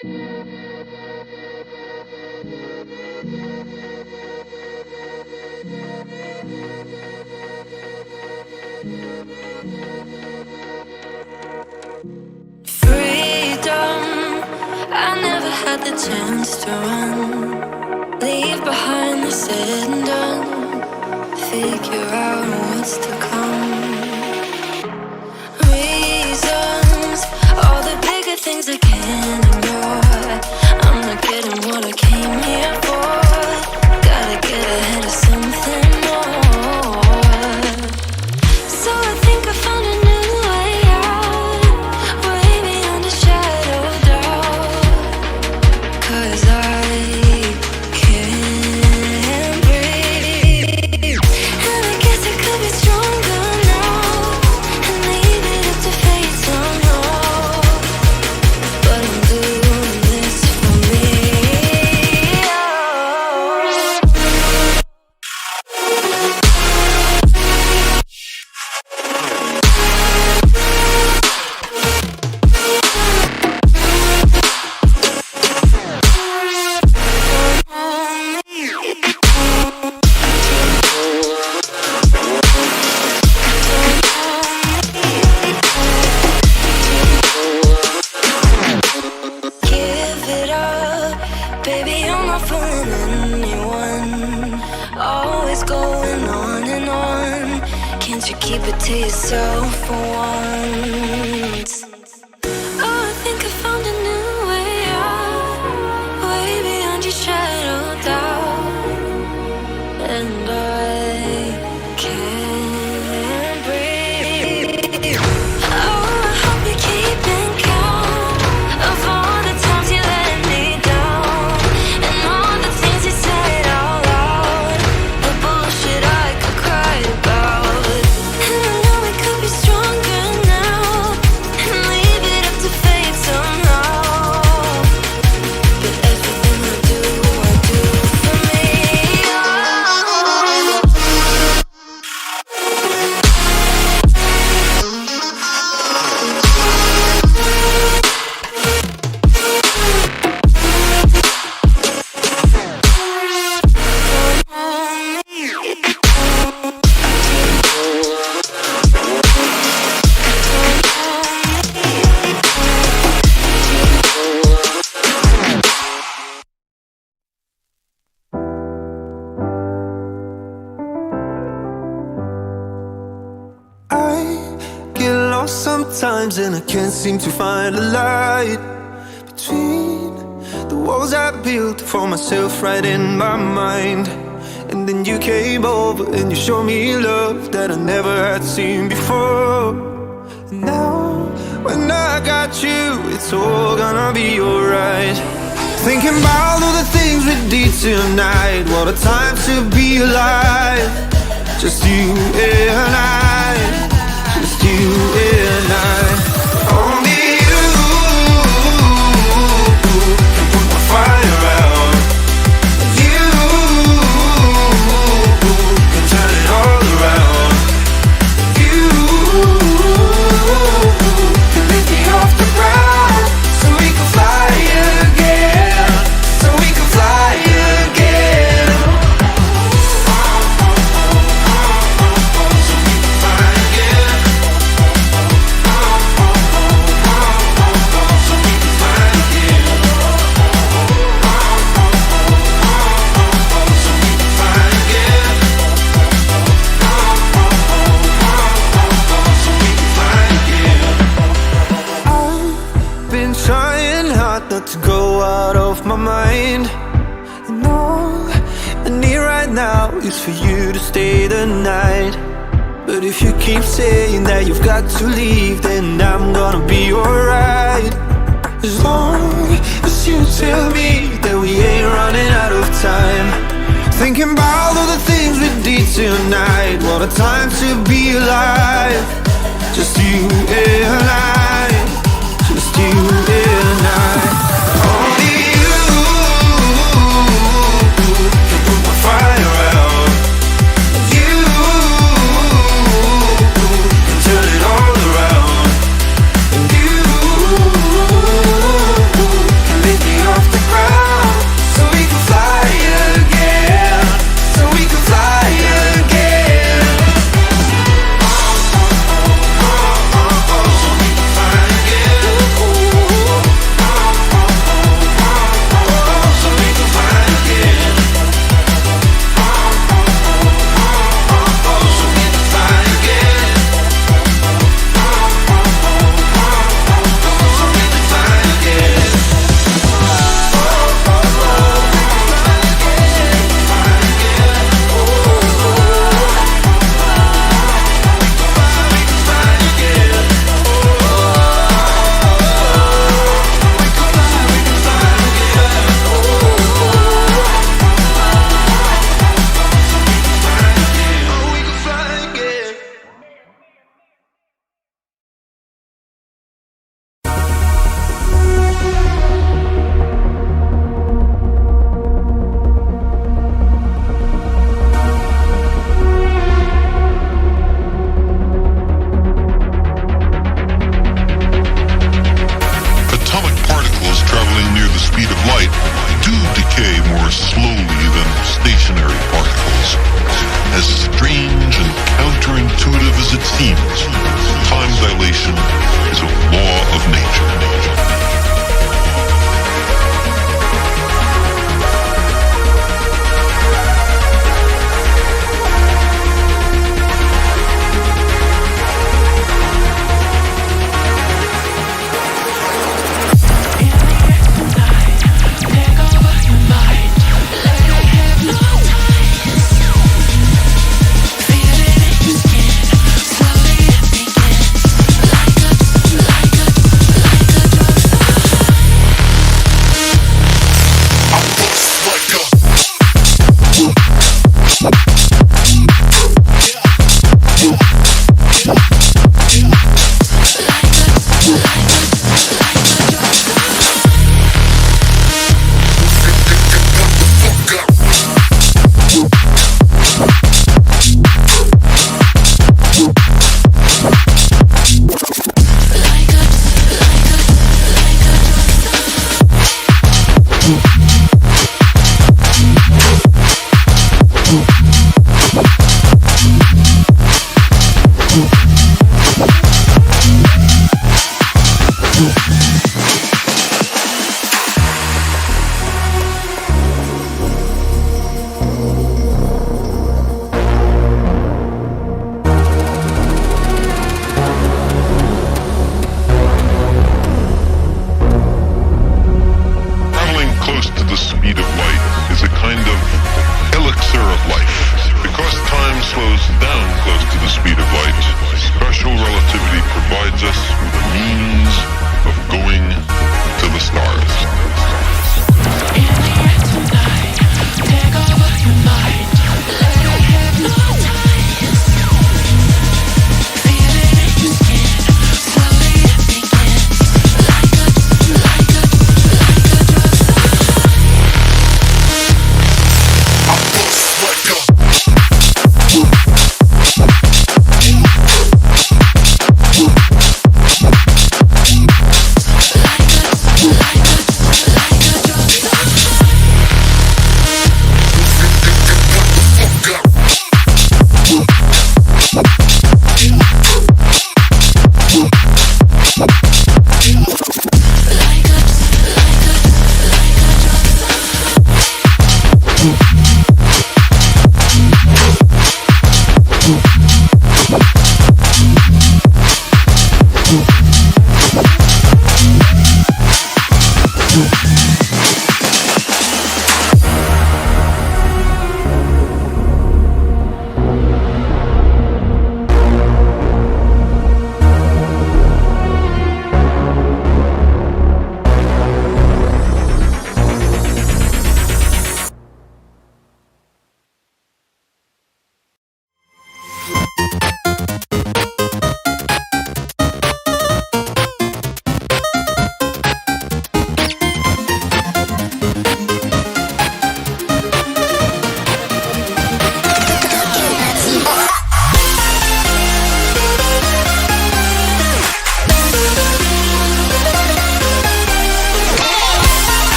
Freedom, I never had the chance to run. Leave behind the said and done. Figure out what's to come. Reasons, all the bigger things I can't ignore. I'm not getting what I came here for. Gotta get ahead of something more. So I think I found a new way out, way beyond a shadow of doubt. 'Cause I can't breathe, and I guess I could be stronger now and leave it up to fate somehow. But I'm doing this for me. Give it up, baby, I'm not fooling anyone. Always going on and on. Can't you keep it to yourself for once? Oh, I think I found a new way out, way beyond your shadow of doubt. And I can't breathe. Oh, I hope you're keeping count of all the times you let me down, and all the things you said out loud, the bullshit I could cry about. And I know we could be stronger now and leave it up to fate somehow. But everything I do for me. I get lost sometimes and I can't seem to find a light between the walls I built for myself right in my mind. And then you came over and you showed me love that I never had seen before. And now when I got you, it's all gonna be alright. Thinking about all the things we did tonight, what a time to be alive. Just you and I, just you and I. Only you can put my fire out. You can turn it all around. You can lift me off the ground, so we can fly again, so we can fly again. Trying hard not to go out of my mind. And all I need right now is for you to stay the night. But if you keep saying that you've got to leave, then I'm gonna be alright. As long as you tell me that we ain't running out of time. Thinking about all the things we did tonight, what a time to be alive. Just you and I, just you and I. Only you can put my fire out. You can turn it all around. And you can lift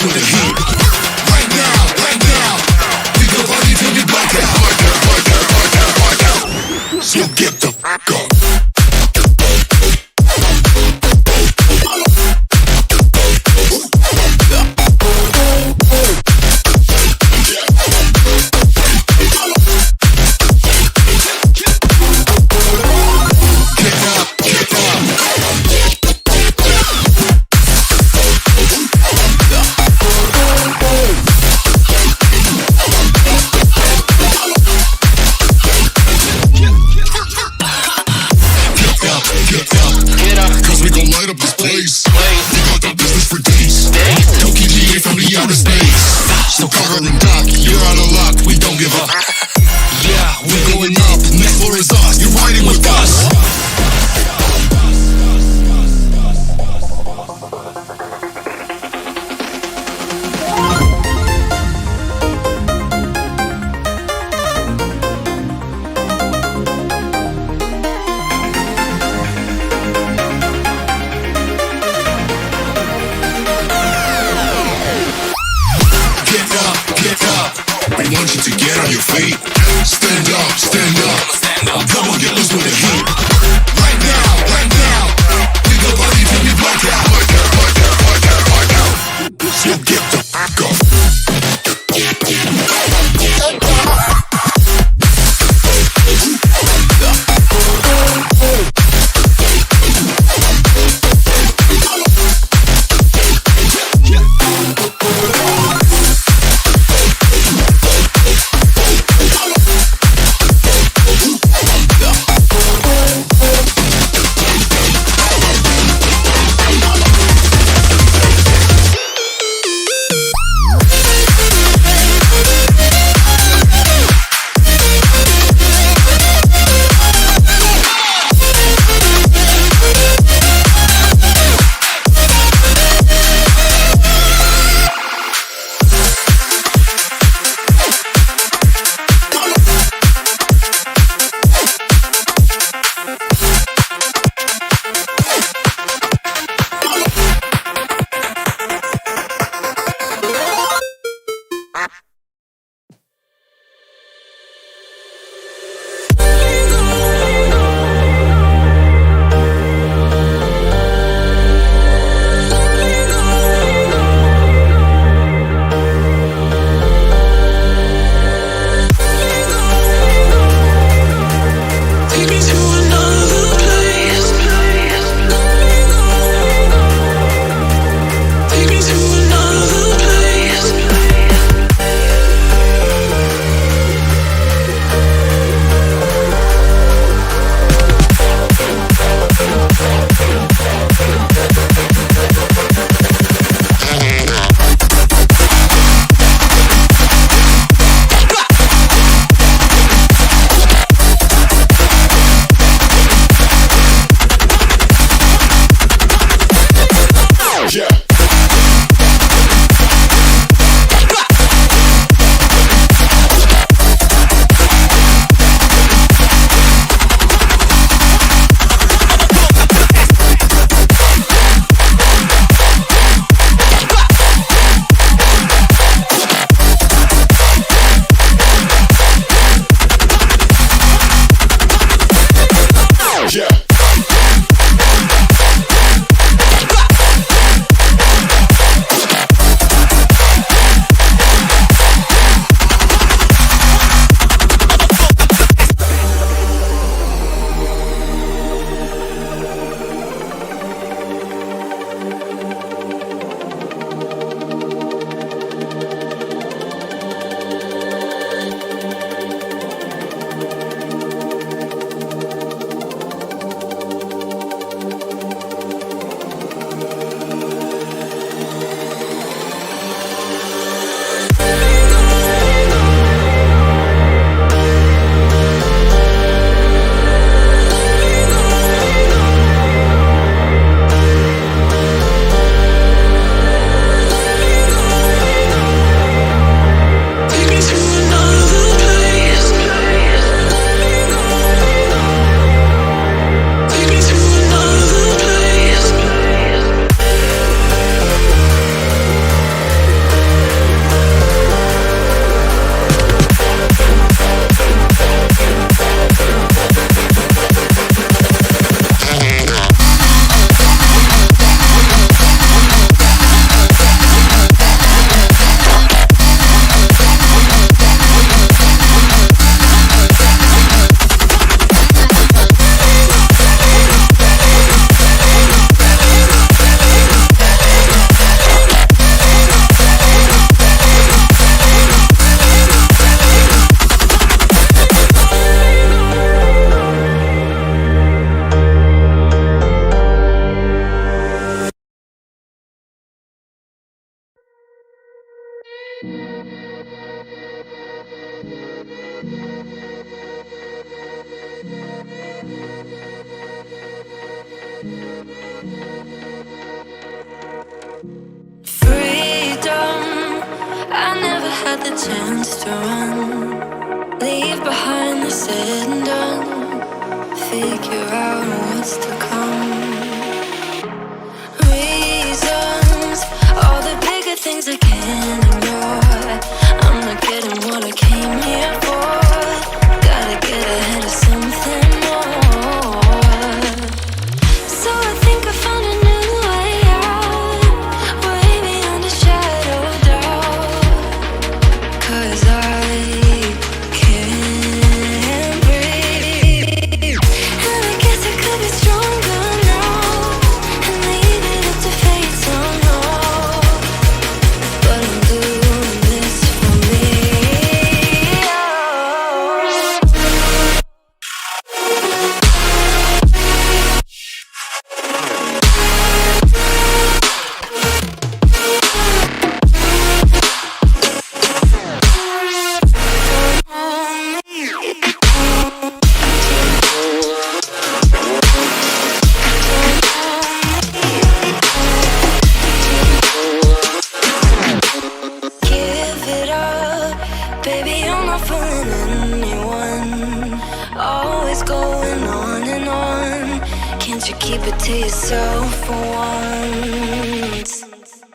with the heat. Right now, we go party till we black out. So get the fuck up. So cover and duck, you're out of luck, we don't give up. Yeah, we're going up, next floor is us, you're riding with us. We want you to get on your feet. Stand up, stand up. Come on, get loose with the heat. Right now, we go party till we black out. So get the fuck up. Freedom, I never had the chance to run. Leave behind the said and done. Figure out what's to come. Reasons, all the bigger things I can't ignore. I'm not getting what I came here for. Gotta get ahead of something more. So I think I found a new way out, way beyond a shadow of doubt. 'Cause I can't breathe, and I guess I could be stronger now and leave it up to fate somehow. But I'm doing this for me. Give it up, baby, I'm not fooling anyone. Always going on and on. Can't you keep it to yourself for once?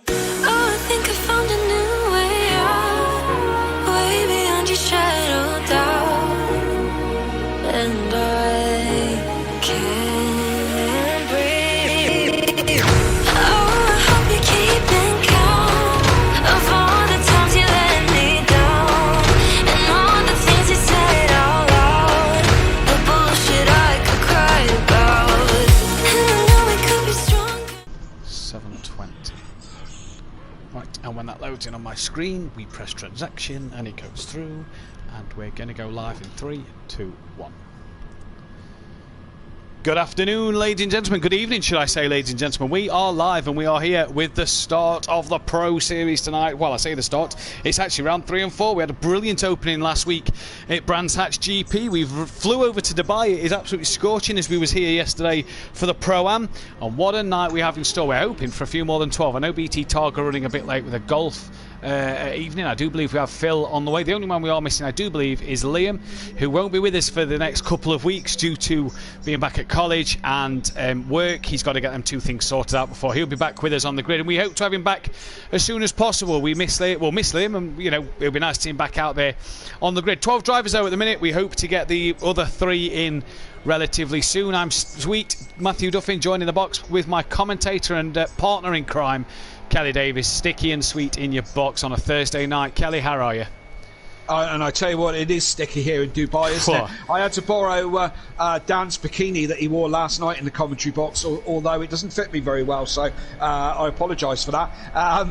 Oh, I think I found a new way out, way beyond your shadow of doubt. And I can't breathe. Oh, I hope you're keeping count of all the times you let me down, and all the things you said out loud, the bullshit I could cry about. And I know we could be stronger. 720. Right, and when that loads in on my screen, we press transaction and it goes through, and we're going to go live in 3, 2, 1. Good afternoon, ladies and gentlemen. Good evening, should I say, ladies and gentlemen. We are live and we are here with the start of the Pro Series tonight. Well, I say the start, it's actually round 3 and 4. We had a brilliant opening last week at Brands Hatch GP. We flew over to Dubai. It is absolutely scorching as we was here yesterday for the Pro-Am. And what a night we have in store. We're hoping for a few more than 12. I know BT Targa running a bit late with a golf evening. I do believe we have Phil on the way. The only one we are missing, I do believe, is Liam, who won't be with us for the next couple of weeks due to being back at college and work. He's got to get them two things sorted out before he'll be back with us on the grid, and we hope to have him back as soon as possible. We miss Liam, and you know, it'll be nice to see him back out there on the grid. 12 drivers though at the minute. We hope to get the other 3 in relatively soon. I'm sweet Matthew Duffin, joining the box with my commentator and partner in crime, Kelly Davis, sticky and sweet in your box on a Thursday night. Kelly, how are you? And I tell you what, it is sticky here in Dubai, isn't it? I had to borrow Dan's bikini that he wore last night in the commentary box, although it doesn't fit me very well, so I apologise for that.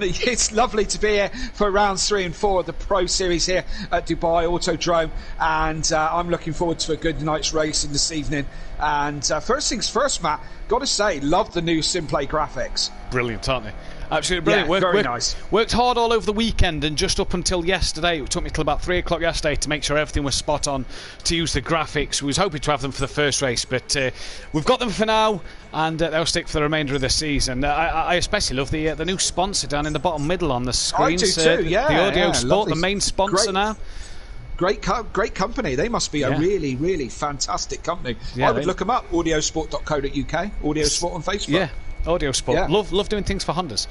It's lovely to be here for rounds 3 and 4 of the Pro Series here at Dubai Autodrome, and I'm looking forward to a good night's racing this evening. And first things first, Matt, got to say, love the new Simplay graphics. Brilliant, aren't they? Absolutely brilliant. Yeah, very nice. Worked hard all over the weekend, and just up until yesterday, it took me till about 3 o'clock yesterday to make sure everything was spot on to use the graphics. We was hoping to have them for the first race, but we've got them for now, and they'll stick for the remainder of the season. I especially love the new sponsor down in the bottom middle on the screen. I do too, yeah. The Audio Sport, lovely. the main sponsor now. Great company. They must be a really, really fantastic company. Yeah, I would look them up. Audiosport.co.uk. Audiosport on Facebook. Yeah. Audio Sport. Yeah. Love doing things for Hondas.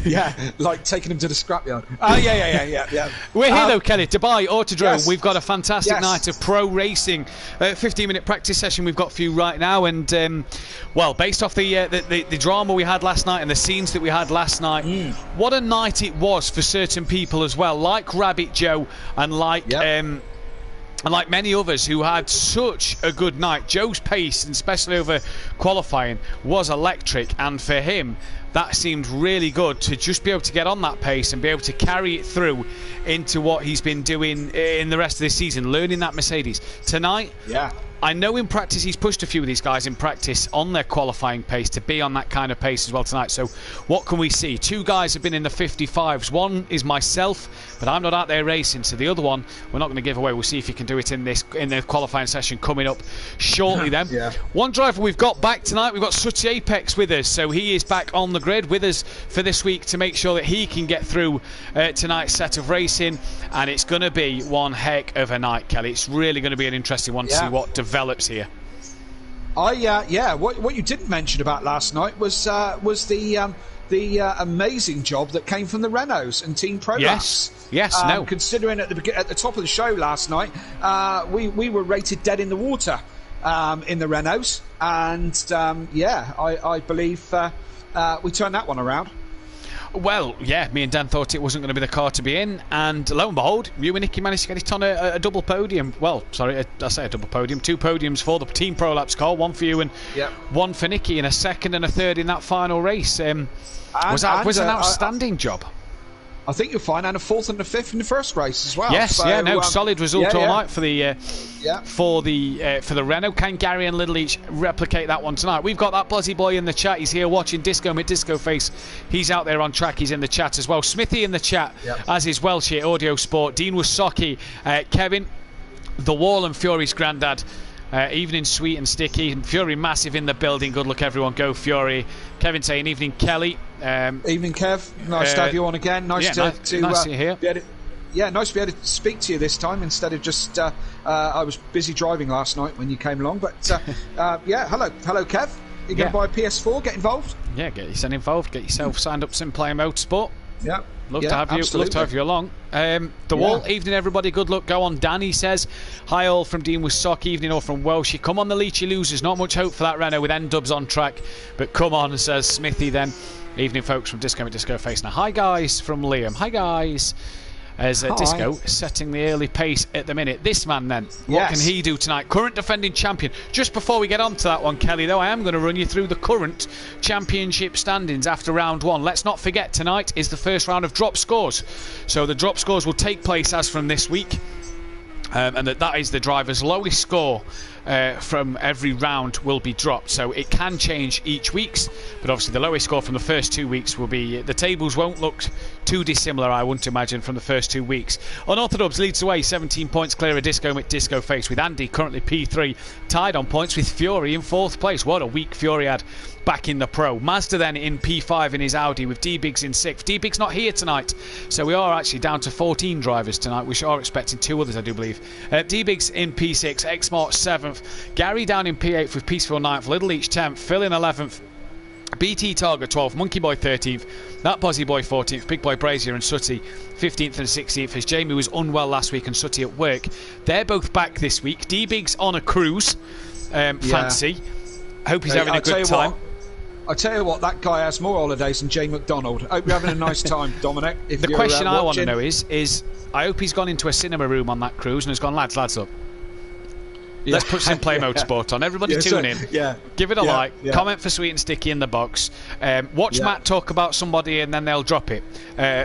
Yeah, like taking them to the scrapyard. Yeah. We're here though, Kelly. Dubai Autodrome. Yes. We've got a fantastic night of pro racing. 15-minute practice session we've got for you right now, and well, based off the drama we had last night and the scenes that we had last night, what a night it was for certain people as well, like Rabbit Joe and like. And like many others who had such a good night. Joe's pace, and especially over qualifying, was electric, and for him that seemed really good to just be able to get on that pace and be able to carry it through into what he's been doing in the rest of this season, learning that Mercedes. Tonight, I know in practice he's pushed a few of these guys in practice on their qualifying pace to be on that kind of pace as well tonight. So what can we see? 2 guys have been in the 55s. One is myself, but I'm not out there racing. So the other one, we're not going to give away. We'll see if he can do it in the qualifying session coming up shortly then. Yeah. One driver we've got back tonight, we've got Sutty Apex with us. So he is back on the grid with us for this week to make sure that he can get through tonight's set of racing. And it's going to be one heck of a night, Kelly. It's really going to be an interesting one to see what develops here. What you didn't mention about last night was the amazing job that came from the Renaults and Team Prolapse. Yes. Considering at the top of the show last night, we were rated dead in the water in the Renaults, and I believe we turned that one around. Well, yeah, me and Dan thought it wasn't going to be the car to be in, and lo and behold, you and Nicky managed to get it on a double podium. Well, sorry, I say a double podium. 2 podiums for the Team Prolapse car, one for you and one for Nicky, and a second and a third in that final race. Was an outstanding job. I think you'll find, and a 4th and a 5th in the first race as well. Yes, solid result all night for the Renault. Can Gary and Little each replicate that one tonight? We've got that Buzzy boy in the chat. He's here watching Disco with Disco Face. He's out there on track. He's in the chat as well. Smithy in the chat, as is Welsh here, Audio Sport. Dean Wasocki, Kevin, The Wall and Fury's granddad. Evening sweet and sticky. Fury massive in the building. Good luck everyone. Go Fury. Kevin saying evening Kelly. Evening Kev. Nice to have you on again. Nice to hear. Nice to be able to speak to you this time instead of just I was busy driving last night when you came along. But hello Kev. You going to buy a PS4? Get involved. Yeah, get yourself involved. Get yourself signed up. Simplay Motorsport. Yeah. Love to have you. Love to have you along. The Wall, evening everybody. Good luck. Go on. Danny says, hi all from Dean with Sock. Evening all from Welsh. Come on the Leachy losers. Not much hope for that Renault with N-dubs on track, but come on, says Smithy then. Evening folks from Disco with Disco Face. Now hi guys from Liam. Hi guys. As Disco setting the early pace at the minute. This man then, what can he do tonight? Current defending champion. Just before we get on to that one, Kelly, though, I am going to run you through the current championship standings after round 1. Let's not forget, tonight is the first round of drop scores. So the drop scores will take place as from this week. And that is the driver's lowest score from every round will be dropped, so it can change each week's, but obviously the lowest score from the first 2 weeks will be, the tables won't look too dissimilar, I wouldn't imagine, from the first 2 weeks. Unorthodox leads the way, 17 points clear of Disco with Disco Face, with Andy currently P3, tied on points with Fury in 4th place. What a week Fury had back in the Pro. Mazda then in P5 in his Audi, with D-Biggs in 6th. D-Biggs not here tonight, so we are actually down to 14 drivers tonight. We are expecting 2 others, I do believe. D-Biggs in P6, X-Mart 7th, Gary down in P8 with Peaceful 9th, Little Each 10th, Phil in 11th, BT Target 12th, Monkey Boy 13th, That Bozzy Boy 14th, Big Boy Brazier and Sutty 15th and 16th, as Jamie was unwell last week and Sutty at work. They're both back this week. D-Biggs on a cruise, fancy. Hope he's having a good time. I tell you what, that guy has more holidays than Jay McDonald. Hope you're having a nice time, Dominic. The question I want to know is I hope he's gone into a cinema room on that cruise and has gone, lads up. Let's put Simplay Motorsport on. Everybody tune in. Give it a like. Comment for Sweet and Sticky in the box. Watch Matt talk about somebody and then they'll drop it,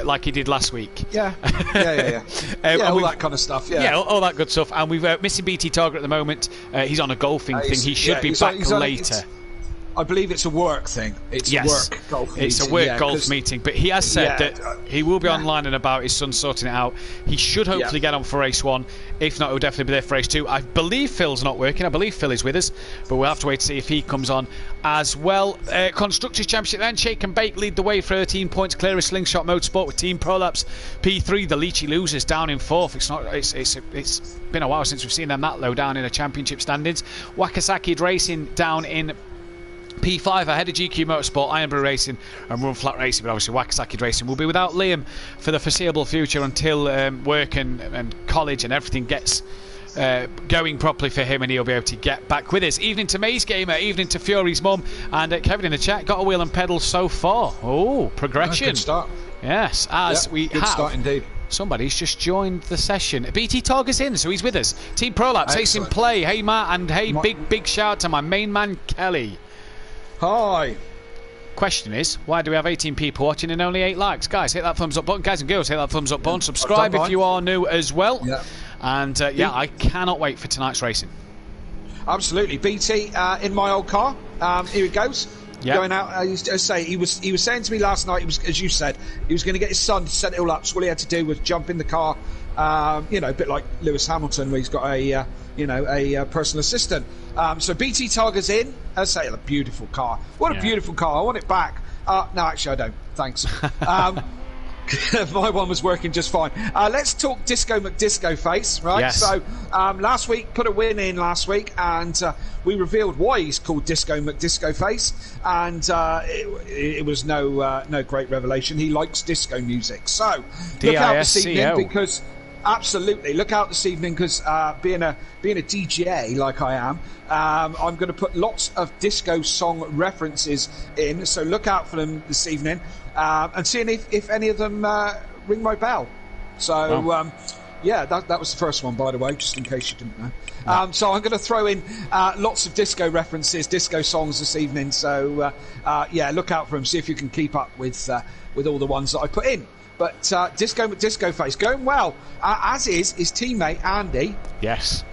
like he did last week. All that kind of stuff. All that good stuff. And we've missing BT Target at the moment. He's on a golfing thing. He should be back later. I believe it's a work thing. It's a work golf meeting. It's a work golf meeting. But he has said that he will be online and about, his son sorting it out. He should hopefully get on for race 1. If not, he'll definitely be there for race 2. I believe Phil's not working. I believe Phil is with us. But we'll have to wait to see if he comes on as well. Constructors' Championship then. Shake and Bake lead the way, 13 points clear of Slingshot Motorsport with Team Prolapse. P3, the Leachy losers, down in 4th. It's been a while since we've seen them that low down in a championship standings. Wakasaki Racing down in P5 ahead of GQ Motorsport, Iron Brew Racing and Run Flat Racing, but obviously Wakasaki Racing will be without Liam for the foreseeable future until work and college and everything gets going properly for him, and he'll be able to get back with us. Evening to Maze Gamer, evening to Fury's mum, and Kevin in the chat, got a wheel and pedal so far. Oh, progression. Good start. Yes, we good have. Start indeed. Somebody's just joined the session. BT Target's in, so he's with us. Team Prolapse, hey Simplay, hey Matt, and hey big shout out to my main man Kelly. Hi. Question is, why do we have 18 people watching and only 8 likes? Guys, hit that thumbs up button. Guys and girls, hit that thumbs up button. Subscribe if you are new as well. And I cannot wait for tonight's racing. absolutely. BT in my old car. Here it goes. Yep. Going out. I used to say he was saying to me last night. He was, as you said, he was going to get his son to set it all up. So all he had to do was jump in the car. A bit like Lewis Hamilton, where he's got a personal assistant. So BT Targa's in. As I say, a beautiful car. What a beautiful car. I want it back. No, actually, I don't. Thanks. My one was working just fine. Let's talk Disco McDisco Face, right? Yes. So last week, put a win in last week, and we revealed why he's called Disco McDisco Face, and it was no great revelation. He likes disco music. So look out this evening because. Absolutely. Look out this evening because being a DJ like I am, I'm going to put lots of disco song references in. So look out for them this evening and seeing if any of them ring my bell. So, that was the first one, by the way, just in case you didn't know. So I'm going to throw in lots of disco references, disco songs this evening. So, look out for them. See if you can keep up with all the ones that I put in. But Disco Face going well, as is his teammate Andy. Yes.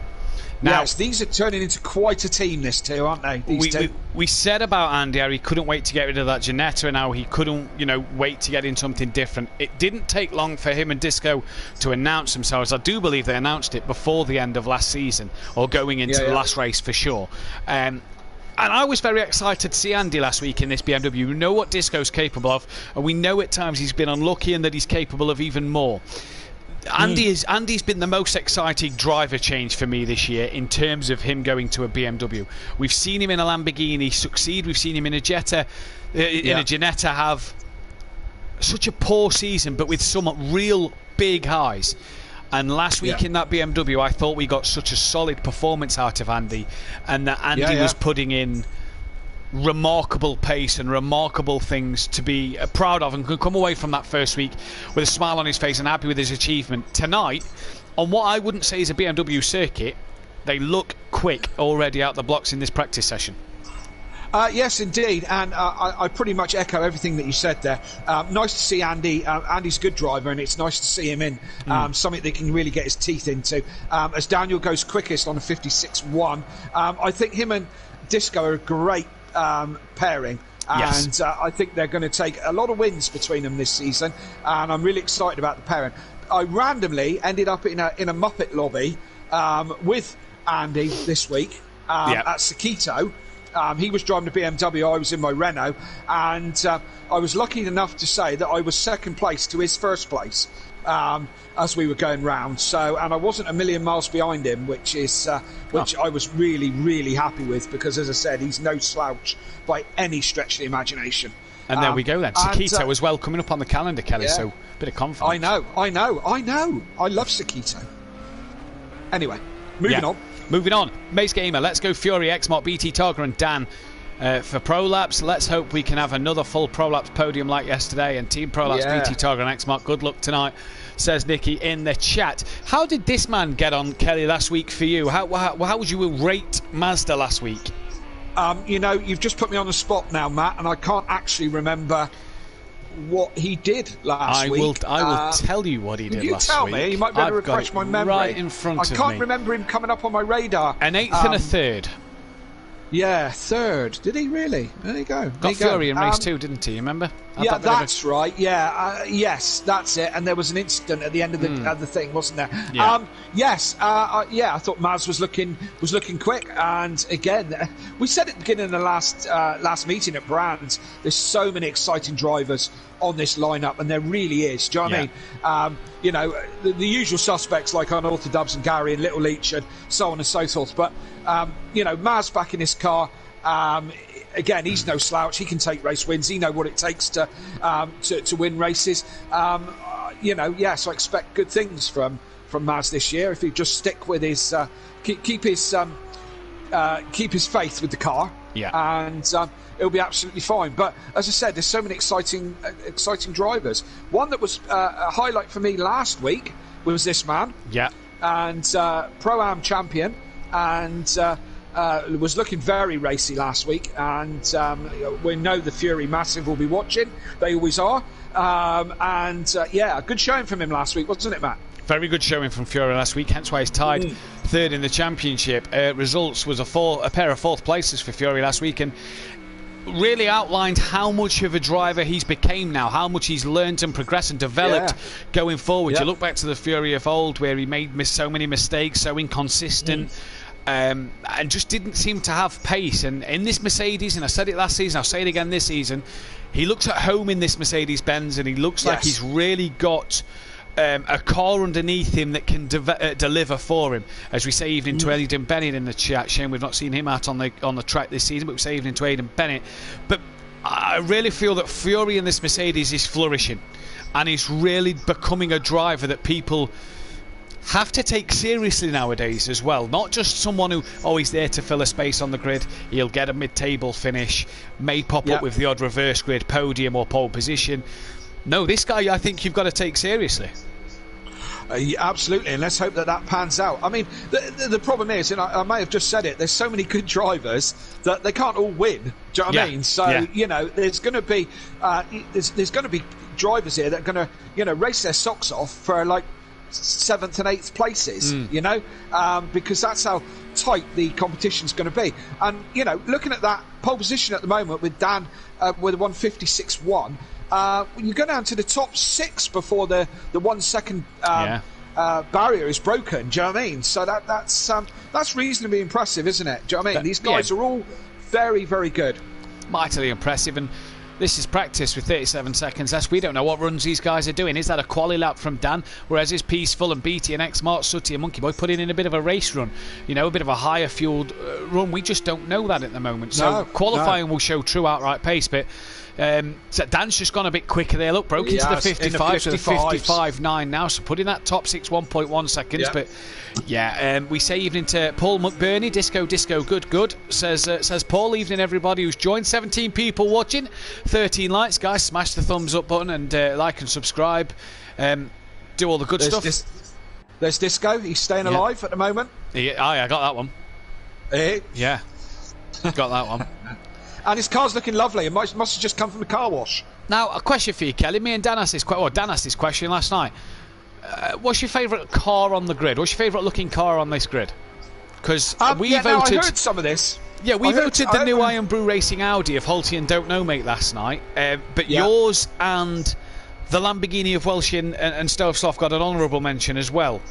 Now, yes, these are turning into quite a team, this two, aren't they? These two. We said about Andy how he couldn't wait to get rid of that Ginetta and how he couldn't, wait to get in something different. It didn't take long for him and Disco to announce themselves. I do believe they announced it before the end of last season or going into the last race for sure. And I was very excited to see Andy last week in this BMW. We know what Disco's capable of, and we know at times he's been unlucky and that he's capable of even more. Andy's been the most exciting driver change for me this year in terms of him going to a BMW. We've seen him in a Lamborghini succeed. We've seen him in a Jetta, in a Ginetta have such a poor season, but with some real big highs. And last week in that BMW, I thought we got such a solid performance out of Andy, and that Andy was putting in remarkable pace and remarkable things to be proud of, and could come away from that first week with a smile on his face and happy with his achievement. Tonight, on what I wouldn't say is a BMW circuit, they look quick already out the blocks in this practice session. Yes, indeed, and I pretty much echo everything that you said there. Nice to see Andy. Andy's a good driver, and it's nice to see him in something that he can really get his teeth into. As Daniel goes quickest on a 56.1, I think him and Disco are a great pairing. And I think they're going to take a lot of wins between them this season, and I'm really excited about the pairing. I randomly ended up in a Muppet lobby with Andy this week at Sakito. He was driving a BMW, I was in my Renault, and I was lucky enough to say that I was second place to his first place as we were going round. So, and I wasn't a million miles behind him, which I was really, really happy with, because, as I said, he's no slouch by any stretch of the imagination. And there we go then. Sakito as well coming up on the calendar, Kelly, so a bit of confidence. I know. I love Sakito. Anyway, moving on. Moving on, Mace Gamer, let's go Fury, Xmart, BT Targa and Dan for Pro Laps. Let's hope we can have another full Pro Laps podium like yesterday, and Team Pro Laps, BT Targa and Xmart, good luck tonight, says Nikki in the chat. How did this man get on, Kelly, last week for you? How would you rate Mazda last week? You've just put me on the spot now, Matt, and I can't actually remember what he did last week. I will tell you what he did last week. You tell me. You might be able to refresh my memory. Right in front of me. I can't remember him coming up on my radar. An 8th and a 3rd. Yeah, 3rd. Did he really? There you go. Got Fury in race 2, didn't he? Remember? That's right. Yeah, yes, that's it. And there was an incident at the end of the thing, wasn't there? Yeah. I thought Maz was looking quick. And again, we said at the beginning of the last meeting at Brands, there's so many exciting drivers on this lineup, and there really is. Do you know what I mean? The usual suspects like Unorthodox and Gary and Little Leach and so on and so forth. But Maz back in his car. Again, he's no slouch. He can take race wins. He knows what it takes to win races. So I expect good things from Maz this year if he just stick with his keep his faith with the car. Yeah, and it'll be absolutely fine. But as I said, there's so many exciting drivers. One that was a highlight for me last week was this man. Yeah, and Pro-Am champion, and was looking very racy last week. And we know the Fury Massive will be watching. They always are. A good showing from him last week, wasn't it, Matt? very good showing from Fiore last week, hence why he's tied third in the championship. Results was a pair of fourth places for Fiore last week, and really outlined how much of a driver he's became now, how much he's learned and progressed and developed going forward. You look back to the Fiore of old, where he made so many mistakes, so inconsistent, and just didn't seem to have pace. And in this Mercedes, and I said it last season, I'll say it again this season, he looks at home in this Mercedes-Benz, and he looks like he's really got a car underneath him that can deliver for him. As we say evening to Aidan Bennett in the chat. Shame we've not seen him out on the track this season, but we say evening to Aidan Bennett. But I really feel that Fiore in this Mercedes is flourishing, and he's really becoming a driver that people have to take seriously nowadays as well. Not just someone who always there to fill a space on the grid. He'll get a mid-table finish, may pop up with the odd reverse grid podium or pole position. No, this guy I think you've got to take seriously. Yeah, absolutely, and let's hope that pans out. I mean, the problem is, and I may have just said it, there's so many good drivers that they can't all win. Do you know what I mean? So you know, there's going to be there's going to be drivers here that are going to race their socks off for like 7th and 8th places. You know, because that's how tight the competition's going to be. And you know, looking at that pole position at the moment with Dan with a 156.1. You go down to the top 6 before the 1 second barrier is broken. Do you know what I mean? So that's reasonably impressive, isn't it? Do you know what I mean? These guys are all very, very good. Mightily impressive, and this is practice with 37 seconds. We don't know what runs these guys are doing. Is that a quali lap from Dan? Whereas is Peaceful and BT and X Mart, Sutty and Monkey Boy putting in a bit of a race run? You know, a bit of a higher fueled run. We just don't know that at the moment. So qualifying will show true outright pace, but so Dan's just gone a bit quicker there. Look, broke into the 55, so the 55.9 now. So putting that top 6 1.1 seconds. But we say evening to Paul McBurney. Disco, good. Says Paul. Evening everybody who's joined. 17 people watching. 13 likes, guys. Smash the thumbs up button and like and subscribe. Do all the good stuff. There's Disco. He's staying alive at the moment. I got that one. Yeah, got that one. And his car's looking lovely. It must have just come from the car wash. Now, a question for you, Kelly. Me and Dan asked this Dan asked this question last night. What's your favourite car on the grid? What's your favourite looking car on this grid? Because we voted. I heard some of this. Yeah, we voted the new Iron Brew Racing Audi of Holty and Don't Know Mate last night. But yours and the Lamborghini of Welsh and Stove Sloth got an honourable mention as well.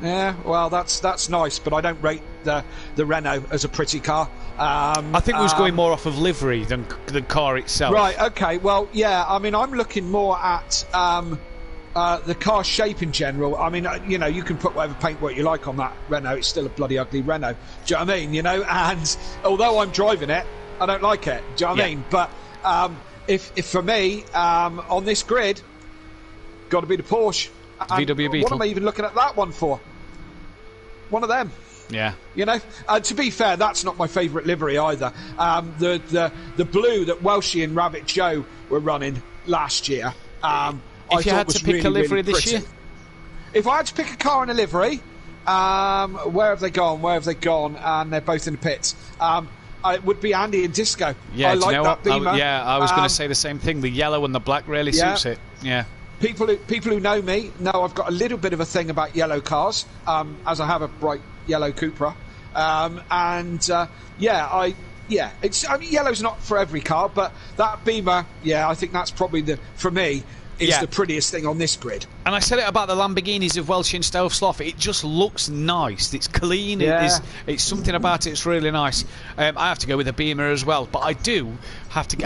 Yeah, well, that's nice, but I don't rate the Renault as a pretty car. I think we was going more off of livery than the car itself. Right, okay, well, yeah, I mean, I'm looking more at the car shape in general. I mean, you know, you can put whatever paintwork you like on that Renault, it's still a bloody ugly Renault. Do you know what I mean? You know, and although I'm driving it, I don't like it. Do you know what I mean? But if for me, on this grid, got to be the Porsche. VW Beetle. What am I even looking at that one for? One of them. Yeah. You know, to be fair, that's not my favourite livery either. The blue that Welshie and Rabbit Joe were running last year. If you had to pick a livery this year? If I had to pick a car in a livery, where have they gone? And they're both in the pits. It would be Andy and Disco. Yeah, I like that Beamer. I was going to say the same thing. The yellow and the black really suits it. Yeah. People who know me know I've got a little bit of a thing about yellow cars, as I have a bright yellow Cupra, yellow's not for every car, but that Beamer, I think that's probably for me is the prettiest thing on this grid. And I said it about the Lamborghinis of Welsh and Stove Sloth. It just looks nice. It's clean. It's something about it. It's really nice. I have to go with a Beamer as well, but I do have to.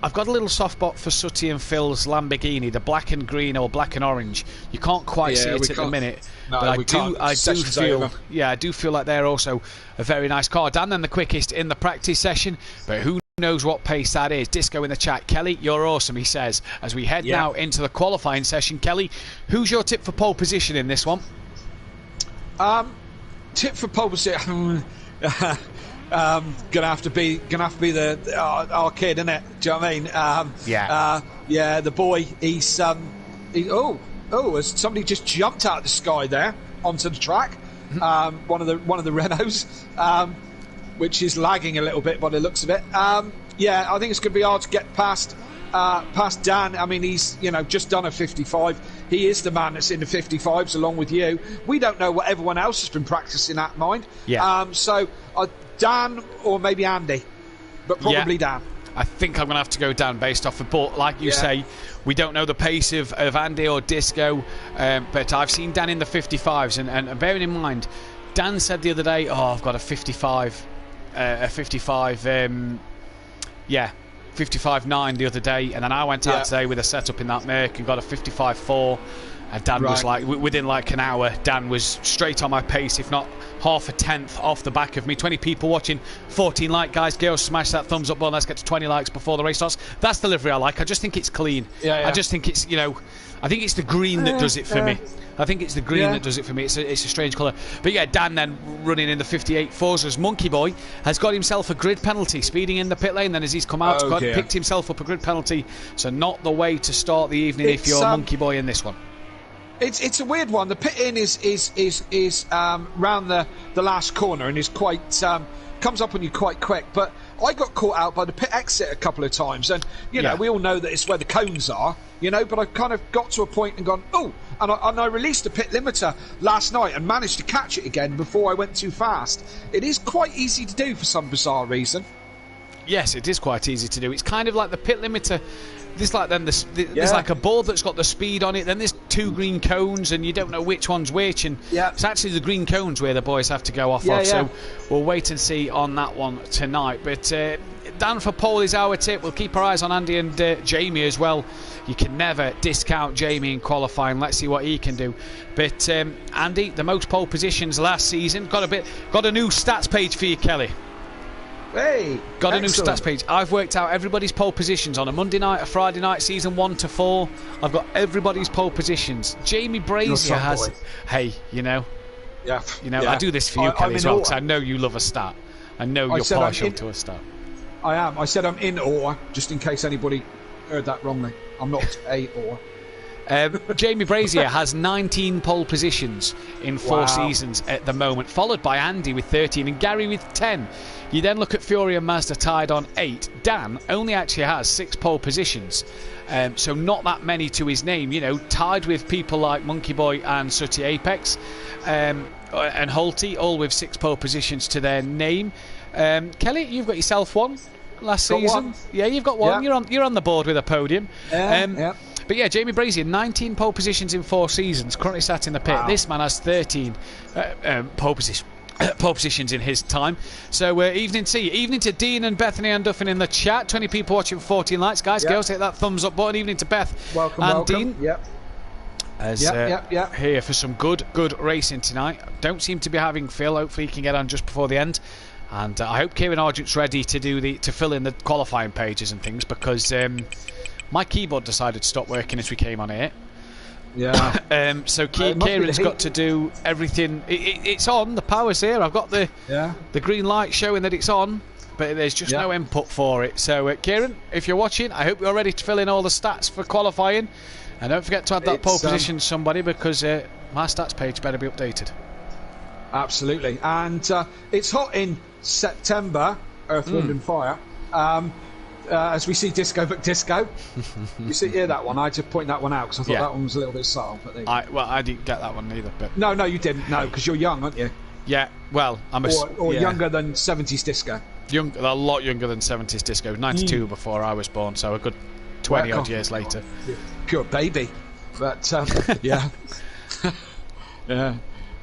I've got a little soft spot for Sutty and Phil's Lamborghini, the black and green or black and orange. You can't quite see it at the minute, but I do feel like they're also a very nice car. Dan, then the quickest in the practice session, but who knows what pace that is. Disco in the chat. Kelly, you're awesome, he says. As we head now into the qualifying session, Kelly, who's your tip for pole position in this one? Tip for pole position. Gonna have to be our kid, isn't it? Do you know what I mean? The boy. He's has somebody just jumped out of the sky there onto the track? One of the Renaults. Which is lagging a little bit by the looks of it. I think it's going to be hard to get past past Dan. I mean, he's just done a 55. He is the man that's in the 55s along with you. We don't know what everyone else has been practicing at, mind. Yeah. So Dan or maybe Andy, but probably Dan. I think I'm going to have to go down based off of, but like you say, we don't know the pace of Andy or Disco, but I've seen Dan in the 55s, and bearing in mind, Dan said the other day, I've got a 55, 55.9 the other day, and then I went out today with a setup in that Merc and got a 55.4, and Dan was like, within like an hour, Dan was straight on my pace, if not half a tenth off the back of me. 20 people watching, 14 like, guys, girls, smash that thumbs up button. Let's get to 20 likes before the race starts. That's the delivery I like. I just think it's clean. I just think it's, I think it's the green that does it for me. I think it's the green that does it for me. It's a strange colour. But yeah, Dan then running in the 58 Forzas. Monkey Boy has got himself a grid penalty, speeding in the pit lane. Then as he's come out, picked himself up a grid penalty. So not the way to start the evening if you're Monkey Boy in this one. It's a weird one. The pit in is round the last corner and is quite comes up on you quite quick. But I got caught out by the pit exit a couple of times, and we all know that it's where the cones are. But I kind of got to a point and gone, and I released the pit limiter last night and managed to catch it again before I went too fast. It is quite easy to do for some bizarre reason. Yes, it is quite easy to do. It's kind of like the pit limiter. There's like there's like a board that's got the speed on it. Then there's two green cones, and you don't know which one's which. And it's actually the green cones where the boys have to go off of. So we'll wait and see on that one tonight. But Dan for pole is our tip. We'll keep our eyes on Andy and Jamie as well. You can never discount Jamie in qualifying. Let's see what he can do. But Andy, the most pole positions last season. Got a new stats page for you, Kelly. Hey, got a new stats page. I've worked out everybody's pole positions on a Monday night, a Friday night, season 1 to 4. I've got everybody's pole positions. Jamie Brazier has. Boy. Hey, I do this for you, Kelly, as well, because I know you love a stat. I know you're partial to a stat. I am. I said I'm in awe, just in case anybody heard that wrongly. I'm not a awe. Jamie Brazier has 19 pole positions in 4 seasons at the moment, followed by Andy with 13 and Gary with 10. You then look at Fury and Mazda tied on 8. Dan only actually has 6 pole positions, so not that many to his name. Tied with people like Monkey Boy and Sooty Apex and Holty, all with 6 pole positions to their name. Kelly, you've got yourself one last season. One. Yeah, you've got one. Yeah. You're on the board with a podium. But yeah, Jamie Brazier, 19 pole positions in 4 seasons, currently sat in the pit. This man has 13 pole positions in his time. So evening to you. Evening to Dean and Bethany and Duffin in the chat. 20 people watching, 14 likes. Guys, girls, hit that thumbs up button. Evening to Beth and Dean. Here for some good racing tonight. Don't seem to be having Phil. Hopefully he can get on just before the end. And I hope Kieran Argent's ready to fill in the qualifying pages and things, because my keyboard decided to stop working as we came on here. Yeah. So Kieran's got to do everything. It's on. The power's here. I've got the green light showing that it's on, but there's just no input for it. So Kieran, if you're watching, I hope you're ready to fill in all the stats for qualifying, and don't forget to add that pole position, somebody, because my stats page better be updated. Absolutely. And it's hot in September, Earth, Wind and Fire. As we see Disco McDisco. You hear that one? I had to point that one out because I thought that one was a little bit subtle. But I didn't get that one either. But No, you didn't. No, because you're young, aren't you? Yeah, well, I'm younger than 70s Disco. A lot younger than 70s Disco. 92 before I was born, so a good 20 odd years later. Good baby. But yeah.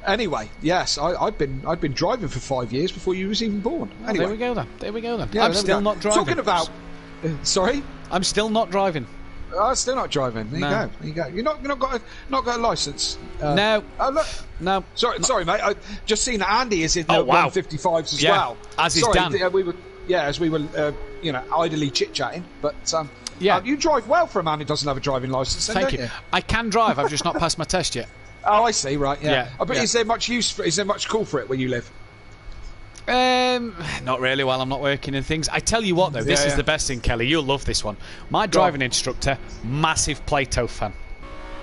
Anyway, yes, I've been driving for 5 years before you was even born. Anyway, there we go then. Yeah, I'm still not driving. Talking about, sorry, I'm still not driving. Still not driving. There you go. You're not got a license. No. Oh look. No. Sorry, mate. I just seen that Andy is in the 155s as well. As is Dan. As we were idly chit chatting, but you drive well for a man who doesn't have a driving license. Thank you. I can drive. I've just not passed my test yet. Oh, I see. Right, yeah. But is there much use is there much call for it where you live? Not really while I'm not working and things. I tell you what though, this is the best thing, Kelly. You'll love this one. My driving instructor, massive Plato fan.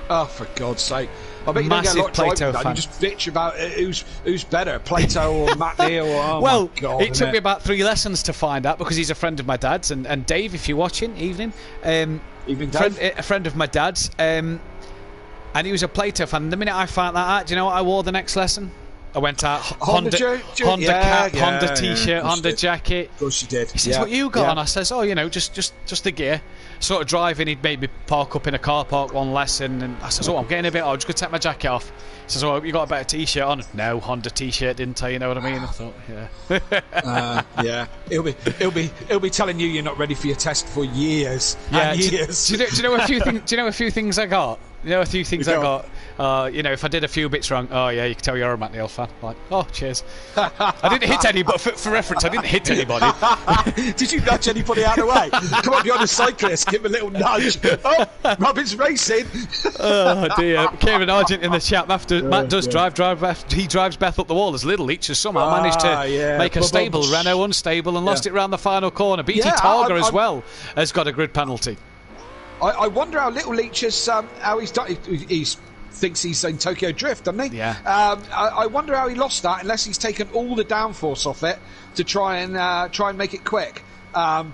Oh, for God's sake! I bet you don't get a lot of Plato driving done. fan. You just bitch about who's better, Plato or Matt Neal. Or, well, my God, it took me about 3 lessons to find out because he's a friend of my dad's. And Dave, if you're watching, evening. Evening, Dave. A friend of my dad's. And he was a Plato fan. The minute I found that out, do you know what I wore the next lesson? I went out Honda cap, Honda t-shirt, Honda jacket. Of course you did. He says, "What you got?" And I says, "Oh, just the gear." Sort of driving, he'd made me park up in a car park one lesson, and I says, "Oh, I'm getting a bit. I'm just gonna take my jacket off." He says, "Oh, you got a better t-shirt on?" No, Honda t-shirt, didn't I? You know what I mean? I thought, yeah. Yeah. He'll be telling you you're not ready for your test for years. Yeah. And years. Do you know a few things? Do you know a few things I got? You know a few things I got. If I did a few bits wrong, oh yeah, you can tell you're a Matt Neal fan. Like, oh, cheers. I didn't hit anybody. For reference, I didn't hit anybody. Did you nudge anybody out of the way? Come on, you're a cyclist. Give him a little nudge. Oh, Robin's racing. Oh dear. Kieran Argent in the chat. After Matt does he drives Beth up the wall as Little Leach has somehow managed to make a stable Renault unstable and lost it round the final corner. BT Targa as well has got a grid penalty. I wonder how Little Leach has how he's done. He thinks he's in Tokyo Drift, doesn't he? Yeah. I wonder how he lost that unless he's taken all the downforce off it to try and make it quick.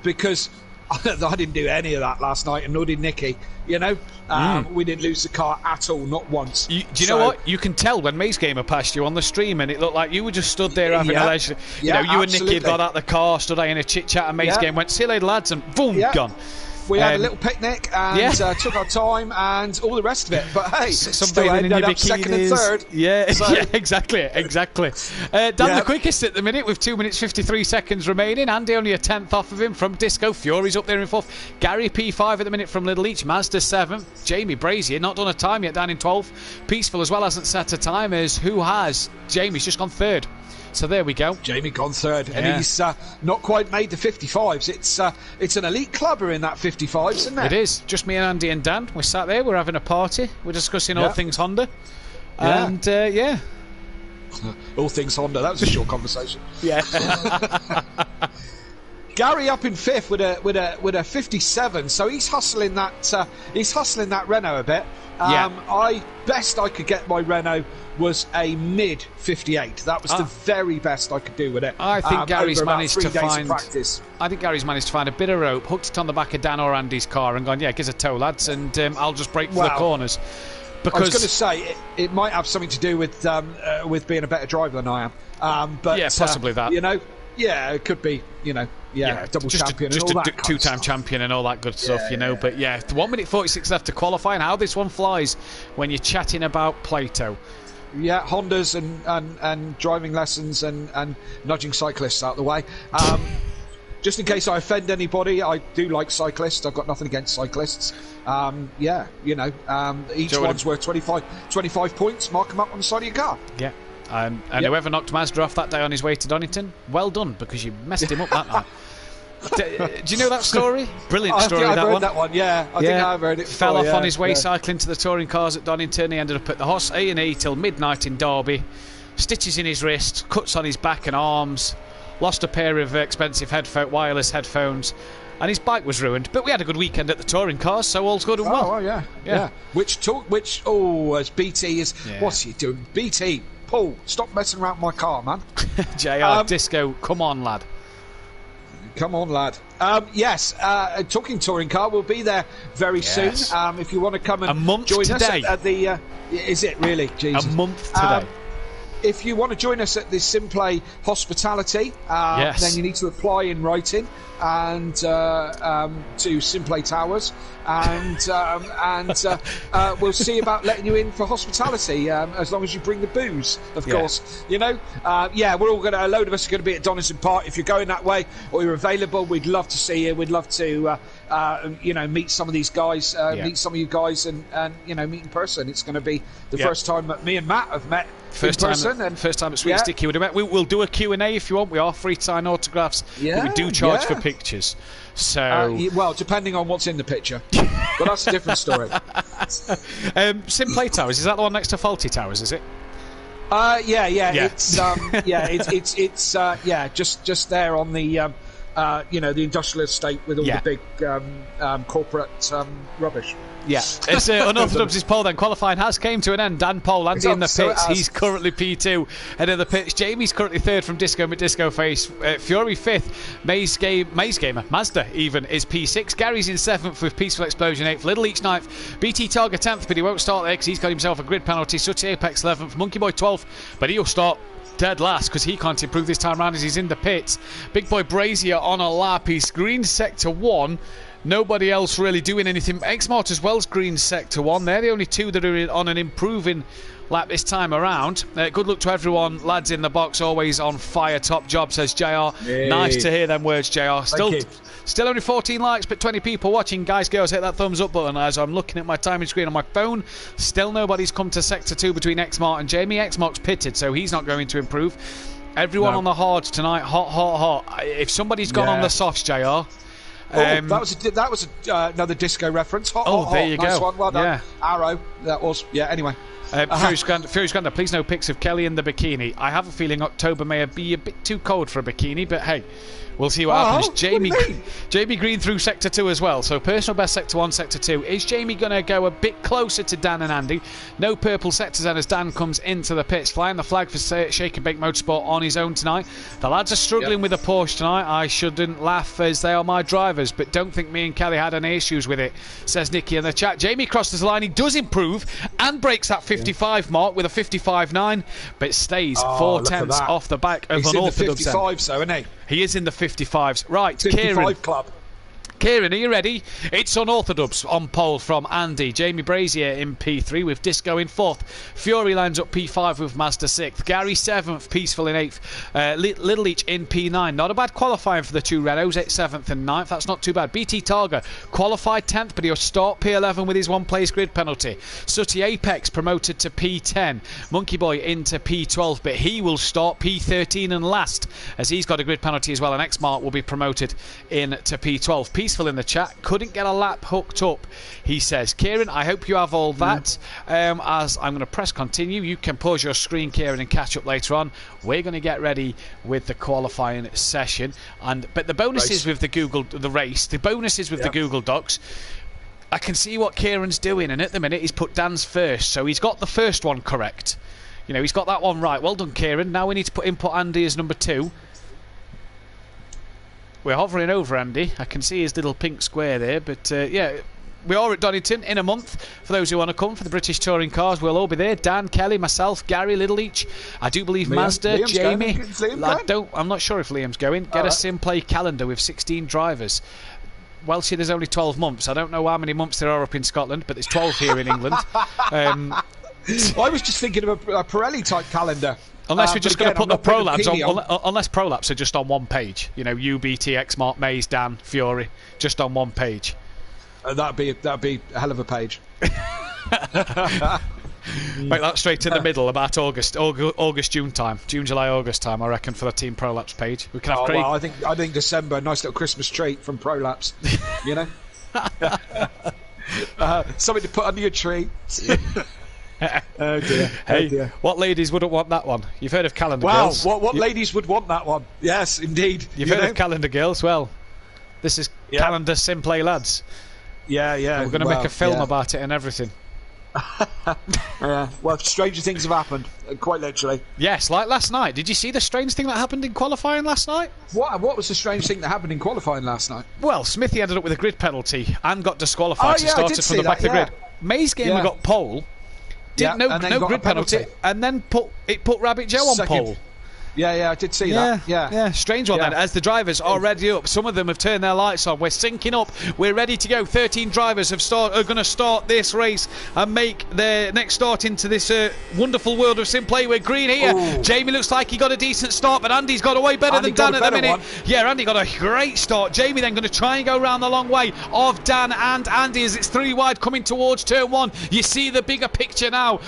Because I didn't do any of that last night, and nor did Nicky. We didn't lose the car at all, not once. Do you know what? You can tell when Maze Gamer passed you on the stream, and it looked like you were just stood there having a leisure. You and Nicky had got out the car, stood there in a chit chat, and Maze Game went, "See you later, lads," and boom, gone. We had a little picnic and took our time and all the rest of it. But hey, still ended up second and third. Yeah, exactly. Dan the quickest at the minute with 2 minutes 53 seconds remaining. Andy only a tenth off of him from Disco. Fury's up there in fourth. Gary P5 at the minute from Little Leach. Mazda 7th. Jamie Brazier not done a time yet, down in 12th. Peaceful as well hasn't set a time as who has. Jamie's just gone third. So there we go. Jamie gone third, and he's not quite made the 55s. It's an elite clubber in that 55s, isn't it? It is. Just me and Andy and Dan. We're sat there. We're having a party. We're discussing all things Honda. And all things Honda. That was a short conversation. Yeah. Gary up in fifth with a 57. So he's hustling that Renault a bit. Best I could get my Renault was a mid 58. That was the very best I could do with it. I think Gary's managed to find practice. I think Gary's managed to find a bit of rope, hooked it on the back of Dan or Andy's car, and gone, give us a tow, lads, and I'll just brake for the corners. Because I was going to say it might have something to do with being a better driver than I am. But possibly that. It could be. Double champion, just and all a that two-time champion and all that good stuff, But 1 minute 46 left to qualify, and how this one flies when you're chatting about Plato. Yeah, Hondas and driving lessons and nudging cyclists out the way. Just in case I offend anybody, I do like cyclists. I've got nothing against cyclists. Each one's worth 25 points. Mark them up on the side of your car. Yeah. And whoever knocked Mazda off that day on his way to Donington, well done, because you messed him up that night. Do you know that story? Brilliant story, I've heard one. that one, I think I've heard it before. Fell off on his way cycling to the touring cars at Donington. He ended up at the Hoss A&E till midnight in Derby. Stitches in his wrist, cuts on his back and arms, lost a pair of expensive wireless headphones, and his bike was ruined. But we had a good weekend at the touring cars, so all's good and well. Oh, yeah. As BT is... Yeah. What's he doing? BT, Paul, stop messing around with my car, man. JR, Disco, come on, lad. Come on, lad. Talking touring car, we'll be there very soon. If you want to come and join today. us at the... is it really? Jesus. A month today. If you want to join us at the Simplay Hospitality, then you need to apply in writing and to Simplay Towers, and we'll see about letting you in for hospitality as long as you bring the booze, of course. We're all going to. A load of us are going to be at Donington Park. If you're going that way or you're available, we'd love to see you. We'd love to meet some of these guys, meet some of you guys, and meet in person. It's going to be the first time that me and Matt have met. First time at Sweet Sticky would have met. We'll do a Q&A if you want. We are free to sign autographs. But we do charge for pictures. So depending on what's in the picture. But that's a different story. Simplay Towers, is that the one next to Faulty Towers, is it? It's just there on the the industrial estate with all the big corporate rubbish. Yeah, it's Unorthodox' pole then. Qualifying has came to an end. Dan Pole, Andy in the pits. He's currently P2 head of the pits. Jamie's currently third from Disco McDisco Face. Fury fifth. Maze Gamer, Mazda even, is P6. Gary's in seventh with Peaceful Explosion eighth. Little Each ninth. BT Target 10th, but he won't start there because he's got himself a grid penalty. Sooty Apex 11th. Monkey Boy 12th, but he'll start dead last because he can't improve this time around as he's in the pits. Big Boy Brazier on a lap. He's green sector 1. Nobody else really doing anything. X-Mart as well as green sector 1. They're the only two that are on an improving lap this time around. Good luck to everyone, lads in the box, always on fire. Top job, says JR. Yay. Nice to hear them words, JR. Still only 14 likes, but 20 people watching. Guys, girls, hit that thumbs up button as I'm looking at my timing screen on my phone. Still nobody's come to sector 2 between X-Mart and Jamie. X-Mart's pitted, so he's not going to improve. Everyone on the hards tonight, hot. If somebody's gone on the softs, JR... that was another disco reference. There you nice go. One. Well done. Yeah. Arrow. That was. Yeah. Anyway. Furious Granda, please no pics of Kelly in the bikini. I have a feeling October may be a bit too cold for a bikini, but hey, we'll see what happens. Jamie Green through sector 2 as well. So personal best sector 1, sector 2. Is Jamie going to go a bit closer to Dan and Andy? No purple sectors then as Dan comes into the pits, flying the flag for Shake and Bake Motorsport on his own tonight. The lads are struggling with a Porsche tonight. I shouldn't laugh as they are my drivers, but don't think me and Kelly had any issues with it, says Nicky in the chat. Jamie crosses the line. He does improve and breaks that 55 mark with a 55.9, but stays 4 tenths off the back of Unorthodox. He's in the 55, so isn't he? He is in the 55s. Right, 55 Kieran. club. Kieran, are you ready? It's Unorthodox on pole from Andy. Jamie Brazier in P3 with Disco in 4th. Fury lines up P5 with Mazda 6th. Gary 7th, Peaceful in 8th. Little Each in P9. Not a bad qualifying for the two Renaults at 7th and 9th. That's not too bad. BT Targa qualified 10th, but he'll start P11 with his one-place grid penalty. Sooty Apex promoted to P10. Monkey Boy into P12, but he will start P13 and last as he's got a grid penalty as well. And X-Mart will be promoted into P12. Peaceful in the chat, couldn't get a lap hooked up, he says. Kieran, I hope you have all that. As I'm going to press continue, you can pause your screen, Kieran, and catch up later on. We're going to get ready with the qualifying session, but the bonuses with the Google Docs, I can see what Kieran's doing, and at the minute he's put Dan's first, so he's got the first one correct. He's got that one right. Well done, Kieran. Now we need to input Andy as number 2. We're hovering over Andy. I can see his little pink square there, but we are at Donington in a month. For those who want to come for the British Touring Cars, we'll all be there. Dan, Kelly, myself, Gary, Little Each. I do believe Mazda, Liam's Jamie. I'm not sure if Liam's going. Get a Simplay calendar with 16 drivers. Welsh, there's only 12 months. I don't know how many months there are up in Scotland, but there's 12 here in England. I was just thinking of a Pirelli type calendar. Unless we're just going to put the Pro Labs on. Unless Pro Labs are just on one page. UBT, X-Mart, Maze, Dan, Fury, just on one page. That'd be a hell of a page. Make that straight in the middle, about August, June time, June, July, August time, I reckon, for the Team Pro Labs page. We can have Craig. Well, I think December, a nice little Christmas treat from Pro Labs. Something to put under your tree. Oh dear. Hey, what ladies wouldn't want that one? You've heard of calendar girls. Well, what ladies would want that one? Yes, indeed. You've heard of calendar girls? Well, this is calendar Simplay lads. Yeah. We're going to make a film about it and everything. Well, stranger things have happened, quite literally. Yes, like last night. Did you see the strange thing that happened in qualifying last night? What was the strange thing that happened in qualifying last night? Well, Smithy ended up with a grid penalty and got disqualified, so started from the back of the grid. Maze Gamer got pole. No grid penalty, and then put Rabbit Joe on pole. Yeah, I did see that. Yeah, strange one then. As the drivers are ready up, some of them have turned their lights on. We're syncing up. We're ready to go. 13 drivers are going to start this race and make their next start into this wonderful world of Simplay. We're green here. Ooh. Jamie looks like he got a decent start, but Andy's got away better than Dan at the minute. Yeah, Andy got a great start. Jamie then going to try and go around the long way of Dan and Andy as it's 3 wide coming towards turn 1. You see the bigger picture now.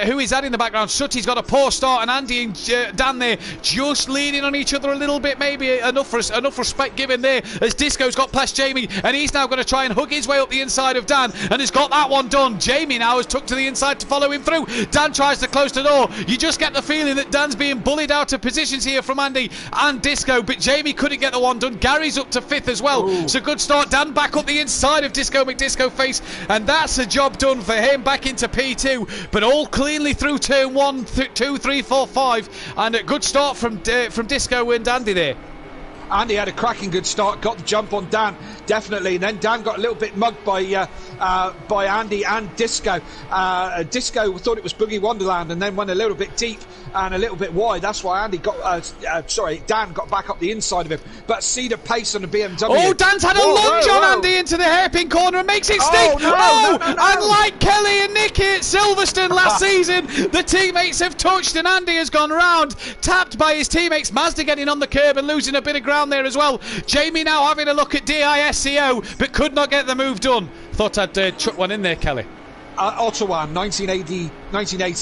Who is that in the background? Sooty's got a poor start, and Andy and Dan there just leaning on each other a little bit, maybe enough respect given there, as Disco's got past Jamie, and he's now going to try and hug his way up the inside of Dan, and has got that one done. Jamie now has tucked to the inside to follow him through. Dan tries to close the door. You just get the feeling that Dan's being bullied out of positions here from Andy and Disco, but Jamie couldn't get the one done. Gary's up to 5th as well. Ooh. So good start. Dan back up the inside of Disco McDisco face, and that's a job done for him, back into P2, but all cleanly through turn 1, 2, 3, 4, 5, and a good start from Disco and Andy there. Andy had a cracking good start, got the jump on Dan, definitely, and then Dan got a little bit mugged by Andy and Disco. Disco thought it was Boogie Wonderland and then went a little bit deep and a little bit wide. That's why Dan got back up the inside of him. But see the pace on the BMW. Oh, Dan's had a lunge on Andy into the hairpin corner and makes it stick. No. And like Kelly and Nicky at Silverstone last season, the teammates have touched and Andy has gone round, tapped by his teammates. Mazda getting on the curb and losing a bit of ground there as well. Jamie now having a look at DISCO, but could not get the move done. Thought I'd chuck one in there, Kelly. Ottawa, 1980.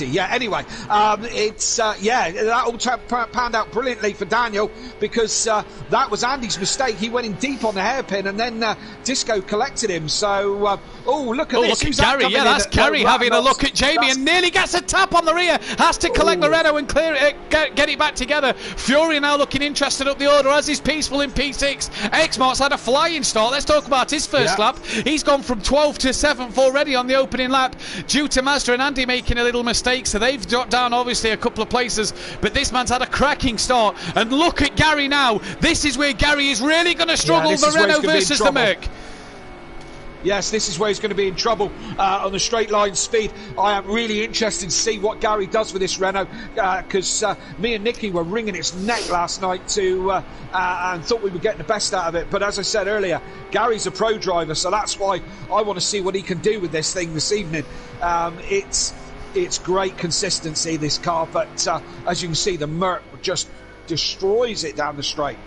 Yeah, anyway, that all panned out brilliantly for Daniel, because that was Andy's mistake. He went in deep on the hairpin and then Disco collected him. So, look at this. Look at Gary. Yeah, that's Gary having a look at Jamie and nearly gets a tap on the rear. Has to collect the Renault and clear it, get it back together. Fury now looking interested up the order, as is Peaceful in P6. X-Mart's had a flying start. Let's talk about his first lap. He's gone from 12th to 7th already on the opening lap, due to Mazda and Andy making a little mistake, so they've dropped down obviously a couple of places, but this man's had a cracking start. And look at Gary now. This is where Gary is really going to struggle, the Renault versus the Merc. Yes, this is where he's going to be in trouble on the straight line speed. I am really interested to see what Gary does with this Renault, because me and Nicky were wringing its neck last night and thought we were getting the best out of it. But as I said earlier, Gary's a pro driver, so that's why I want to see what he can do with this thing this evening. It's great consistency, this car, but as you can see, the Merc just destroys it down the straight.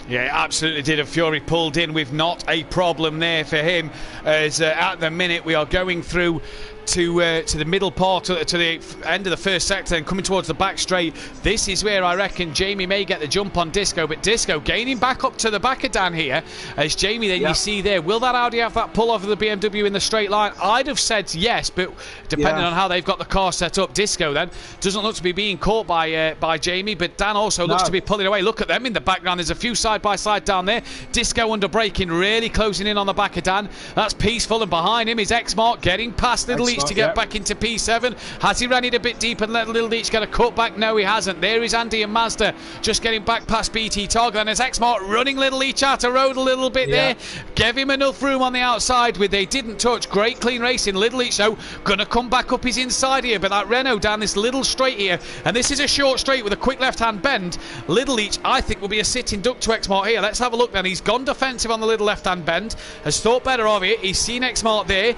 Yeah, it absolutely did. And Fury pulled in with not a problem there for him, as at the minute we are going through to the middle part, to the end of the first sector and coming towards the back straight. This is where I reckon Jamie may get the jump on Disco, but Disco gaining back up to the back of Dan here, as Jamie then you see there, will that Audi have that pull off of the BMW in the straight line? I'd have said yes, but depending on how they've got the car set up, Disco then doesn't look to be being caught by Jamie, but Dan also looks to be pulling away. Look at them in the background, there's a few side by side down there. Disco under braking, really closing in on the back of Dan. That's Peaceful, and behind him is X-Mark getting past Little Leach to get back into P7. Has he ran it a bit deep and let Little Leach get a cut back? No, he hasn't. There is Andy and Mazda just getting back past BT Toggle, and there's X-Mark running Little Leach out of road a little bit there. Gave him enough room on the outside with they didn't touch. Great clean racing. Little Leach though gonna come back up his inside here, but that Renault down this little straight here, and this is a short straight with a quick left hand bend. Little Leach I think will be a sitting duck to X-Mark here. Let's have a look then. He's gone defensive on the little left hand bend, has thought better of it. He's seen X-Mark there.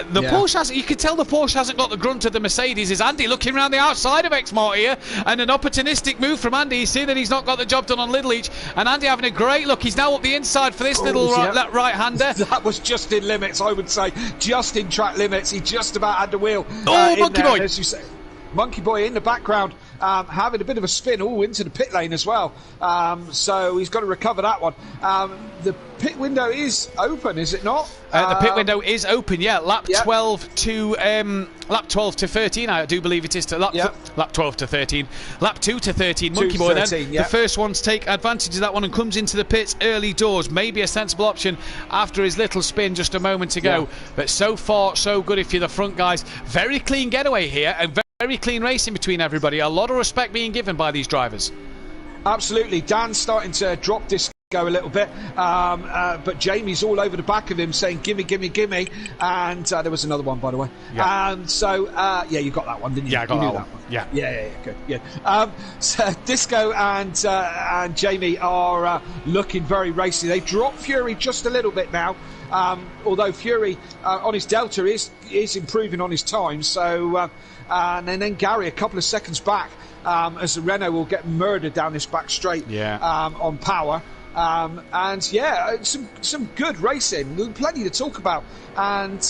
The Porsche hasn't, you can tell the Porsche hasn't got the grunt of the Mercedes. Is Andy looking around the outside of X-Mark here, and an opportunistic move from Andy. You see that he's not got the job done on Little Leach, and Andy having a great look. He's now up the inside for this little right-hander. That was just in limits, I would say. Just in track limits. He just about had the wheel. Monkey Boy. As you say. Monkey Boy in the background, having a bit of a spin into the pit lane as well. So he's got to recover that one. The pit window is open, is it not? The pit window is open, lap 12 to 13. I do believe it is to lap 12 to 13. Lap 2 to 13. Monkey Boy 13, then the first one to take advantage of that one and comes into the pits early doors. Maybe a sensible option after his little spin just a moment ago. But so far so good if you're the front guys. Very clean getaway here and very clean racing between everybody. A lot of respect being given by these drivers. Absolutely. Dan's starting to drop this a little bit, but Jamie's all over the back of him saying gimme, gimme, gimme, and there was another one, by the way. And so you got that one, didn't you? I got that one. Good. So Disco and Jamie are looking very racy. They dropped Fury just a little bit now, although Fury on his Delta is improving on his time. So and then Gary a couple of seconds back, as the Renault will get murdered down this back straight on power. Some good racing, plenty to talk about, and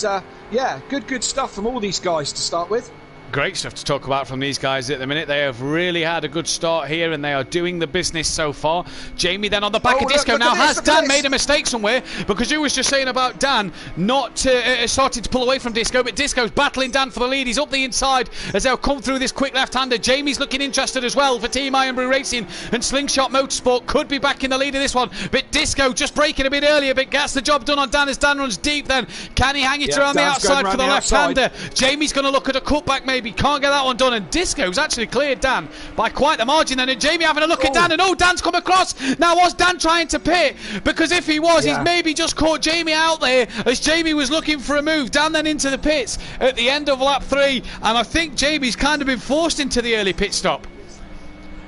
good stuff from all these guys to start with. great stuff to talk about from these guys at the minute. They have really had a good start here, and they are doing the business so far. Jamie then on the back of Disco. Look Now, has Dan this. made a mistake somewhere? Because you was just saying about Dan not starting to pull away from Disco, but Disco's battling Dan for the lead. He's up the inside as they'll come through this quick left-hander. Jamie's looking interested as well for Team Iron Brew Racing, and Slingshot Motorsport could be back in the lead of this one. But Disco just breaking a bit earlier, but gets the job done on Dan as Dan runs deep then. Can he hang it around the outside for the left-hander? Jamie's going to look at a cutback maybe. Can't get that one done, and Disco's actually cleared Dan by quite the margin then. And Jamie having a look at Dan, and Dan's come across. Now, was Dan trying to pit? Because if he was, he's maybe just caught Jamie out there as Jamie was looking for a move. Dan then into the pits at the end of lap 3, and I think Jamie's kind of been forced into the early pit stop.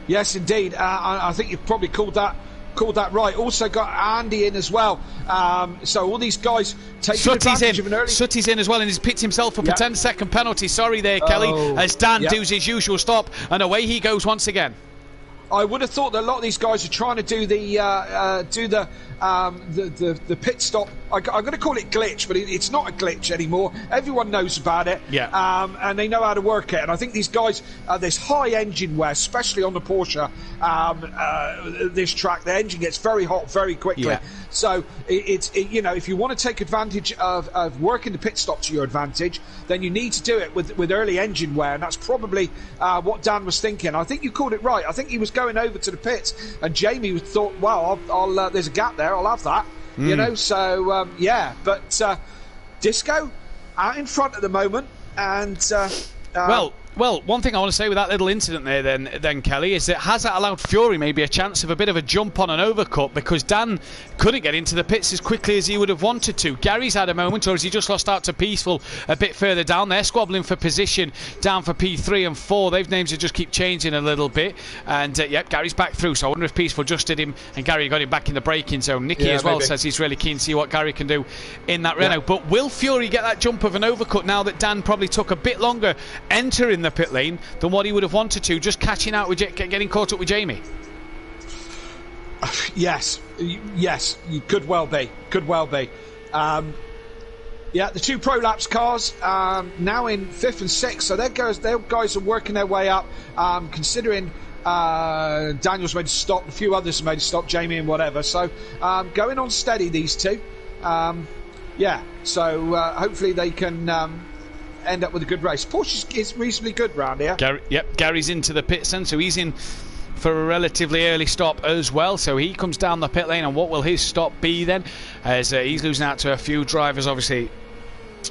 Yes, indeed. I think you've probably called that right. Also got Andy in as well. So all these guys taking advantage of an early... Sutty's in as well, and he's picked himself up a 10-second penalty. Sorry there, Kelly, as Dan does his usual stop, and away he goes once again. I would have thought that a lot of these guys are trying to do the pit stop. I'm going to call it glitch, but it's not a glitch anymore. Everyone knows about it, and they know how to work it. And I think these guys, there's high engine wear, especially on the Porsche. This track, the engine gets very hot very quickly. Yeah. So if you want to take advantage of working the pit stop to your advantage, then you need to do it with early engine wear, and that's probably what Dan was thinking. I think you called it right. I think he was going over to the pits, and Jamie thought, "Well, I'll there's a gap there. I'll have that." So but Disco out in front at the moment, and Well, one thing I want to say with that little incident there then Kelly, is that has that allowed Fury maybe a chance of a bit of a jump on an overcut, because Dan couldn't get into the pits as quickly as he would have wanted to. Gary's had a moment, or has he just lost out to Peaceful a bit further down? They're squabbling for position down for P3 and 4. They've names that just keep changing a little bit, and Gary's back through, so I wonder if Peaceful just did him and Gary got him back in the braking zone. Nicky as well says he's really keen to see what Gary can do in that Renault. But will Fury get that jump of an overcut now that Dan probably took a bit longer entering the pit lane than what he would have wanted to, just catching out with getting caught up with Jamie? Yes, you could well be. The two Pro Laps cars now in 5th and 6th, so their guys are working their way up, considering Daniel's made a stop, a few others have made a stop, Jamie and whatever, so going on steady, these two. So hopefully they can end up with a good race. Porsche is reasonably good round here. Gary's into the pits then, so he's in for a relatively early stop as well, so he comes down the pit lane, and what will his stop be then, as he's losing out to a few drivers obviously.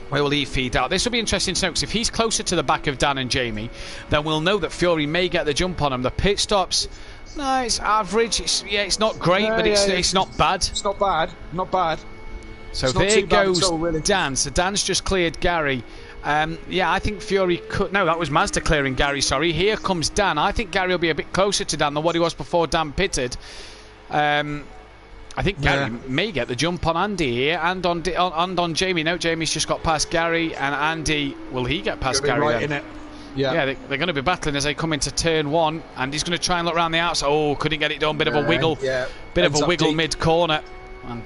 Where will he feed out? This will be interesting to know, because if he's closer to the back of Dan and Jamie, then we'll know that Fury may get the jump on him. The pit stops, no, it's average, it's not great, but it's not bad. It's not bad. So there goes really. Dan. So Dan's just cleared Gary. I think Fury could... No, that was Mazda clearing Gary, sorry. Here comes Dan. I think Gary will be a bit closer to Dan than what he was before Dan pitted. I think Gary may get the jump on Andy here, and on Jamie. No, Jamie's just got past Gary, and Andy, will he get past Gary right then? In it. They're going to be battling as they come into turn 1, and he's going to try and look around the outside. Oh, couldn't get it done. Bit of a wiggle. Bit of a wiggle mid-corner. And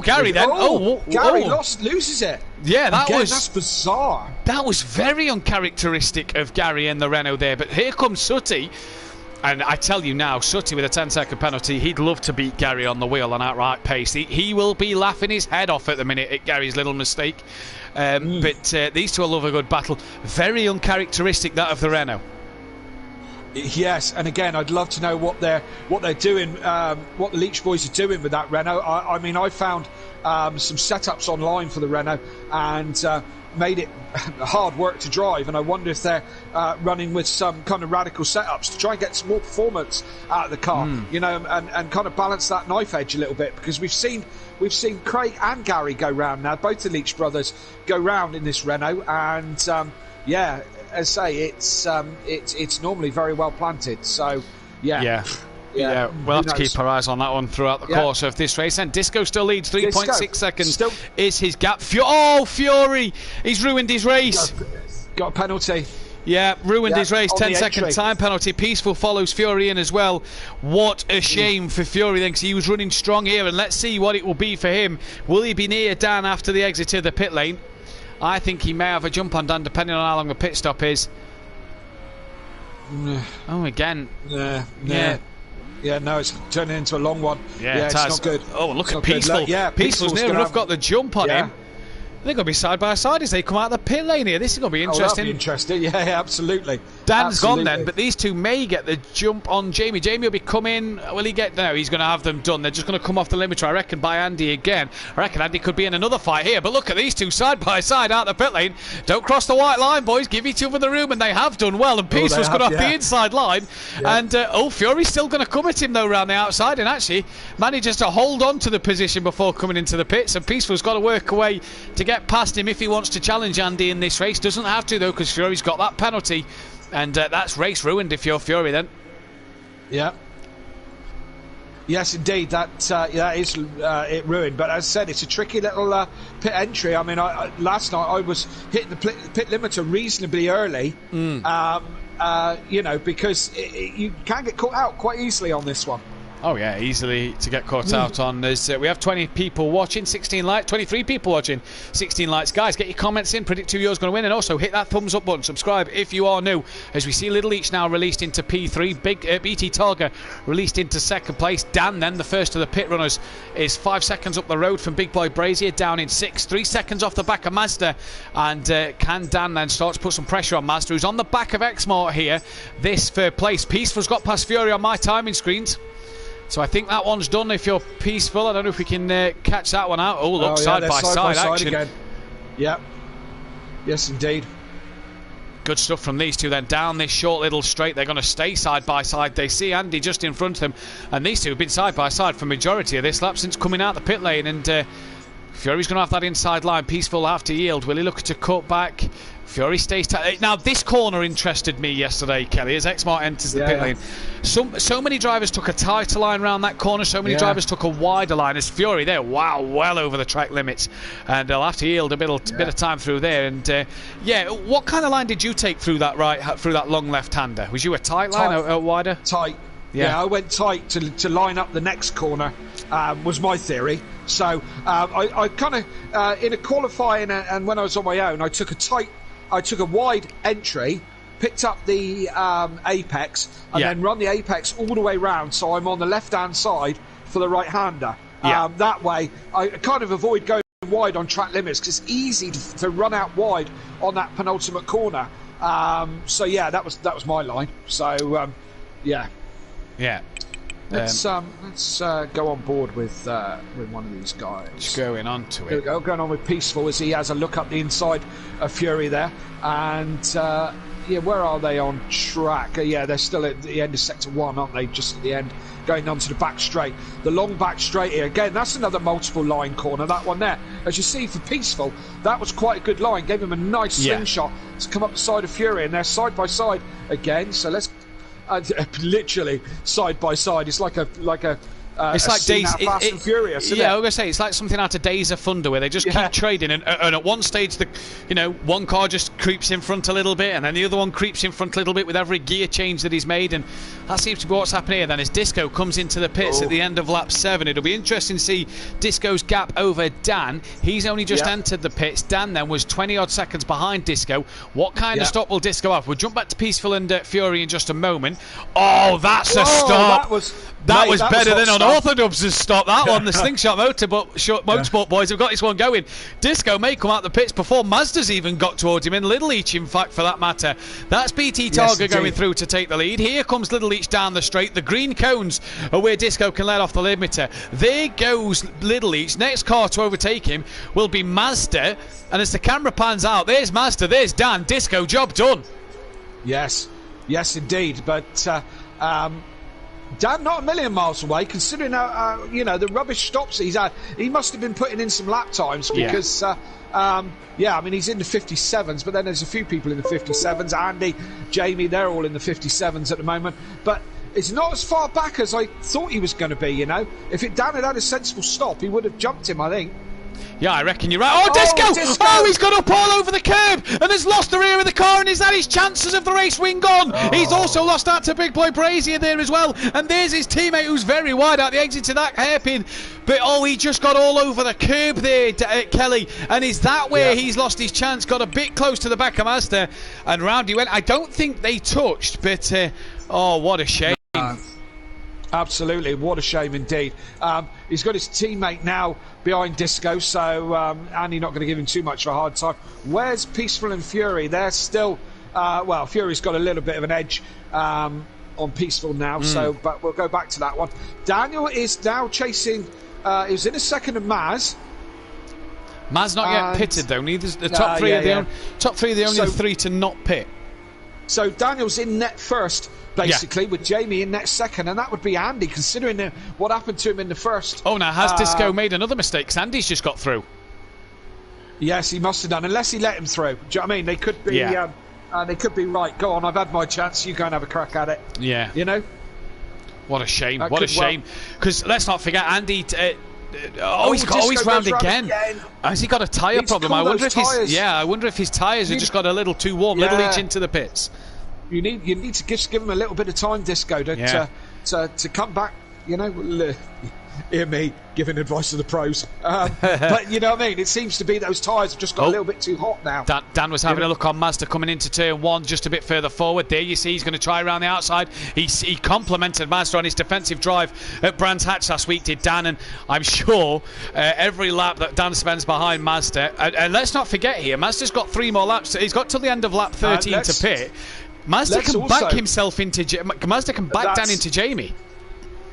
Gary then. Gary loses it. Yeah, that's bizarre. That was very uncharacteristic of Gary and the Renault there. But here comes Sutty, and I tell you now, Sutty with a 10-second penalty, he'd love to beat Gary on the wheel on outright pace. He will be laughing his head off at the minute at Gary's little mistake. But these two will love a good battle. Very uncharacteristic, that of the Renault. Yes, and again, I'd love to know what they're doing, what the Leach boys are doing with that Renault. I mean, I found some setups online for the Renault, and made it hard work to drive. And I wonder if they're running with some kind of radical setups to try and get some more performance out of the car, and kind of balance that knife edge a little bit, because we've seen Craig and Gary go round now. Both the Leach brothers go round in this Renault, and as I say, it's normally very well planted. So, we'll have to keep our eyes on that one throughout the course of this race. And Disco still leads 3.6 seconds. Is his gap? Fury! He's ruined his race. Got a penalty. Yeah, ruined his race. 10-second time penalty. Peaceful follows Fury in as well. What a shame for Fury then, because he was running strong here. And let's see what it will be for him. Will he be near Dan after the exit of the pit lane? I think he may have a jump on Dan, depending on how long the pit stop is. Oh, again. Yeah. Yeah, no, it's turning into a long one. Yeah, it's not good. Oh, look It's at not good. Peaceful. Yeah, Peaceful's near enough got the jump on Yeah. him. They're going to be side by side as they come out of the pit lane here. This is going to be interesting. that'll be interesting. Yeah, absolutely. Dan's Absolutely. gone then, but these two may get the jump on Jamie. Jamie will be coming. Will he get? No, he's going to have them done. They're just going to come off the limiter, I reckon, by Andy again. I reckon Andy could be in another fight here. But look at these two side by side out the pit lane. Don't cross the white line, boys. Give each other the room, and they have done well. And Peaceful's got off the inside line. Yeah. And Fury's still going to come at him though round the outside, and actually manages to hold on to the position before coming into the pits. And Peaceful's got to work away to get past him if he wants to challenge Andy in this race. Doesn't have to though, because Fury's got that penalty. And that's race ruined if you're Fury then. Yeah. Yes, indeed. That is it ruined. But as I said, it's a tricky little pit entry. I mean, last night I was hitting the pit limiter reasonably early. Because you can get caught out quite easily on this one. Oh yeah, easily to get caught out on. We have 20 people watching, 16 likes, 23 people watching, 16 likes. Guys, get your comments in, predict who you're going to win, and also hit that thumbs up button, subscribe if you are new. As we see Little Each now released into P3, BT Targa released into second place. Dan then, the first of the pit runners, is 5 seconds up the road from Big Boy Brazier, down in 6th, 3 seconds off the back of Mazda. And can Dan then start to put some pressure on Mazda, who's on the back of Exmart here, this third place. Peaceful's got past Fury on my timing screens. So I think that one's done if you're Peaceful. I don't know if we can catch that one out. Oh, look, side by side action. Again. Yep. Yes, indeed. Good stuff from these two then. Down this short little straight, they're going to stay side by side. They see Andy just in front of them. And these two have been side by side for majority of this lap since coming out the pit lane. And Fury's going to have that inside line. Peaceful will have to yield. Will he look to cut back? Fury stays tight. Now, this corner interested me yesterday, Kelly, as Exmart enters the pit lane. So many drivers took a tighter line around that corner. So many drivers took a wider line. As Fury there, wow, well over the track limits. And they'll have to yield a bit of time through there. And, what kind of line did you take through that long left-hander? Was you a tight line or wider? Tight. Yeah, I went tight to line up the next corner, was my theory. So I kind of, in a qualifying and when I was on my own, I took a wide entry, picked up the apex, and then run the apex all the way round, so I'm on the left-hand side for the right-hander. That way, I kind of avoid going wide on track limits, because it's easy to run out wide on that penultimate corner. That was my line. So, Yeah. Let's go on board with one of these guys. Just going on to Here we it. go, going on with Peaceful as he has a look up the inside of Fury there. And where are they on track? They're still at the end of sector 1, aren't they? Just at the end, going on to the back straight. The long back straight here. Again, that's another multiple line corner, that one there. As you see for Peaceful, that was quite a good line. Gave him a nice slingshot to come up the side of Fury. And they're side by side again. So let's literally side by side. It's like a it's like Days Fast and Furious. I was going to say it's like something out of Days of Thunder where they just keep trading, and at one stage one car just creeps in front a little bit, and then the other one creeps in front a little bit with every gear change that he's made, and that seems to be what's happening here. Then as Disco comes into the pits at the end of lap 7, it'll be interesting to see Disco's gap over Dan. He's only just entered the pits. Dan then was 20 odd seconds behind Disco. What kind of stop will Disco have? We'll jump back to Peaceful and Fury in just a moment. Oh, that's a stop. That was better than on Autodrome's stop. That one, the Slingshot Motorsport boys have got this one going. Disco may come out the pits before Mazda's even got towards him, and Little Each, in fact, for that matter. That's BT Targa going through to take the lead. Here comes Little Each down the straight. The green cones are where Disco can let off the limiter. There goes Little Each. Next car to overtake him will be Mazda. And as the camera pans out, there's Mazda, there's Dan. Disco, job done. Yes, indeed. But Dan, not a million miles away, considering the rubbish stops he's had. He must have been putting in some lap times because, I mean, he's in the 57s, but then there's a few people in the 57s. Andy, Jamie, they're all in the 57s at the moment. But it's not as far back as I thought he was going to be, If Dan had a sensible stop, he would have jumped him, I think. Yeah, I reckon you're right. Oh, Disco! Disco! Oh, he's gone up all over the curb! and has lost the rear of the car, and is that his chances of the race win gone? He's also lost out to Big Boy Brazier there as well, and there's his teammate who's very wide out the exit to that hairpin, but he just got all over the curb there, Kelly, and is that where he's lost his chance? Got a bit close to the back of Mazda, and round he went. I don't think they touched, but what a shame. Absolutely, what a shame indeed. He's got his teammate now behind Disco, so Andy not going to give him too much of a hard time. Where's Peaceful and Fury? They're still, Fury's got a little bit of an edge on Peaceful now, but we'll go back to that one. Daniel is now chasing, he was in a second of Maz. Maz not yet pitted though. Neither the top three are the only three to not pit. So Daniel's in net first, basically, with Jamie in net second, and that would be Andy, considering what happened to him in the first. Oh, now has Disco made another mistake? 'Cause Andy's just got through. Yes, he must have done, unless he let him through. Do you know what I mean? They could be, they could be right. Go on, I've had my chance. You go and have a crack at it. Yeah. You know. What a shame! What a shame! Because let's not forget, Andy. He's round again. Has he got a tyre problem? I wonder if his tyres have just got a little too warm, little each into the pits. You need to just give him a little bit of time, Disco, to come back. You know, hear me giving advice to the pros, but you know what I mean. It seems to be those tyres have just got a little bit too hot now. Dan was having a look on Mazda coming into turn one, just a bit further forward. There you see he's going to try around the outside. He complimented Mazda on his defensive drive at Brands Hatch last week, did Dan, and I'm sure every lap that Dan spends behind Mazda, and let's not forget here, Mazda's got 3 more laps. He's got till the end of lap 13 to pit. Mazda can back himself into Mazda can back Dan into Jamie.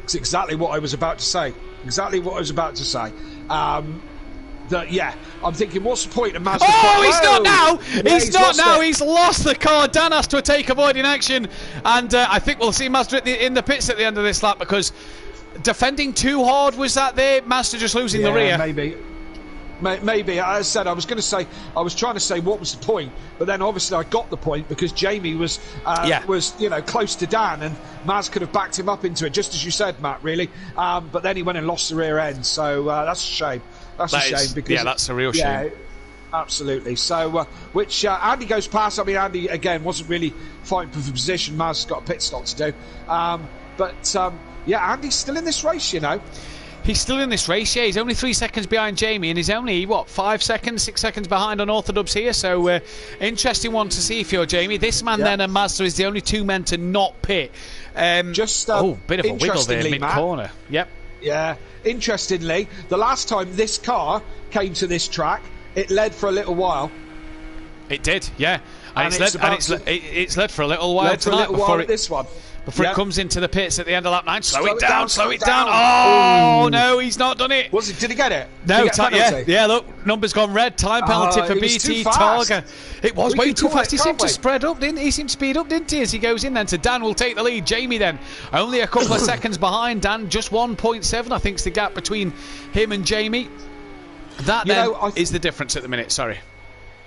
That's exactly what I was about to say. I'm thinking, what's the point of Mazda? He's not now! He's not now! He's lost the car. Dan has to take avoiding action, and I think we'll see Mazda in the pits at the end of this lap, because defending too hard, was that there? Mazda just losing the rear. Maybe. As I said, I was trying to say what was the point, but then obviously I got the point, because Jamie was close to Dan, and Maz could have backed him up into it, just as you said, Matt, really. But then he went and lost the rear end, so that's a shame. That's a shame. That's a real shame. Absolutely. So, which Andy goes past. I mean, Andy again wasn't really fighting for the position. Maz has got a pit stop to do, but Andy's still in this race, you know. He's still in this race, he's only 3 seconds behind Jamie, and he's only, 6 seconds behind on Orthodubs here, so interesting one to see if you're Jamie. This man then and Mazda is the only 2 men to not pit. Bit of a wiggle there, mid-corner. Yep. Yeah, interestingly, the last time this car came to this track, it led for a little while. It did, yeah. And it's led for a little while tonight before it comes into the pits at the end of lap 9. Slow it down. Oh, no, he's not done it. Did he get it? No, look, number's gone red. Time penalty for BT Targa. It was way too fast. He seemed to spread up, didn't he? He seemed to speed up, didn't he, as he goes in then to Dan. Will take the lead. Jamie then, only a couple of seconds behind Dan. Just 1.7, I think, is the gap between him and Jamie. That is the difference at the minute, sorry.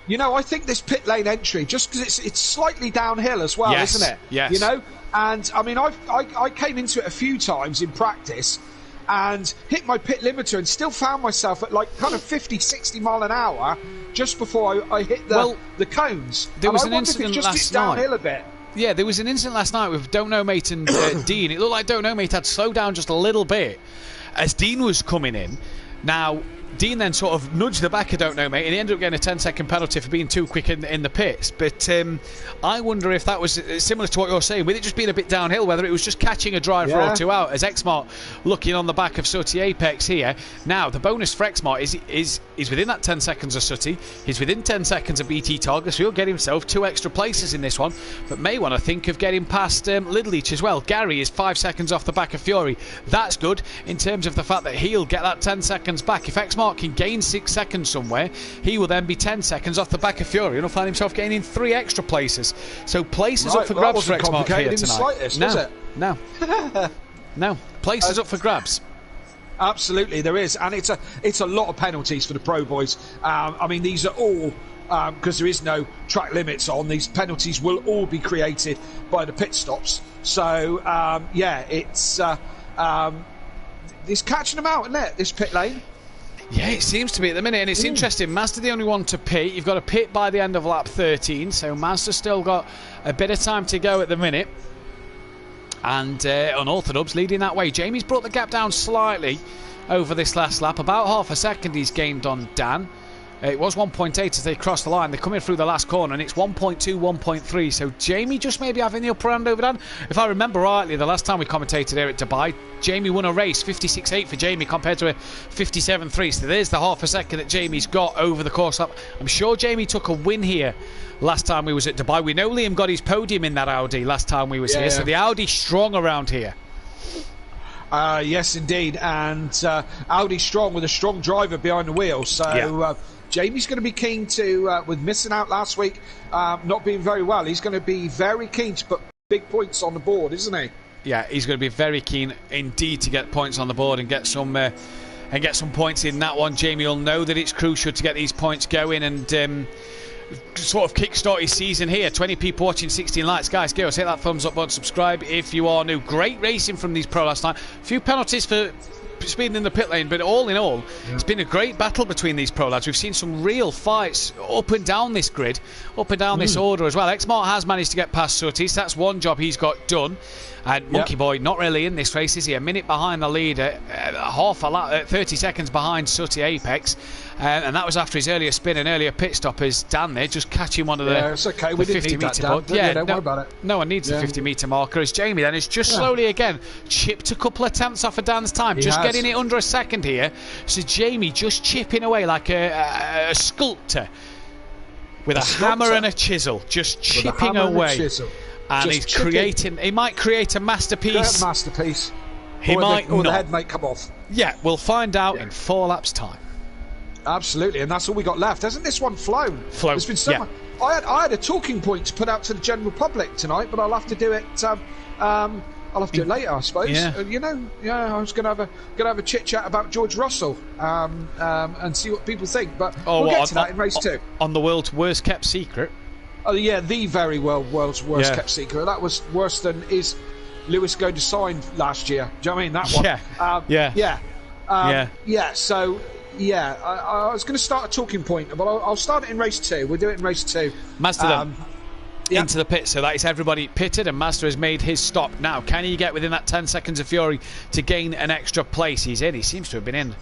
You know, I think this pit lane entry, just because it's slightly downhill as well, isn't it? Yes. You know? And, I mean, I came into it a few times in practice and hit my pit limiter and still found myself at, like, kind of 50, 60 mile an hour just before I hit the cones. There was an incident last night. Downhill a bit. Yeah, there was an incident last night with Don't Know Mate and Dean. It looked like Don't Know Mate had slowed down just a little bit as Dean was coming in. Now, Dean then sort of nudged the back of Don't Know Mate, and he ended up getting a 10-second penalty for being too quick in the pits. But I wonder if that was similar to what you're saying, with it just being a bit downhill, whether it was just catching a driver or 2 out, as Xmart looking on the back of Sutty Apex here. Now, the bonus for Xmart is within that 10 seconds of Sutty. He's within 10 seconds of BT Targa, so he'll get himself 2 extra places in this one, but may want to think of getting past Lidleach as well. Gary is 5 seconds off the back of Fury. That's good in terms of the fact that he'll get that 10 seconds back. If Xmart can gain 6 seconds somewhere, he will then be 10 seconds off the back of Fury and he'll find himself gaining 3 extra places. So places up for grabs for Xmark here tonight. No, places up for grabs. Absolutely, there is, and it's a lot of penalties for the pro boys. I mean, these are all because there is no track limits on. These penalties will all be created by the pit stops. So it's catching them out, isn't it? This pit lane. Yeah, it seems to be at the minute, and it's interesting. Mazda the only one to pit. You've got to pit by the end of lap 13, so Mazda's still got a bit of time to go at the minute. And Unorthodox leading that way. Jamie's brought the gap down slightly over this last lap. About half a second he's gained on Dan. It was 1.8 as they crossed the line. They're coming through the last corner, and it's 1.2, 1.3. So Jamie just maybe having the upper hand over Dan. If I remember rightly, the last time we commentated here at Dubai, Jamie won a race, 56.8 for Jamie compared to a 57.3. So there's the half a second that Jamie's got over the course lap. I'm sure Jamie took a win here last time we was at Dubai. We know Liam got his podium in that Audi last time we was here. So the Audi's strong around here. Yes, indeed. And Audi strong with a strong driver behind the wheel. So Jamie's going to be keen to, with missing out last week, not being very well, he's going to be very keen to put big points on the board, isn't he? Yeah, he's going to be very keen indeed to get points on the board and get some points in that one. Jamie will know that it's crucial to get these points going and sort of kickstart his season here. 20 people watching, 16 likes. Guys, give us hit that thumbs up button, subscribe if you are new. Great racing from these pro last night. A few penalties for speeding in the pit lane, but all in all, it's been a great battle between these pro lads. We've seen some real fights up and down this grid, up and down this order as well. X-Mart has managed to get past Sutty, so that's one job he's got done. And Monkey Boy not really in this race, is he? A minute behind the leader, half a lap, 30 seconds behind Sutty Apex, and that was after his earlier spin and earlier pit stop as Dan there just catching one of the, it's okay. We the didn't 50 need that, metre mark. Dan. Don't worry about it. No one needs the 50 metre marker. As Jamie then has just slowly again chipped a couple of tenths off of Dan's time, just getting it under a second here. So Jamie just chipping away like a sculptor with a hammer and a chisel, just chipping away. And he's creating. He might create a masterpiece. He might or not. The head might come off. Yeah, we'll find out in 4 laps' time. Absolutely, and that's all we got left. Hasn't this one flown? There's been so much. I had a talking point to put out to the general public tonight, but I'll have to do it. I'll have to do it later, I suppose. Yeah. I was going to have a chit chat about George Russell and see what people think. But we'll get to that in race 2. On the world's worst kept secret. Oh yeah, the very world's worst kept secret. That was worse than is Lewis going to sign last year. Do you know what I mean? That one. So I was going to start a talking point, but I'll start it in race 2. We'll do it in race 2. Mazda into the pit, so that is everybody pitted, and Mazda has made his stop. Now, can he get within that 10 seconds of Fury to gain an extra place? He's in. He seems to have been in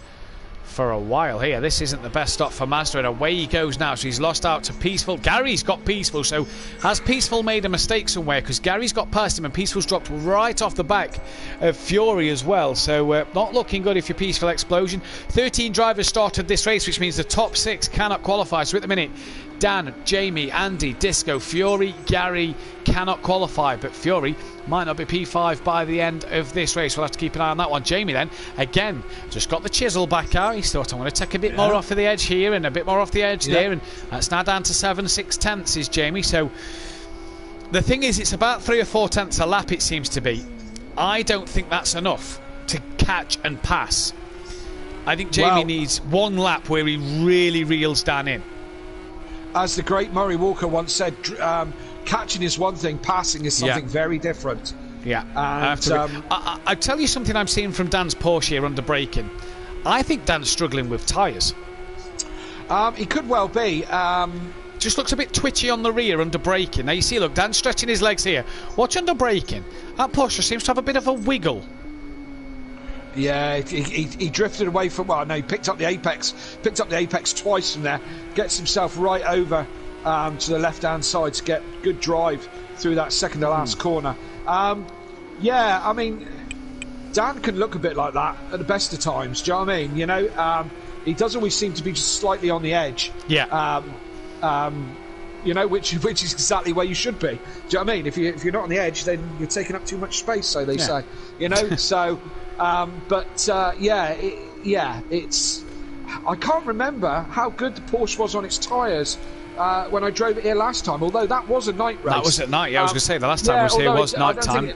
for a while here. This isn't the best stop for Mazda, and away he goes now. So he's lost out to Peaceful. Gary's got Peaceful, so has Peaceful made a mistake somewhere? Because Gary's got past him and Peaceful's dropped right off the back of Fury as well. So not looking good if you're Peaceful Explosion. 13 drivers started this race, which means the top 6 cannot qualify. So at the minute, Dan, Jamie, Andy, Disco, Fury, Gary cannot qualify, but Fury might not be P5 by the end of this race. We'll have to keep an eye on that one. Jamie then, again, just got the chisel back out. He thought, I'm going to take a bit more off of the edge here and a bit more off the edge there, and that's now down to 7/6 is Jamie. So the thing is, it's about 3 or 4 tenths a lap, it seems to be. I don't think that's enough to catch and pass. I think Jamie needs one lap where he really reels Dan in. As the great Murray Walker once said, catching is one thing, passing is something very different. Yeah, I tell you something I'm seeing from Dan's Porsche here under braking. I think Dan's struggling with tyres. He could well be. Just looks a bit twitchy on the rear under braking. Now you see, look, Dan's stretching his legs here. Watch under braking. That Porsche seems to have a bit of a wiggle. Yeah, he drifted away from. Well, no, he picked up the apex twice from there. Gets himself right over to the left-hand side to get good drive through that second to last corner. I mean, Dan can look a bit like that at the best of times. Do you know what I mean? He does always seem to be just slightly on the edge. Yeah. Which is exactly where you should be. Do you know what I mean? If you're not on the edge, then you're taking up too much space, so they say. So. It's. I can't remember how good the Porsche was on its tyres when I drove it here last time. Although that was a night race. That was at night. Yeah, I was going to say the last time I was here was night time.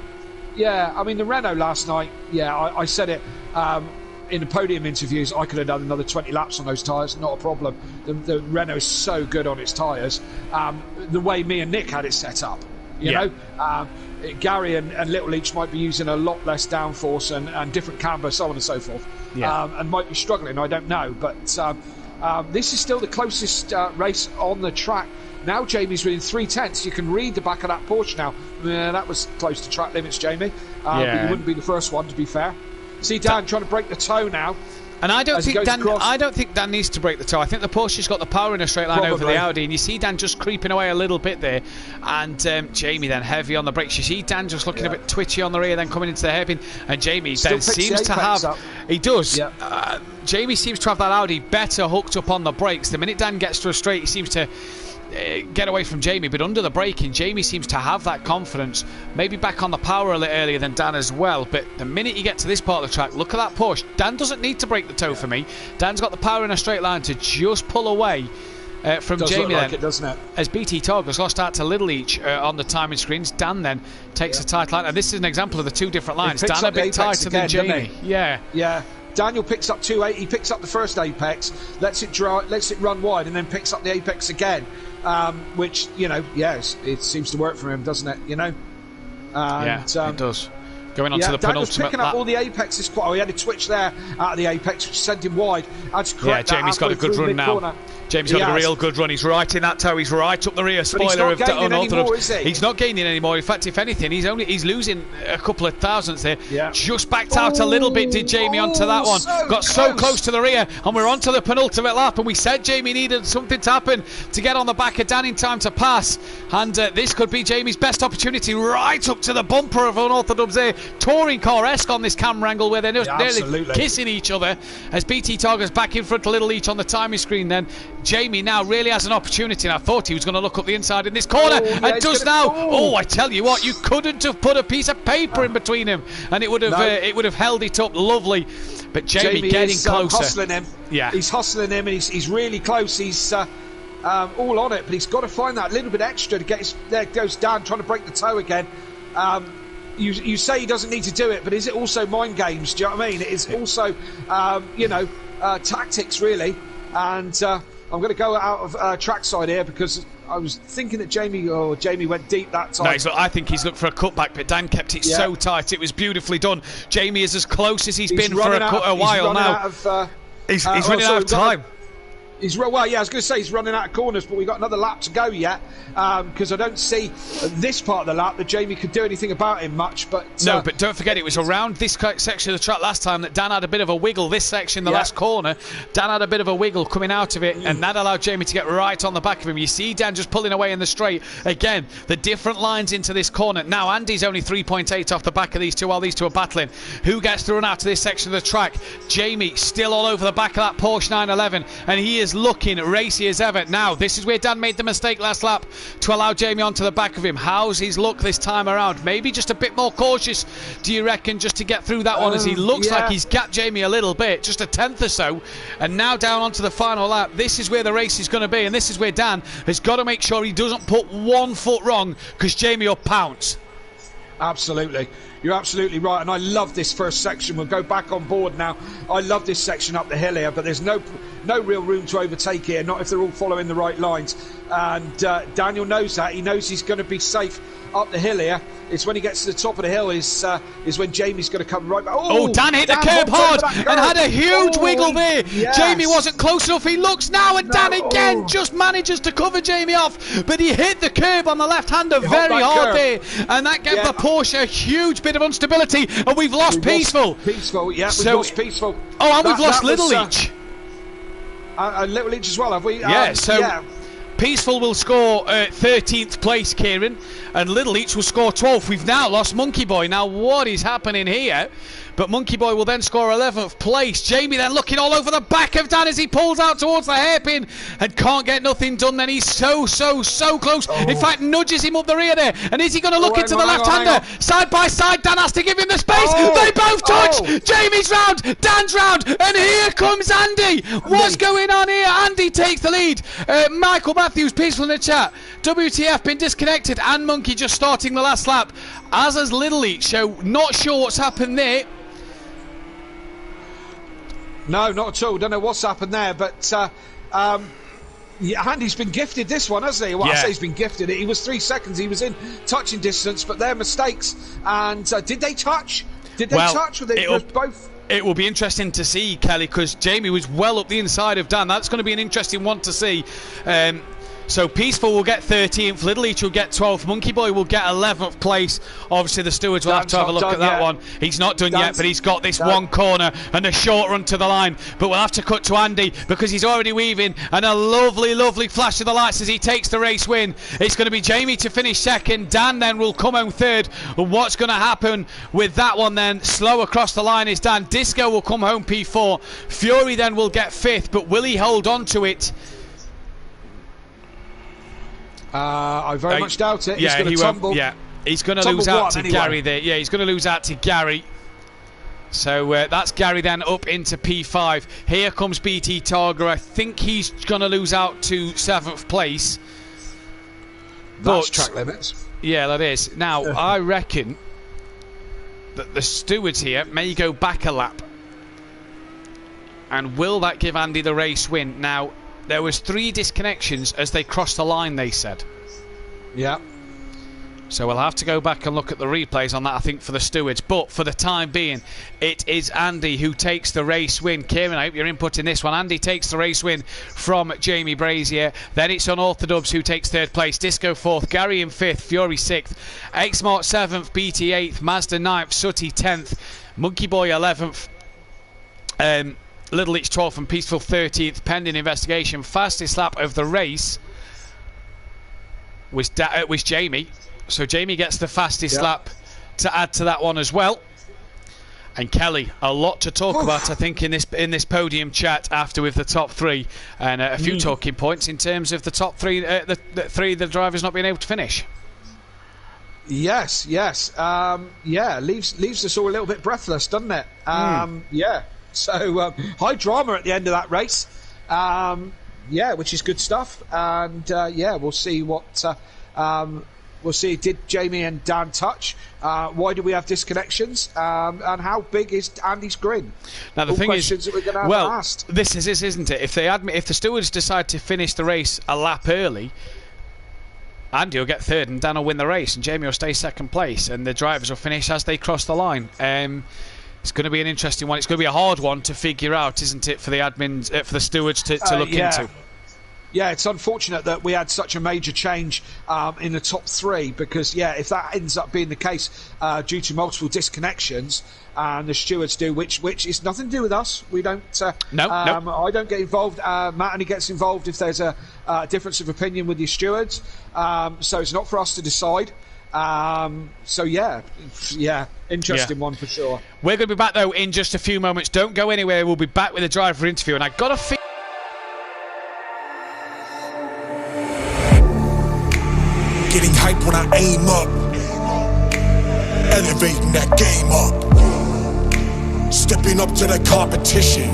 I mean the Renault last night. Yeah, I said it in the podium interviews. I could have done another 20 laps on those tyres, not a problem. The Renault is so good on its tyres. The way me and Nick had it set up. You know, Gary and Little Leach might be using a lot less downforce and different camber, so on and so forth, and might be struggling. I don't know, but this is still the closest race on the track. Now Jamie's within 3/10. You can read the back of that Porsche now. That was close to track limits, Jamie. But you wouldn't be the first one, to be fair. See Dan trying to break the toe now. And I don't think Dan needs to break the toe. I think the Porsche's got the power in a straight line over the Audi, and you see Dan just creeping away a little bit there, and Jamie then heavy on the brakes. You see Dan just looking a bit twitchy on the rear, then coming into the hairpin, and Jamie then seems to have. He does. Yeah. Jamie seems to have that Audi better hooked up on the brakes. The minute Dan gets to a straight, he seems to get away from Jamie, but under the braking, Jamie seems to have that confidence. Maybe back on the power a little earlier than Dan as well, but the minute you get to this part of the track, look at that Porsche. Dan doesn't need to break the toe for me. Dan's got the power in a straight line to just pull away from Jamie then. It, doesn't it? As BT Torgers lost out to Little Each on the timing screens, Dan then takes a tight line, and this is an example of the two different lines. Dan a bit tighter than Jamie. Yeah. Daniel picks up 2.8. He picks up the first apex, lets it run wide, and then picks up the apex again. Which, you know, it seems to work for him, doesn't it? You know, it does. Going on to the Daniel's penultimate picking up all the apexes. He had a twitch there out of the apex, which sent him wide. Jamie's got a good run now. Jamie's got a real good run. He's right in that toe. He's right up the rear spoiler of Autodrome. He's not gaining anymore. In fact, if anything, he's losing a couple of thousandths there. Yeah. Just backed out a little bit, did Jamie, onto that one. Got so close to the rear, and we're on to the penultimate lap. And we said Jamie needed something to happen to get on the back of Dan in time to pass. And this could be Jamie's best opportunity, right up to the bumper of an Autodrome there. Touring car-esque on this camera angle where they're nearly kissing each other. As BT Torgers back in front of Little Each on the timing screen then. Jamie now really has an opportunity, and I thought he was going to look up the inside in this corner, and does now. I tell you what, you couldn't have put a piece of paper in between him, and it would have held it up lovely. But Jamie getting closer. Hustling him. Yeah, he's hustling him, and he's really close. He's all on it, but he's got to find that little bit extra to get his. There goes Dan trying to break the toe again. You say he doesn't need to do it, but is it also mind games? Do you know what I mean? It is also, tactics really, and. I'm going to go out of trackside here because I was thinking that Jamie went deep that time. No, I think he's looked for a cutback, but Dan kept it so tight. It was beautifully done. Jamie is as close as he's been for a while now. He's running out of time. I was going to say he's running out of corners, but we've got another lap to go yet, because I don't see this part of the lap that Jamie could do anything about him much. But but don't forget, it was around this section of the track last time that Dan had a bit of a wiggle. This section, the last corner, Dan had a bit of a wiggle coming out of it, and that allowed Jamie to get right on the back of him. You see Dan just pulling away in the straight. Again, the different lines into this corner. Now Andy's only 3.8 off the back of these two while these two are battling. Who gets thrown out to this section of the track? Jamie still all over the back of that Porsche 911, and he is looking racy as ever. Now this is where Dan made the mistake last lap to allow Jamie onto the back of him. How's his look this time around? Maybe just a bit more cautious, do you reckon, just to get through that one, as he looks like he's gapped Jamie a little bit, just a tenth or so, and now down onto the final lap. This is where the race is going to be, and this is where Dan has got to make sure he doesn't put 1 foot wrong, because Jamie will pounce. Absolutely. You're absolutely right, and I love this first section. We'll go back on board now. I love this section up the hill here, but there's no real room to overtake here, not if they're all following the right lines. And Daniel knows that. He knows he's going to be safe up the hill here. It's when he gets to the top of the hill is when Jamie's going to come right back. Dan hit the curb hard and had a huge wiggle there. Yes. Jamie wasn't close enough. He looks now, and Dan again just manages to cover Jamie off, but he hit the curb on the left-hander very hard there, and that gave the Porsche a huge bit of instability, and we've lost Peaceful. We've lost Peaceful. And we've lost Little Each. Little Each as well, have we? Peaceful will score 13th place, Kieran, and Little Each will score 12th. We've now lost Monkey Boy. Now, what is happening here? But Monkey Boy will then score 11th place. Jamie then looking all over the back of Dan as he pulls out towards the hairpin and can't get nothing done. Then he's so close. In fact, nudges him up the rear there. And is he going to look into the left-hander? Side by side, Dan has to give him the space. They both touch. Jamie's round, Dan's round, and here comes Andy. What's going on here? Andy takes the lead. Michael Matthews, Peaceful in the chat. WTF been disconnected, and Monkey just starting the last lap, as has Little Each. So not sure what's happened there. No, not at all. Don't know what's happened there, but Yeah, Andy's been gifted this one, hasn't he? Well, I say he's been gifted it. He was 3 seconds. He was in touching distance, but they're mistakes. And did they touch? Did they touch? Or they both? It will be interesting to see, Kelly, because Jamie was well up the inside of Dan. That's going to be an interesting one to see. So Peaceful will get 13th, Little Each will get 12th, Monkey Boy will get 11th place. Obviously the stewards will have to have a look at that one. He's not done yet, but he's got this one corner and a short run to the line. But we'll have to cut to Andy because he's already weaving, and a lovely, lovely flash of the lights as he takes the race win. It's going to be Jamie to finish second. Dan then will come home third. And what's going to happen with that one then? Slow across the line is Dan. Disco will come home P4. Fury then will get 5th, but will he hold on to it? I very much doubt it. He's going to tumble. Yeah, he's going to lose out to Gary there. Yeah, he's going to lose out to Gary. So that's Gary then up into P5. Here comes BT Targa. I think he's going to lose out to 7th place. That's track limits. Yeah, that is. Now, I reckon that the stewards here may go back a lap. And will that give Andy the race win? Now, there was 3 disconnections as they crossed the line, they said. Yeah. So we'll have to go back and look at the replays on that, I think, for the stewards. But for the time being, it is Andy who takes the race win. Kieran, I hope your input in this one. Andy takes the race win from Jamie Brazier. Then it's Unorthodox who takes 3rd place. Disco 4th, Gary in 5th, Fury 6th, X-Mart 7th, BT 8th, Mazda 9th, Sooty 10th, Monkey Boy 11th. Little Each 12th and Peaceful 13th, pending investigation. Fastest lap of the race was Jamie. So Jamie gets the fastest lap to add to that one as well. And Kelly, a lot to talk about, I think, in this podium chat after with the top 3, and a few talking points in terms of the top 3, the 3 the drivers not being able to finish. Yes. Leaves us all a little bit breathless, doesn't it? Yeah. So high drama at the end of that race, which is good stuff. And we'll see what we'll see. Did Jamie and Dan touch? Why do we have disconnections? And how big is Andy's grin? Now the thing is, that we're going to have asked. This is, isn't it? If the stewards decide to finish the race a lap early, Andy will get 3rd and Dan will win the race, and Jamie will stay 2nd place, and the drivers will finish as they cross the line. It's going to be an interesting one. It's going to be a hard one to figure out, isn't it, for the admins, for the stewards to look into. Yeah, it's unfortunate that we had such a major change in the top 3 because, if that ends up being the case due to multiple disconnections and the stewards do, which is nothing to do with us. We don't. No. I don't get involved. Matt only gets involved if there's a difference of opinion with your stewards. So it's not for us to decide. Interesting one for sure. We're going to be back though in just a few moments. Don't go anywhere. We'll be back with a driver interview, and I got a feel. Getting hype when I aim up, elevating that game up, stepping up to the competition.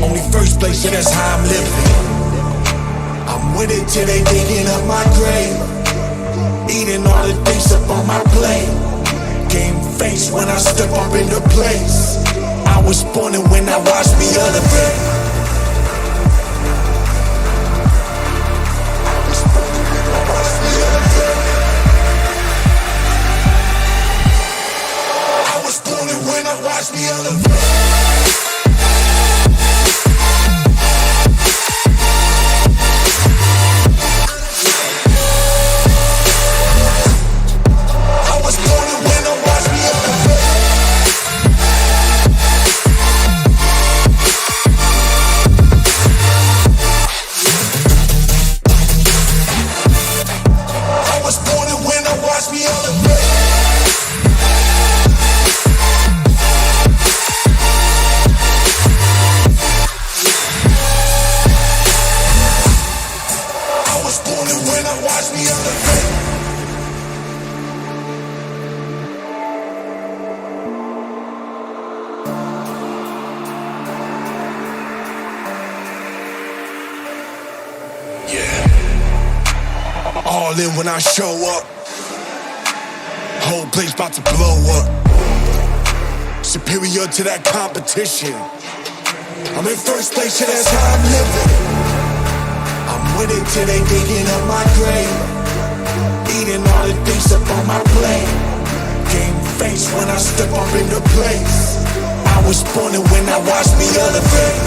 Only 1st place, and that's how I'm living. I'm with it till they digging up my grave, eating all the things up on my plate. Game face when I step up into place. I was born and when I watched me elevate. When I watch me elevate. All in when I show up. Whole place about to blow up. Superior to that competition. I'm in 1st place, and that's how I'm living. with it till they digging up my grave. Eating all the things up on my plate. Game face when I step up into place. I was born and when I watched me elevate.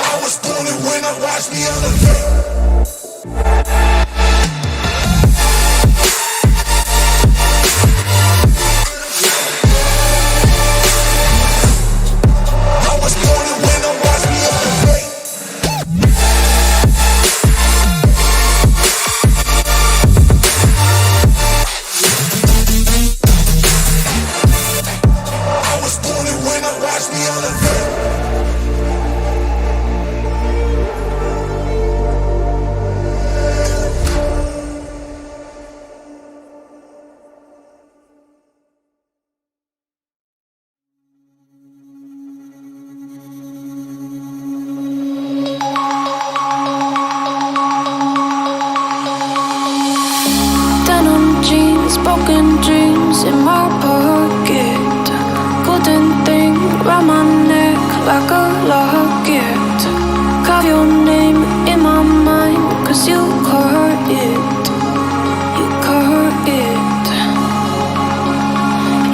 I was born and when I watched me elevate. Broken dreams in my pocket. Golden thing round my neck like a locket. Carve your name in my mind, cause you caught it. You caught it.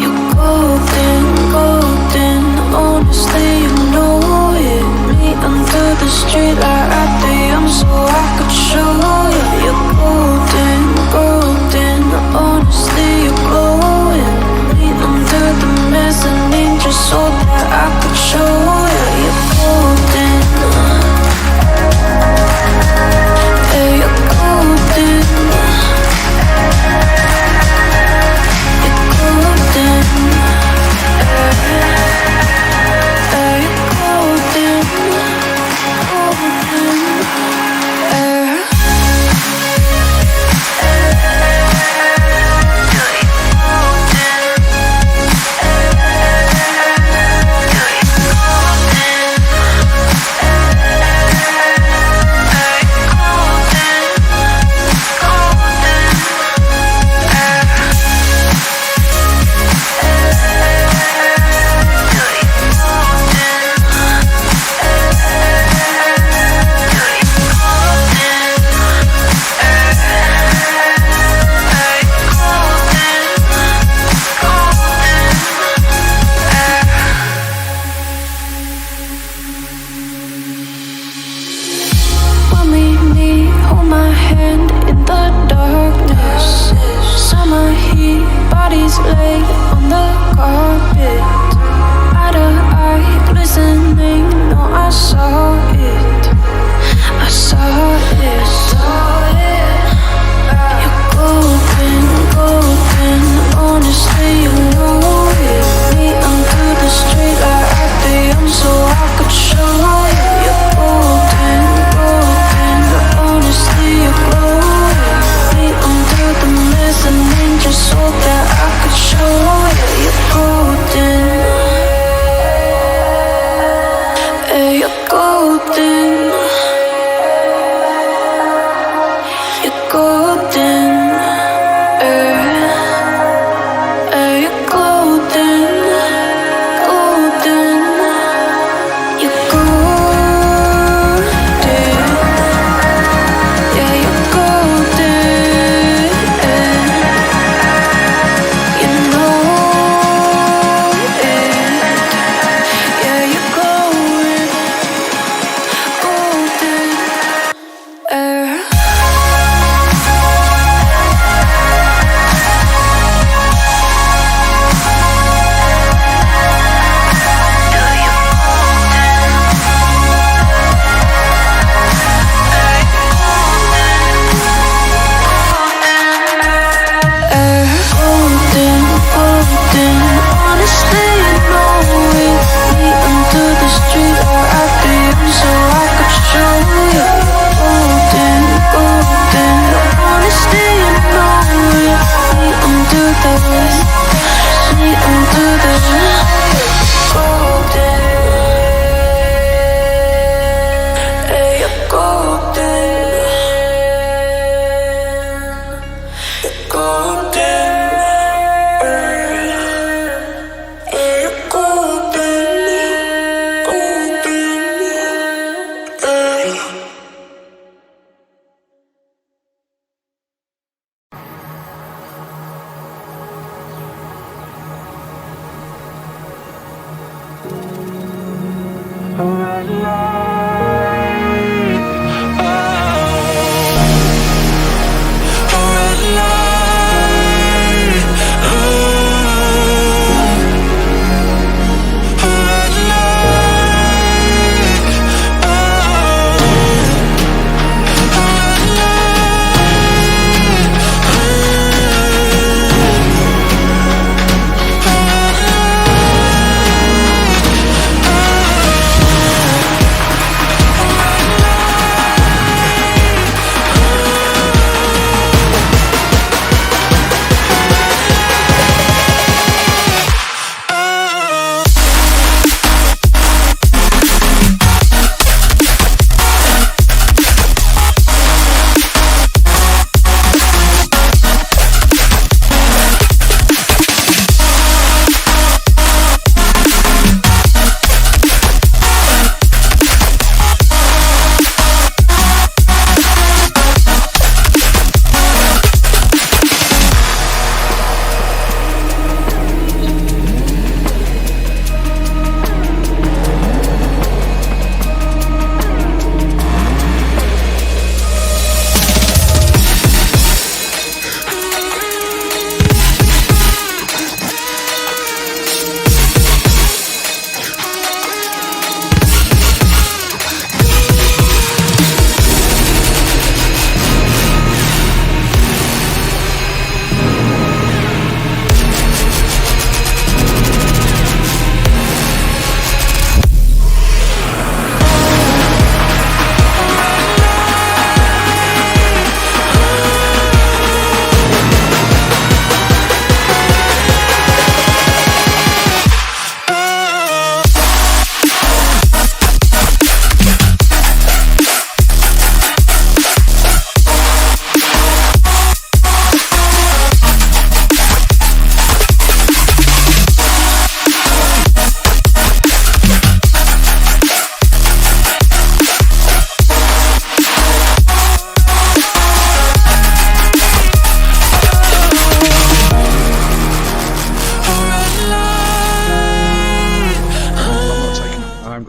You're golden, golden. Honestly, you know it. Me under the street light at the young, so I could show you. You're golden, golden. Honestly, you're glowing. Me under the mezzanine, just so that I could show you. You're golden. Yeah, you're golden.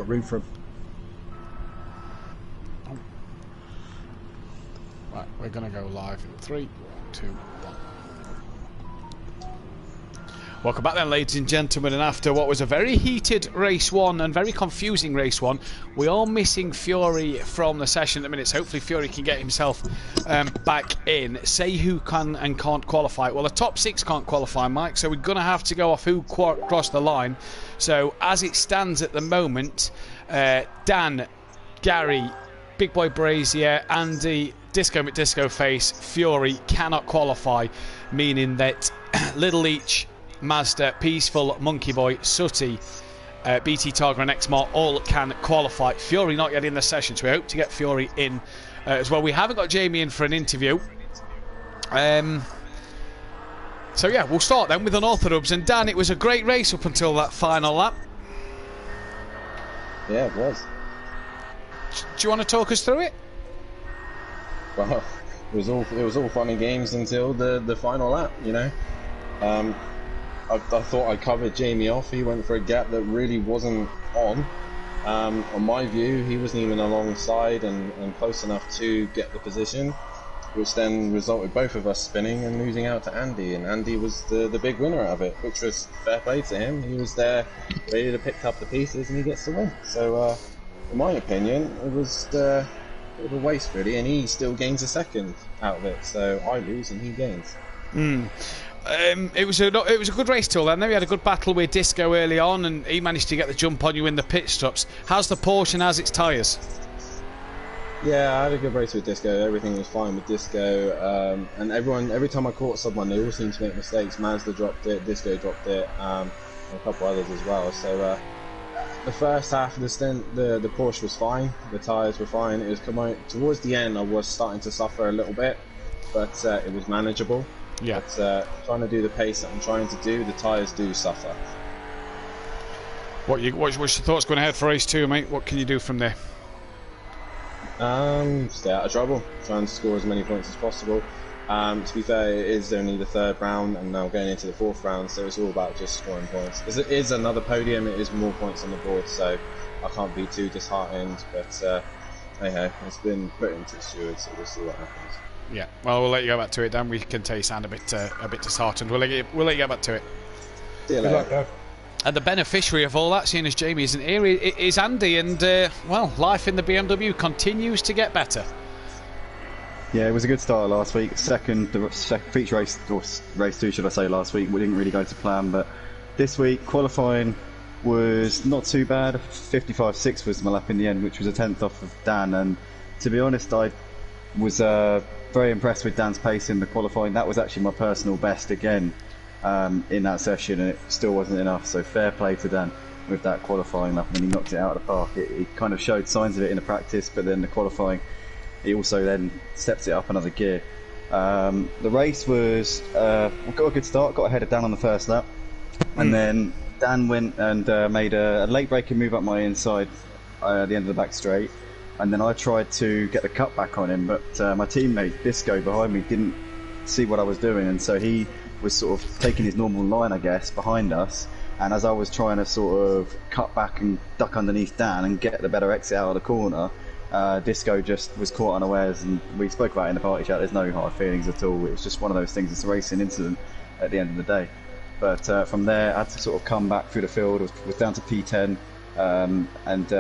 room for him. Right, we're going to go live in 3, 2, 1. Welcome back then, ladies and gentlemen, and after what was a very heated race 1 and very confusing race 1, we are missing Fury from the session at the minute, so hopefully Fury can get himself back in. Say who can and can't qualify. Well, the top 6 can't qualify, Mike, so we're going to have to go off who crossed the line. So as it stands at the moment, Dan, Gary, Big Boy Brazier, Andy, Disco McDisco Face, Fury cannot qualify, meaning that Little Leech, Mazda, Peaceful, Monkey Boy, Sooty, BT Targa and Xmart all can qualify. Fury not yet in the session, so we hope to get Fury in as well. We haven't got Jamie in for an interview. So yeah, we'll start then with Unorthodox. And Dan, it was a great race up until that final lap. Yeah, it was. Do you want to talk us through it? Well, it was all fun and games until the final lap, you know. I thought I covered Jamie off. He went for a gap that really wasn't on. On my view, he wasn't even alongside and close enough to get the position, which then resulted both of us spinning and losing out to Andy. And Andy was the big winner out of it, which was fair play to him. He was there, ready to pick up the pieces, and he gets the win. So, in my opinion, it was a bit of a waste, really, and he still gains a second out of it. So I lose and he gains. It was a good race till then. Then we had a good battle with Disco early on, and he managed to get the jump on you in the pit stops. How's the Porsche and how's its tyres? Yeah, I had a good race with Disco. Everything was fine with Disco, and every time I caught someone, they all seemed to make mistakes. Mazda dropped it, Disco dropped it, and a couple others as well. So the first half of the stint, the Porsche was fine, the tyres were fine. It was towards the end, I was starting to suffer a little bit, but it was manageable. Yeah. But trying to do the pace that I'm trying to do, the tyres do suffer. What's your thoughts going ahead for race 2, mate? What can you do from there? Stay out of trouble, try and score as many points as possible. To be fair, it is only the 3rd round and now going into the 4th round, so it's all about just scoring points. As it is another podium, it is more points on the board, so I can't be too disheartened, but hey, it's been put into stewards, so we'll see what happens. Yeah, well, we'll let you go back to it, Dan. We can tell you sound a bit disheartened. We'll let you go back to it. See you Good luck, later. Gav. And the beneficiary of all that, seeing as Jamie isn't here, is Andy. And, well, life in the BMW continues to get better. Yeah, it was a good start last week. The feature race, or race 2 should I say, last week, we didn't really go to plan, but this week qualifying was not too bad. 55.6 was my lap in the end, which was a 10th off of Dan, and to be honest, I was very impressed with Dan's pace in the qualifying. That was actually my personal best again in that session, and it still wasn't enough, so fair play to Dan with that qualifying lap. When he knocked it out of the park, it kind of showed signs of it in the practice, but then the qualifying, he also then stepped it up another gear. The race was, I got a good start, got ahead of Dan on the first lap, and then Dan went and made a late braking move up my inside at the end of the back straight, and then I tried to get the cut back on him, but my teammate Disco behind me didn't see what I was doing, and so he was sort of taking his normal line, I guess, behind us, and as I was trying to sort of cut back and duck underneath Dan and get the better exit out of the corner, Disco just was caught unawares, and we spoke about it in the party chat. There's no hard feelings at all. It was just one of those things. It's a racing incident at the end of the day. But from there, I had to sort of come back through the field. Was down to P10 and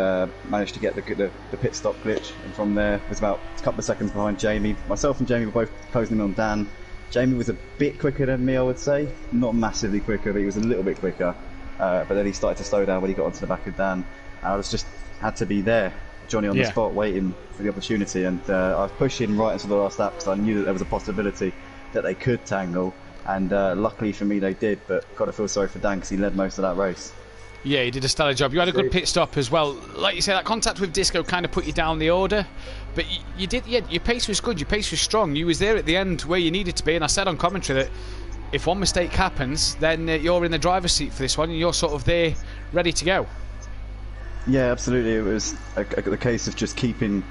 managed to get the pit stop glitch. And from there, was about a couple of seconds behind Jamie. Myself and Jamie were both closing in on Dan. Jamie was a bit quicker than me, I would say. Not massively quicker, but he was a little bit quicker. But then he started to slow down when he got onto the back of Dan. I was just had to be there, Johnny on the spot, waiting for the opportunity, and I was pushing right until the last lap because I knew that there was a possibility that they could tangle, and luckily for me they did, but gotta feel sorry for Dan because he led most of that race. Yeah, he did a stellar job. You had a good pit stop as well. Like you say, that contact with Disco kind of put you down the order, but you did. Yeah, your pace was good. Your pace was strong. You was there at the end where you needed to be. And I said on commentary that if one mistake happens, then you're in the driver's seat for this one, and you're sort of there, ready to go. Yeah, absolutely. It was a case of just keeping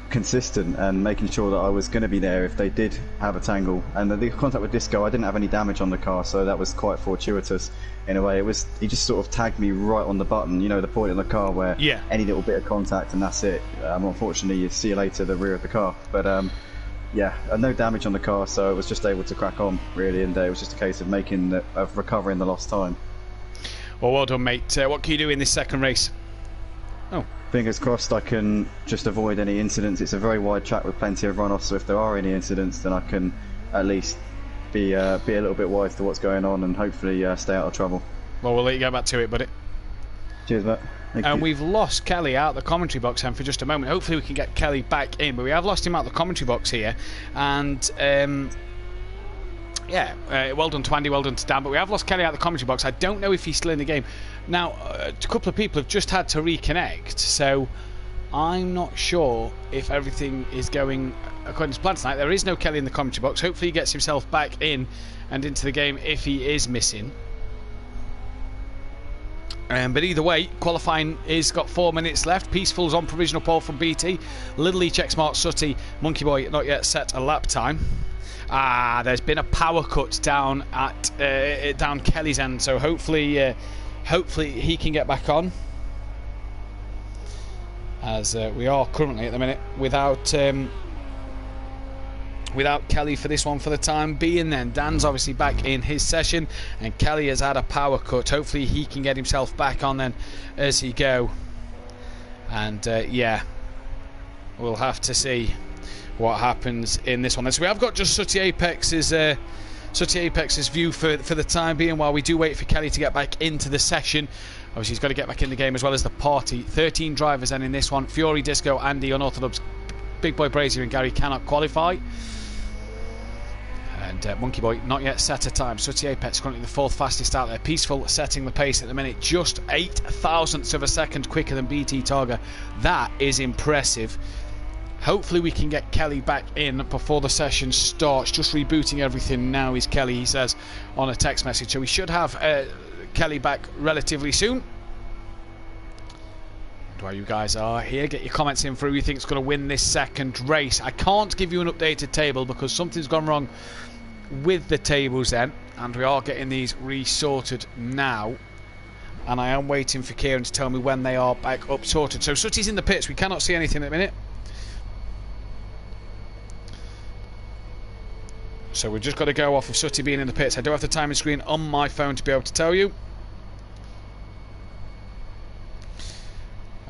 consistent and making sure that I was going to be there if they did have a tangle. And the contact with Disco, I didn't have any damage on the car, so that was quite fortuitous in a way. He just sort of tagged me right on the button, you know, the point on the car where any little bit of contact and that's it. Unfortunately, you see you later the rear of the car, but no damage on the car, so I was just able to crack on really, and it was just a case of recovering the lost time. Well done, mate. What can you do in this second race? Fingers crossed I can just avoid any incidents. It's a very wide track with plenty of runoffs, so if there are any incidents, then I can at least be a little bit wise to what's going on and hopefully stay out of trouble. Well, we'll let you go back to it, buddy. Cheers, mate. Thank you. We've lost Kelly out the commentary box then for just a moment. Hopefully we can get Kelly back in, but we have lost him out the commentary box here. And well done to Andy, well done to Dan, but we have lost Kelly out the commentary box. I don't know if he's still in the game. Now, a couple of people have just had to reconnect, so I'm not sure if everything is going according to plan tonight. There is no Kelly in the commentary box. Hopefully he gets himself back in and into the game if he is missing. But either way, qualifying is got 4 minutes left. Peaceful's on provisional pole from BT. Little Leach, X-Smart, Sutty, Monkey Boy not yet set a lap time. There's been a power cut down at down Kelly's end, so hopefully he can get back on, as we are currently at the minute without Kelly for this one for the time being. Then Dan's obviously back in his session and Kelly has had a power cut. Hopefully he can get himself back on then as he go, and we'll have to see what happens in this one. So we have got just Sutty Apex's view for the time being while we do wait for Kelly to get back into the session. Obviously he's got to get back in the game as well as the party. 13 drivers then in this one. Fury, Disco, Andy, Unorthodox, Big Boy Brazier and Gary cannot qualify. And Monkey Boy not yet set a time. Sutty Apex currently the 4th fastest out there. Peaceful setting the pace at the minute, just 8 thousandths of a second quicker than BT Targa. That is impressive. Hopefully we can get Kelly back in before the session starts. Just rebooting everything now is Kelly, he says on a text message. So we should have Kelly back relatively soon. And while you guys are here, get your comments in for who you think is going to win this second race. I can't give you an updated table because something's gone wrong with the tables then, and we are getting these resorted now. And I am waiting for Kieran to tell me when they are back up sorted. So Sutty's in the pits. We cannot see anything at the minute. So we've just got to go off of Sutty being in the pits. I do have the timing screen on my phone to be able to tell you.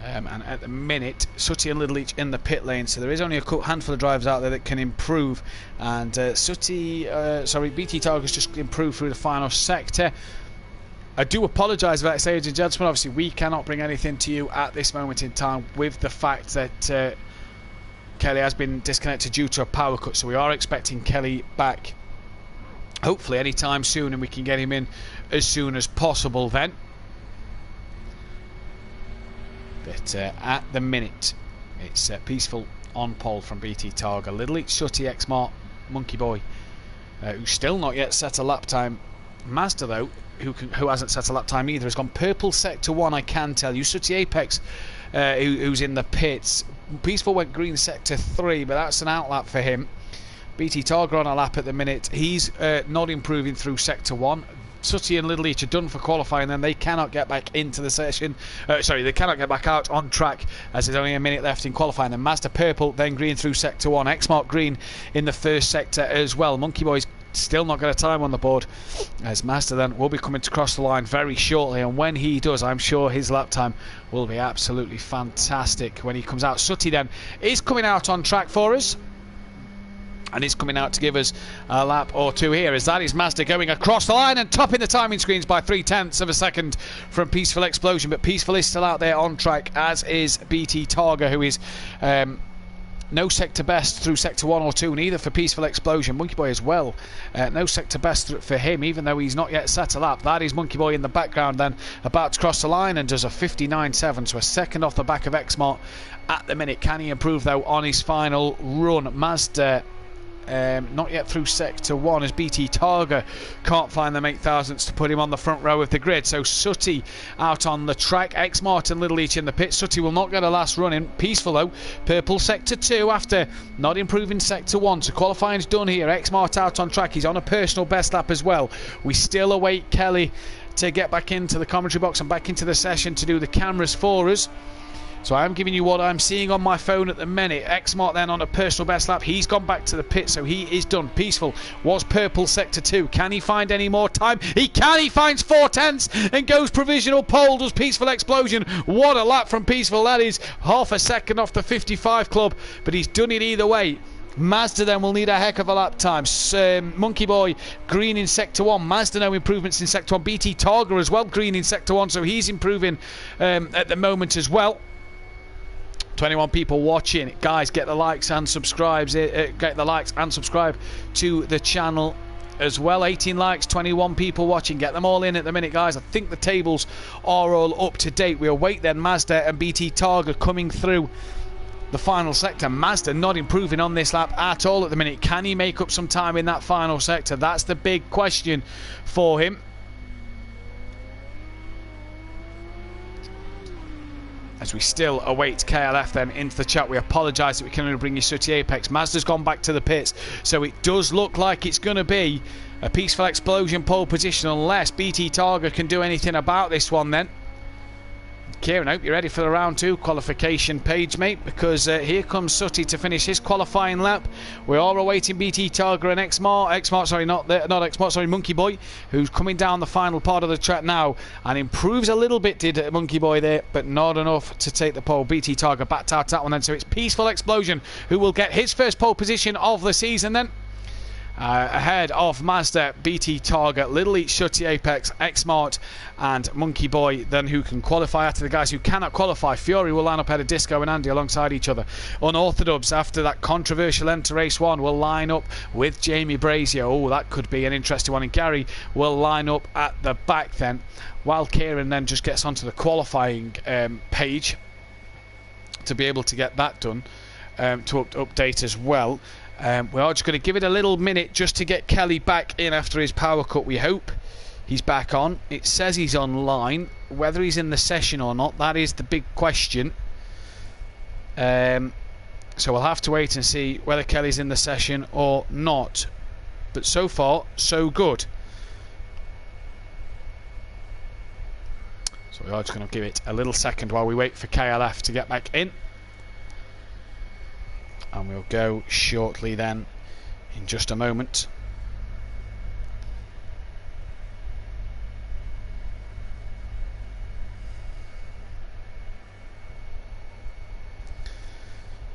And at the minute, Sutty and Little Leach in the pit lane. So there is only a handful of drivers out there that can improve. And BT Targa's just improved through the final sector. I do apologise for that, ladies and gentlemen. Obviously, we cannot bring anything to you at this moment in time with the fact that Kelly has been disconnected due to a power cut, so we are expecting Kelly back hopefully anytime soon, and we can get him in as soon as possible then. But at the minute it's Peaceful on pole from BT Targa, Little Each, Sutty, X-Mart, Monkey Boy, who's still not yet set a lap time. Mazda though, who hasn't set a lap time either, has gone purple sector 1, I can tell you. Sutty Apex, who's in the pits. Peaceful went green sector 3, but that's an outlap for him. BT Targa on a lap at the minute. He's not improving through sector 1. Sutty and Little Leach are done for qualifying, then they cannot get back into the session. They cannot get back out on track as there's only a minute left in qualifying. And Mazda purple, then green through sector 1. X-Mark green in the first sector as well. Monkey Boy's still not got a time on the board, as Mazda then will be coming to cross the line very shortly, and when he does, I'm sure his lap time will be absolutely fantastic when he comes out. Sutty then is coming out on track for us, and he's coming out to give us a lap or two here, as that is Mazda going across the line and topping the timing screens by 0.3 of a second from Peaceful Explosion. But Peaceful is still out there on track, as is BT Targa, who is no sector best through sector 1 or 2, neither for Peaceful Explosion. Monkey Boy as well, no sector best for him, even though he's not yet set a lap. That is Monkey Boy in the background then, about to cross the line, and does a 59.7, so a second off the back of X-Mart at the minute. Can he improve though on his final run? Mazda not yet through sector 1 as BT Targa can't find them 8,000s to put him on the front row of the grid. So Sutty out on the track, X Martin Little Each in the pit. Sutty will not get a last run in. Peaceful though, purple sector 2 after not improving sector 1. So qualifying's done here. X Mart out on track, he's on a personal best lap as well. We still await Kelly to get back into the commentary box and back into the session to do the cameras for us. So I'm giving you what I'm seeing on my phone at the minute. X-Mart then on a personal best lap. He's gone back to the pit, so he is done. Peaceful was purple sector 2. Can he find any more time? He can. He finds 4/10 and goes provisional pole. Does Peaceful Explosion. What a lap from Peaceful. That is half a second off the 55 club, but he's done it either way. Mazda then will need a heck of a lap time. Monkey Boy green in sector 1. Mazda no improvements in sector 1. BT Targa as well green in sector 1, so he's improving at the moment as well. 21 people watching. Guys, get the likes and subscribe to the channel as well. 18 likes, 21 people watching. Get them all in at the minute, guys. I think the tables are all up to date. We await then Mazda and BT Targa coming through the final sector. Mazda not improving on this lap at all at the minute. Can he make up some time in that final sector? That's the big question for him. As we still await KLF then into the chat. We apologise that we can only bring you Sooty Apex. Mazda's gone back to the pits, so it does look like it's going to be a Peaceful Explosion pole position unless BT Targa can do anything about this one then. Kieran, I hope you're ready for the round 2 qualification page, mate, because here comes Sooty to finish his qualifying lap. We are awaiting BT Targa and Monkey Boy, who's coming down the final part of the track now and improves a little bit, did Monkey Boy there, but not enough to take the pole. BT Targa backed out that one then, so it's Peaceful Explosion who will get his first pole position of the season then. Ahead of Mazda, BT Targa, Little Each, Sooty Apex, X-Mart and Monkey Boy then who can qualify. After the guys who cannot qualify, Fury will line up ahead of Disco and Andy alongside each other. Unorthodox, after that controversial end to race 1, will line up with Jamie Brazier. Oh, that could be an interesting one. And Gary will line up at the back then, while Kieran then just gets onto the qualifying page to be able to get that done, to update as well. We are just going to give it a little minute just to get Kelly back in after his power cut. We hope he's back on. It says he's online. Whether he's in the session or not, that is the big question. So we'll have to wait and see whether Kelly's in the session or not. But so far, so good. So we are just going to give it a little second while we wait for KLF to get back in. And we'll go shortly then, in just a moment.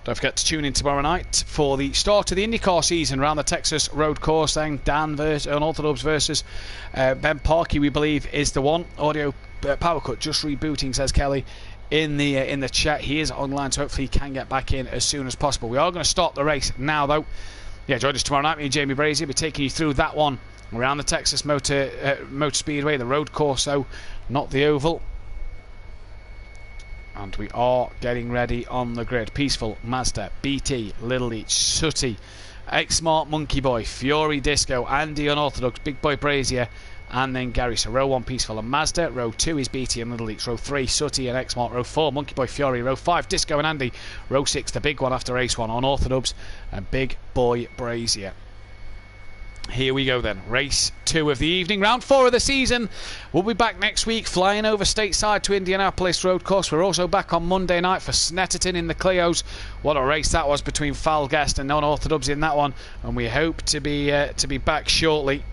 Don't forget to tune in tomorrow night for the start of the IndyCar season around the Texas Road Course. Then Dan Unorthodox versus Ben Parkey, we believe, is the one. Audio power cut just rebooting, says Kelly in the chat. He is online, so hopefully he can get back in as soon as possible. We are going to start the race now, though. Yeah, join us tomorrow night. Me and Jamie Brazier will be taking you through that one around the Texas Motor Speedway, the road course, though, not the oval. And we are getting ready on the grid. Peaceful, Mazda, BT, Little Each, Sooty, X-Smart, Monkey Boy, Fury, Disco, Andy Unorthodox, Big Boy Brazier, and then Gary. So row 1 Peaceful and Mazda, row 2 is BT and Little Each, row 3 Sooty and X-Mart, row 4 Monkey Boy Fury, row 5 Disco and Andy, row 6 the big one after race 1 Unorthodox and Big Boy Brazier. Here we go then, race 2 of the evening, round 4 of the season. We'll be back next week, flying over stateside to Indianapolis Road Course. We're also back on Monday night for Snetterton in the Clios. What a race that was between Falguest and Unorthodox in that one, and we hope to be back shortly.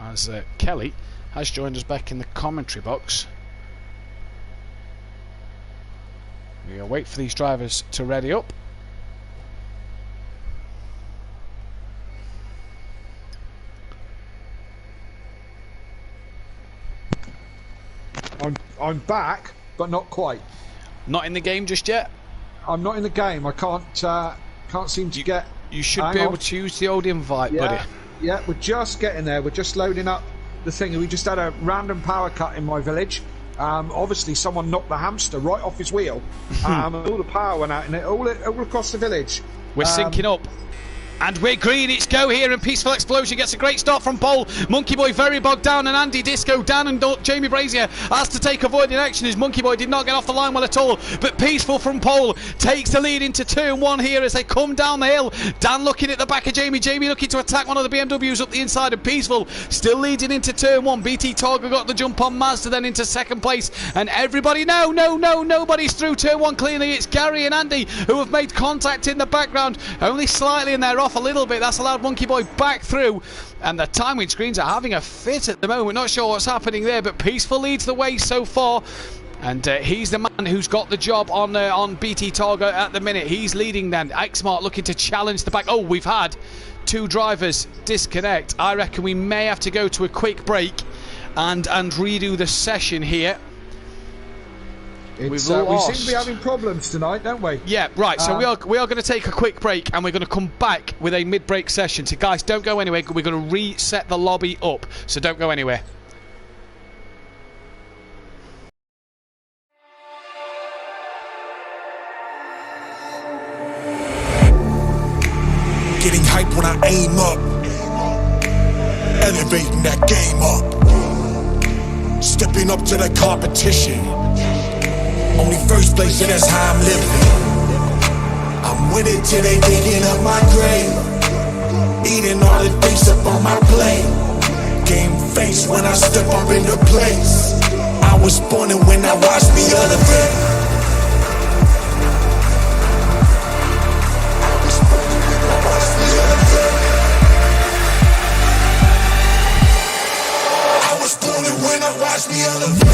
As Kelly has joined us back in the commentary box. We'll wait for these drivers to ready up. I'm back, but not quite. Not in the game just yet? I'm not in the game. I can't seem to get You should Hang be on. able to use the old invite, buddy. Yeah, we're just getting there. We're just loading up the thing. We just had a random power cut in my village. Obviously, someone knocked the hamster right off his wheel. All the power went out in it, all across the village. We're syncing up. And we're green, it's go here, and Peaceful Explosion gets a great start from pole. Monkey Boy very bogged down, and Andy Disco down, and Jamie Brazier has to take avoiding action as Monkey Boy did not get off the line well at all. But Peaceful from pole takes the lead into turn 1 here as they come down the hill. Dan looking at the back of Jamie looking to attack one of the BMWs up the inside, and Peaceful still leading into turn 1. BT Targa got the jump on Mazda then into second place, and everybody, nobody's through turn 1 cleanly. It's Gary and Andy who have made contact in the background, only slightly, and they're off a little bit. That's allowed Monkey Boy back through, and the timing screens are having a fit at the moment. Not sure what's happening there, but Peaceful leads the way so far, and he's the man who's got the job on BT Targa at the minute. He's leading then. Xmart looking to challenge the back. Oh, we've had 2 drivers disconnect. I reckon we may have to go to a quick break and redo the session here. We seem to be having problems tonight, don't we? Yeah, right. So we are going to take a quick break, and we're going to come back with a mid-break session. So guys, don't go anywhere. We're going to reset the lobby up. So don't go anywhere. Getting hype when I aim up, elevating that game up, stepping up to the competition. Only first place, and that's how I'm living. I'm with it till they digging up my grave, eating all the things up on my plate. Game face when I step up into place. I was born and when I watched me elevate. I was born and when I watched me elevate.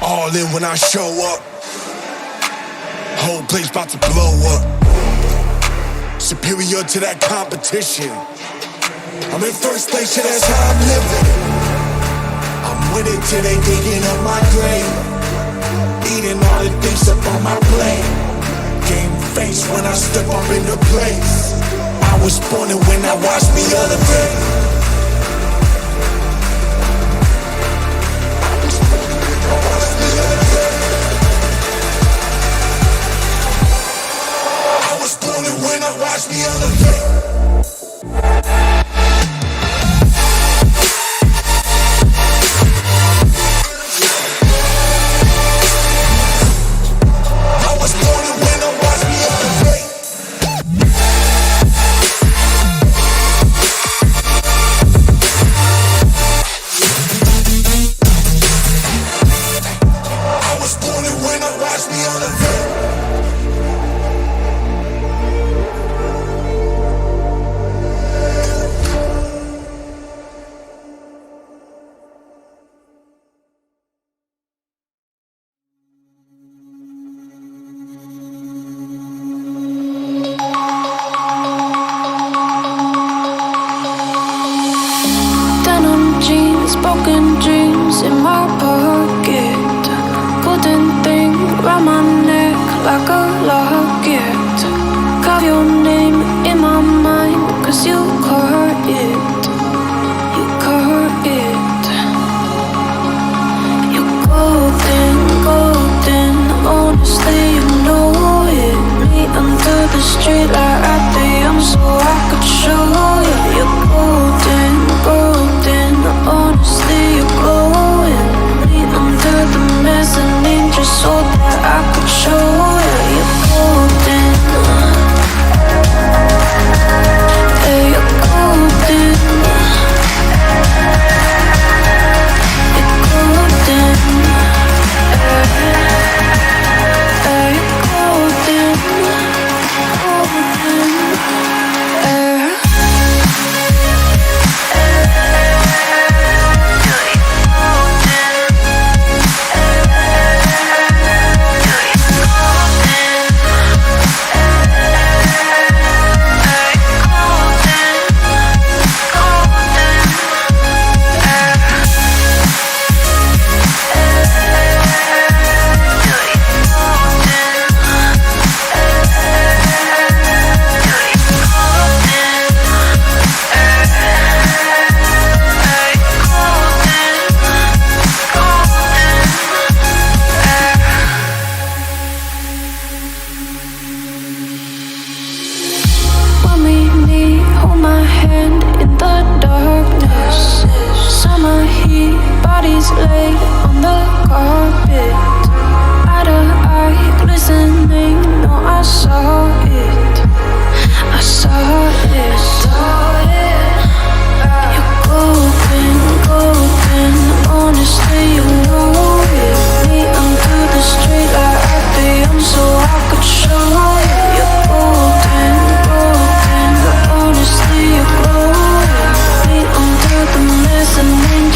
All in when I show up, whole place about to blow up. Superior to that competition. I'm in first place, yeah, that's how I'm living. I'm with it till they digging up my grave, eating all the things up on my plate. Game face when I step up into place. I was born and when I watched me elevate. When I watch me elevate. I was born and when I watch me elevate. I was born and when I watch me elevate. Broken dreams in my pocket, golden thing round my neck like a locket. Carve your name in my mind, cause you caught it. You caught it. You're golden, golden, honestly you know it. Me under the street light at the young so I could show you. You're golden, golden, honestly you're glowing. Me under the mess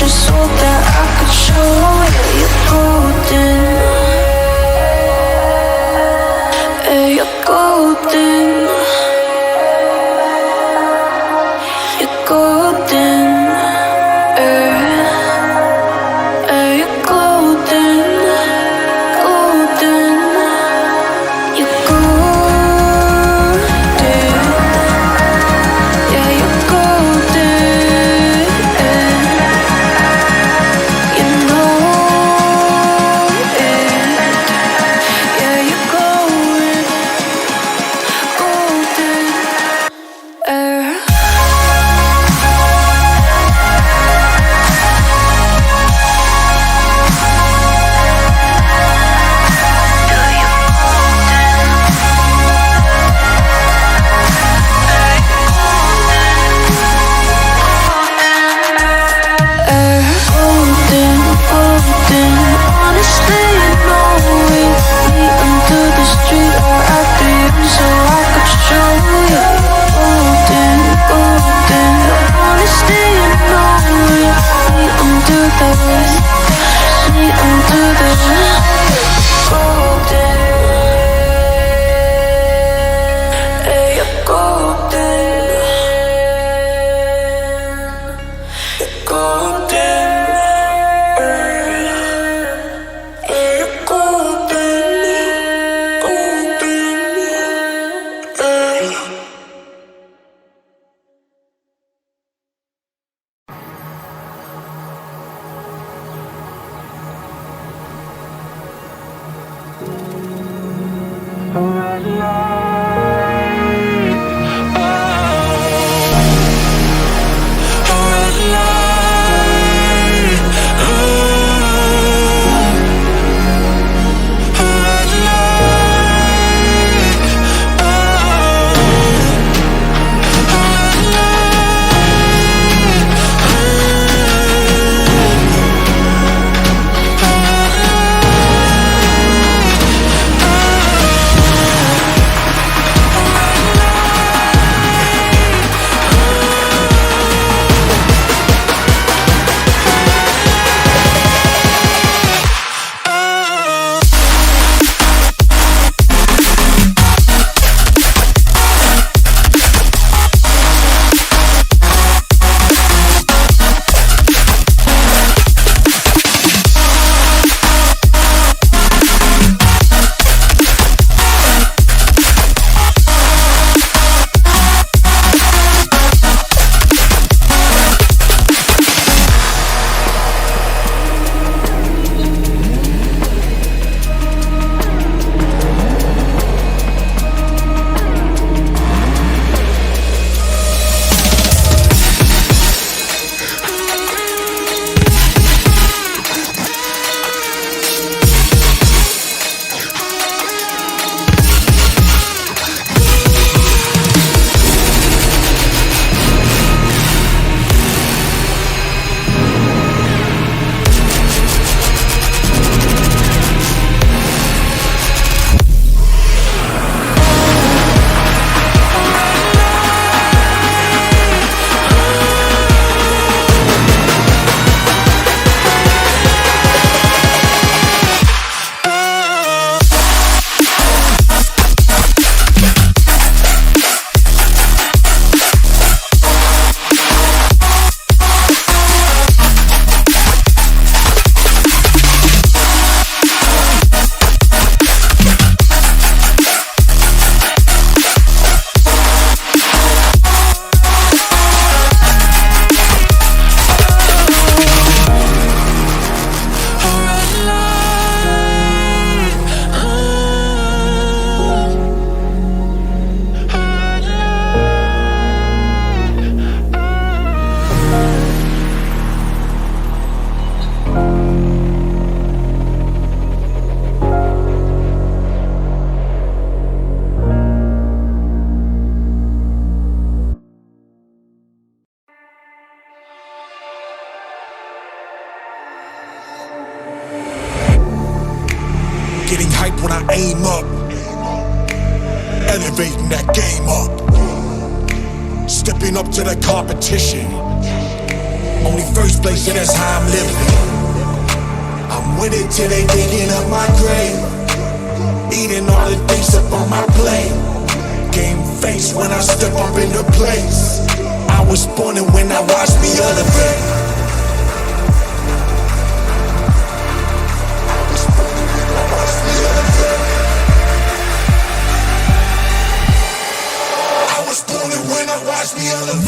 just so that I could show you you're golden. Yeah, you're golden. You're golden. You're golden. Golden. You're golden. Yeah, you're golden. You know it. Yeah, you're golden. Golden. Golden, golden. Honestly, you know it. Me under the street or at the end, so I could show you. Golden, golden. Honestly, you know it. Me under the me under the golden. Hey, you're golden. Golden. Getting hype when I aim up, elevating that game up, stepping up to the competition. Only first place, yeah, that's how I'm living. I'm with it till they digging up my grave. Eating all the things up on my plate. Game face when I step up in the place. I was born and when I watched me elevate. I was born and when I watched me elevate.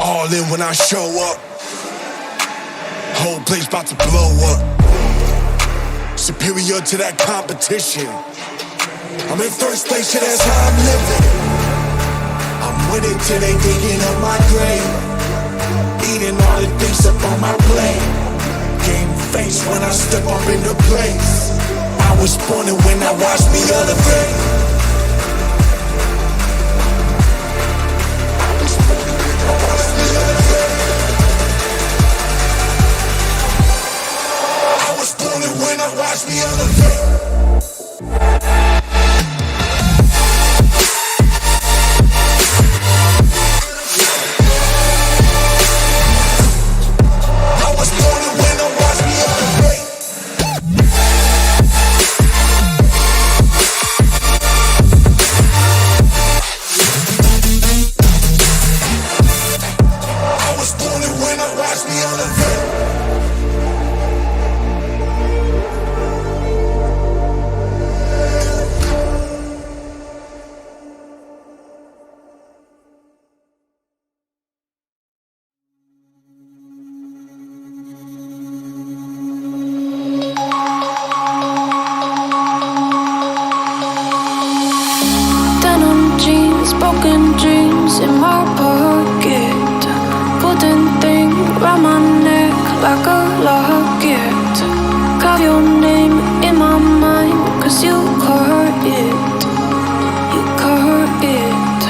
All in when I show up. Whole place about to blow up. Superior to that competition. I'm in first place, yeah, that's how I'm living. I'm with it till they digging up my grave. Eating all the things up on my plate. Game face when I step up in the place. I was born and when I watched me elevate. When I watch me elevate. I was born and when I watch me elevate. I was born and when I watch me elevate. Broken dreams in my pocket. Golden thing round my neck like a locket. Carve your name in my mind, cause you caught it. You caught it.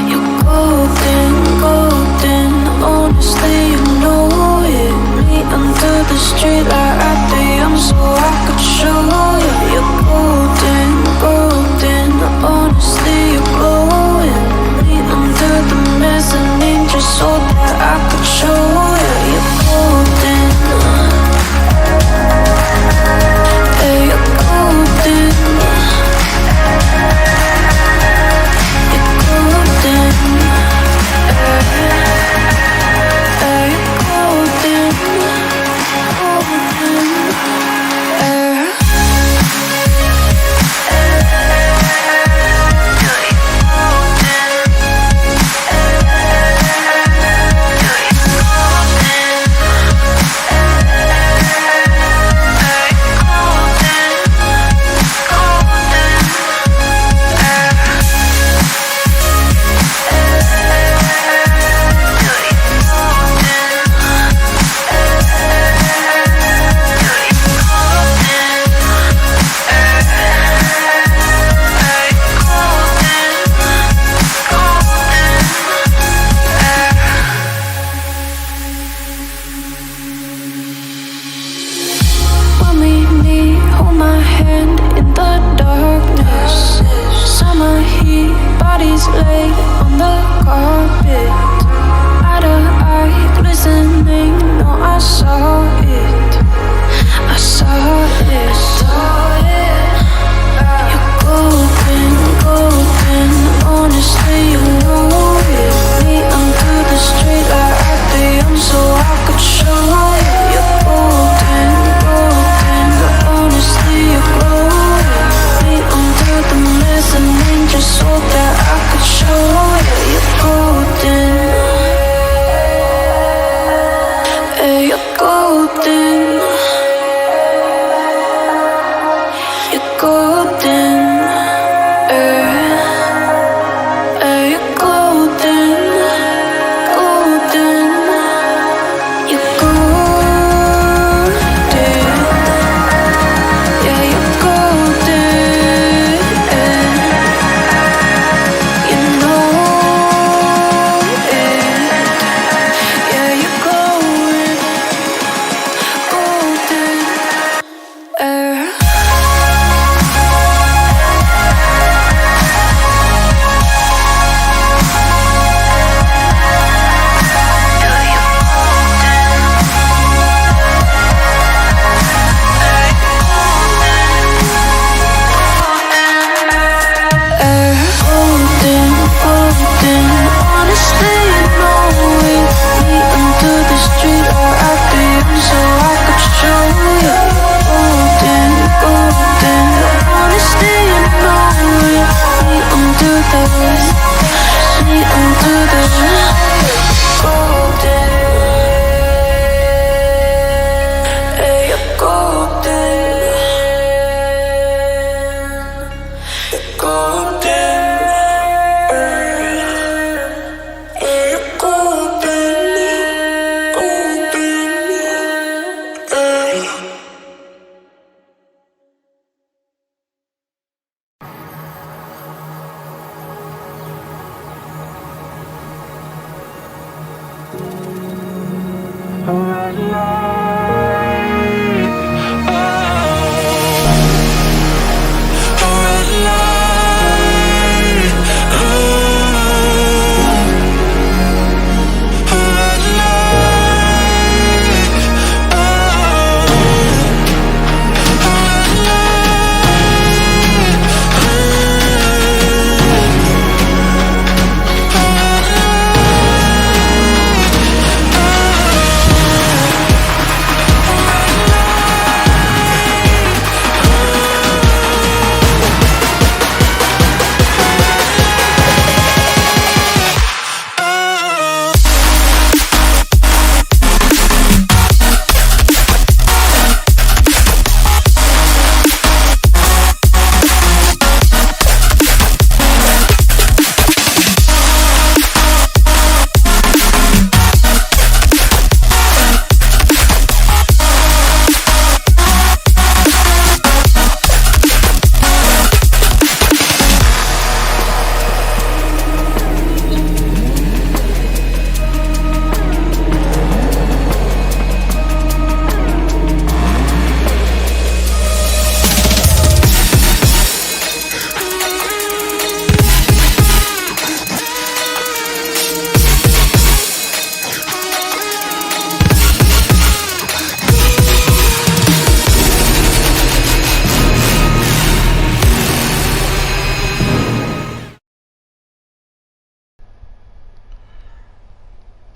You're golden, golden. Honestly, you know it. Me under the street like at the young, so I could show you. You're golden, golden. Honestly, you're glowing.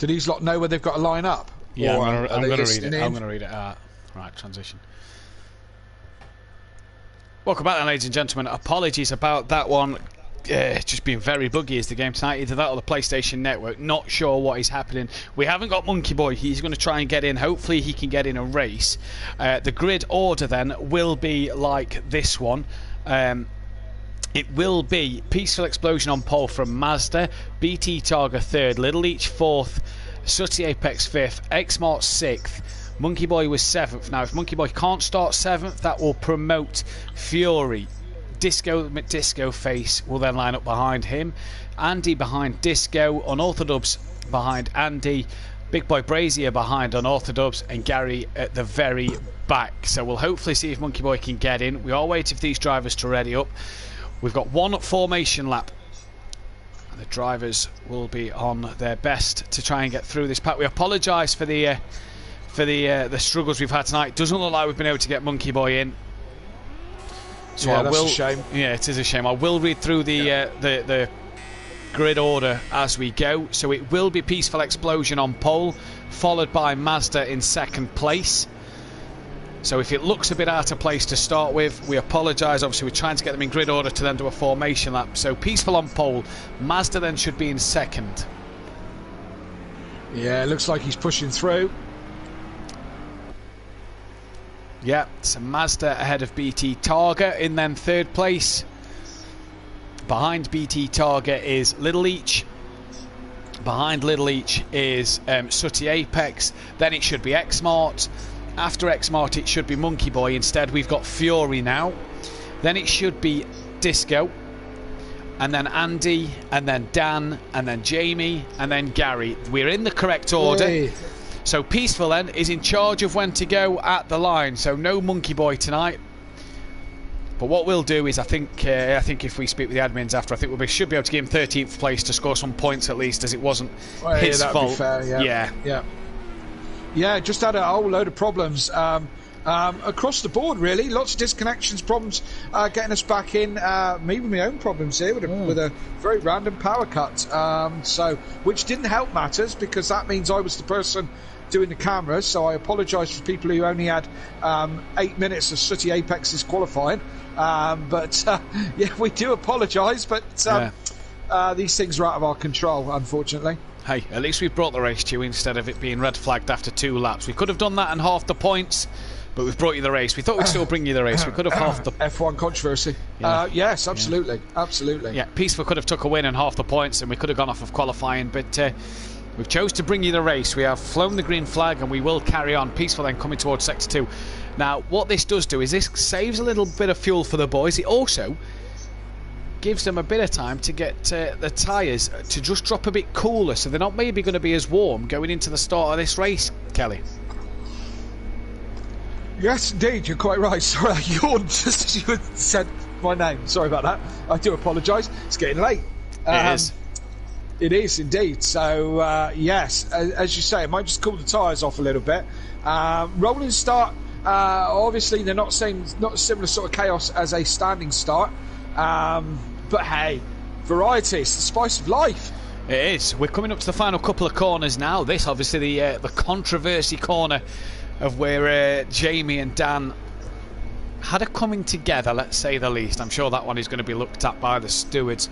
Do these lot know where they've got to line up? Yeah, Or I'm are they going to read it. listening in? I'm going to read it out. Right, transition. Welcome back then, ladies and gentlemen. Apologies about that one. Just being very buggy is the game tonight. Either that or the PlayStation Network. Not sure what is happening. We haven't got Monkey Boy. He's going to try and get in. Hopefully he can get in a race. The grid order then will be like this one. It will be Peaceful Explosion on pole from Mazda, BT Targa 3rd, Little Leech 4th, Sooty Apex 5th, Xmart 6th, Monkey Boy was 7th. Now if Monkey Boy can't start 7th, that will promote Fury. Disco McDisco Face will then line up behind him, Andy behind Disco, Unorthodox behind Andy, Big Boy Brazier behind Unorthodox, and Gary at the very back. So we'll hopefully see if Monkey Boy can get in. We are waiting for these drivers to ready up. We've got one formation lap. The drivers will be on their best to try and get through this pack. We apologise for the struggles we've had tonight. Doesn't look like we've been able to get Monkey Boy in. So yeah, I that's will, a shame. Yeah, it is a shame. I will read through the grid order as we go. So it will be Peaceful Explosion on pole, followed by Mazda in 2nd place. So if it looks a bit out of place to start with, we apologise. Obviously, we're trying to get them in grid order to then do a formation lap. So Peaceful on pole, Mazda then should be in 2nd. Yeah, it looks like he's pushing through. Yeah, so Mazda ahead of BT Targa in then 3rd place. Behind BT Targa is Little Leech. Behind Little Leech is Sooty Apex. Then it should be Xmart. After Xmart it should be Monkey Boy. Instead we've got Fury now. Then it should be Disco, and then Andy, and then Dan, and then Jamie, and then Gary. We're in the correct order. Hey. So Peaceful then is in charge of when to go at the line. So no Monkey Boy tonight. But what we'll do is I think if we speak with the admins after, I think we should be able to give him 13th place to score some points at least, as it wasn't his that'd fault. Be fair, yeah, just had a whole load of problems across the board, really. Lots of disconnections, problems getting us back in. Maybe my own problems here with a very random power cut. So, which didn't help matters, because that means I was the person doing the cameras. So I apologise for people who only had 8 minutes of Sooty Apex's qualifying. But yeah, we do apologise. But these things are out of our control, unfortunately. Hey, at least we've brought the race to you instead of it being red flagged after 2 laps. We could have done that and half the points, but we've brought you the race. We thought we'd still bring you the race. We could have half the... F1 controversy. Yeah. Yes, absolutely. Yeah. Absolutely. Yeah, Peaceful could have took a win and half the points, and we could have gone off of qualifying, but we've chose to bring you the race. We have flown the green flag, and we will carry on. Peaceful then coming towards Sector 2. Now, what this does do is this saves a little bit of fuel for the boys. It also gives them a bit of time to get the tyres to just drop a bit cooler, so they're not maybe going to be as warm going into the start of this race, Kelly. Yes, indeed, you're quite right. Sorry, I yawned just as you said my name. Sorry about that. I do apologise. It's getting late. It is. It is indeed. So, yes, as you say, it might just cool the tyres off a little bit. Rolling start, obviously they're not a similar sort of chaos as a standing start. But hey, variety, it's the spice of life. It is. We're coming up to the final couple of corners now. This, obviously, the controversy corner of where Jamie and Dan had a coming together, let's say the least. I'm sure that one is going to be looked at by the stewards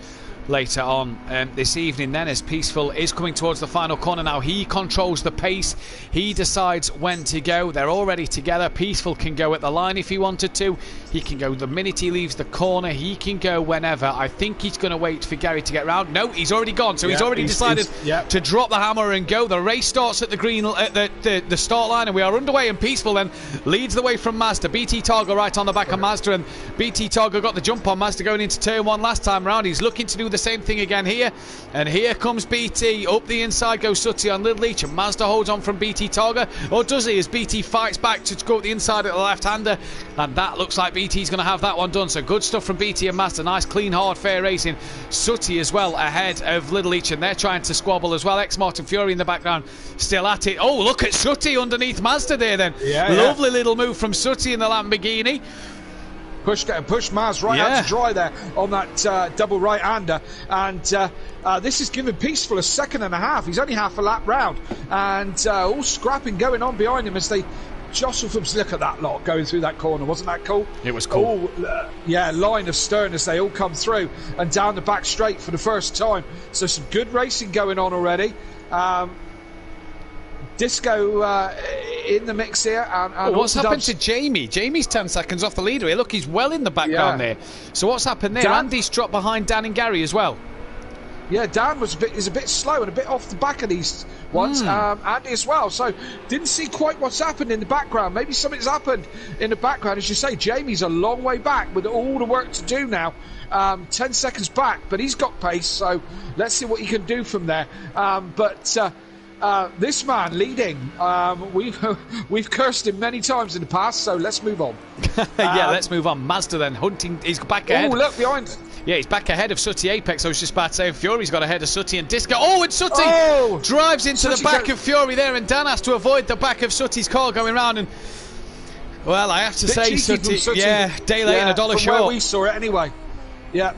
later on this evening then, as Peaceful is coming towards the final corner now. He controls the pace, he decides when to go. They're already together. Peaceful can go at the line if he wanted to. He can go the minute he leaves the corner. He can go whenever. I think he's going to wait for Gary to get round. No, he's already gone, so he's already decided to drop the hammer and go. The race starts at the green at the start line, and we are underway, and Peaceful then leads the way from Mazda. BT Targa right on the back of Mazda, and BT Targa got the jump on Mazda going into turn 1 last time round. He's looking to do the same thing again here, and here comes BT. Up the inside goes Sooty on Little Leech, and Mazda holds on from BT Targa, or does he, as BT fights back to go up the inside at the left-hander, and that looks like BT's going to have that one done. So good stuff from BT and Mazda. Nice, clean, hard, fair racing. Sooty as well ahead of Little Leech, and they're trying to squabble as well. Xmart and Fury in the background still at it. Oh, look at Sooty underneath Mazda there then. Lovely little move from Sooty in the Lamborghini. push Maz right out to dry there on that double right-hander, and this is giving Peaceful a second and a half. He's only half a lap round, and all scrapping going on behind him as they jostle from. Look at that lot going through that corner. Wasn't that cool? It was cool. Line of stern as they all come through and down the back straight for the first time. So some good racing going on already. Disco in the mix here. And what's happened to Jamie? Jamie's 10 seconds off the leader here. Look, he's well in the background there. So what's happened there? Andy's dropped behind Dan and Gary as well. Yeah, Dan is a bit slow and a bit off the back of these ones. Andy as well. So didn't see quite what's happened in the background. Maybe something's happened in the background. As you say, Jamie's a long way back with all the work to do now. 10 seconds back, but he's got pace. So let's see what he can do from there. This man leading, we've cursed him many times in the past, so let's move on. Let's move on. Mazda then hunting, he's back ahead. Oh, look behind. Yeah, he's back ahead of Sooty Apex. I was just about to say, Fury's got ahead of Sooty and Disco. Oh, and Sooty drives into the back of Fury there, and Dan has to avoid the back of Sooty's car going round. And well, I have to say, Sooty, day late and a dollar short. From where we saw it anyway. Yeah.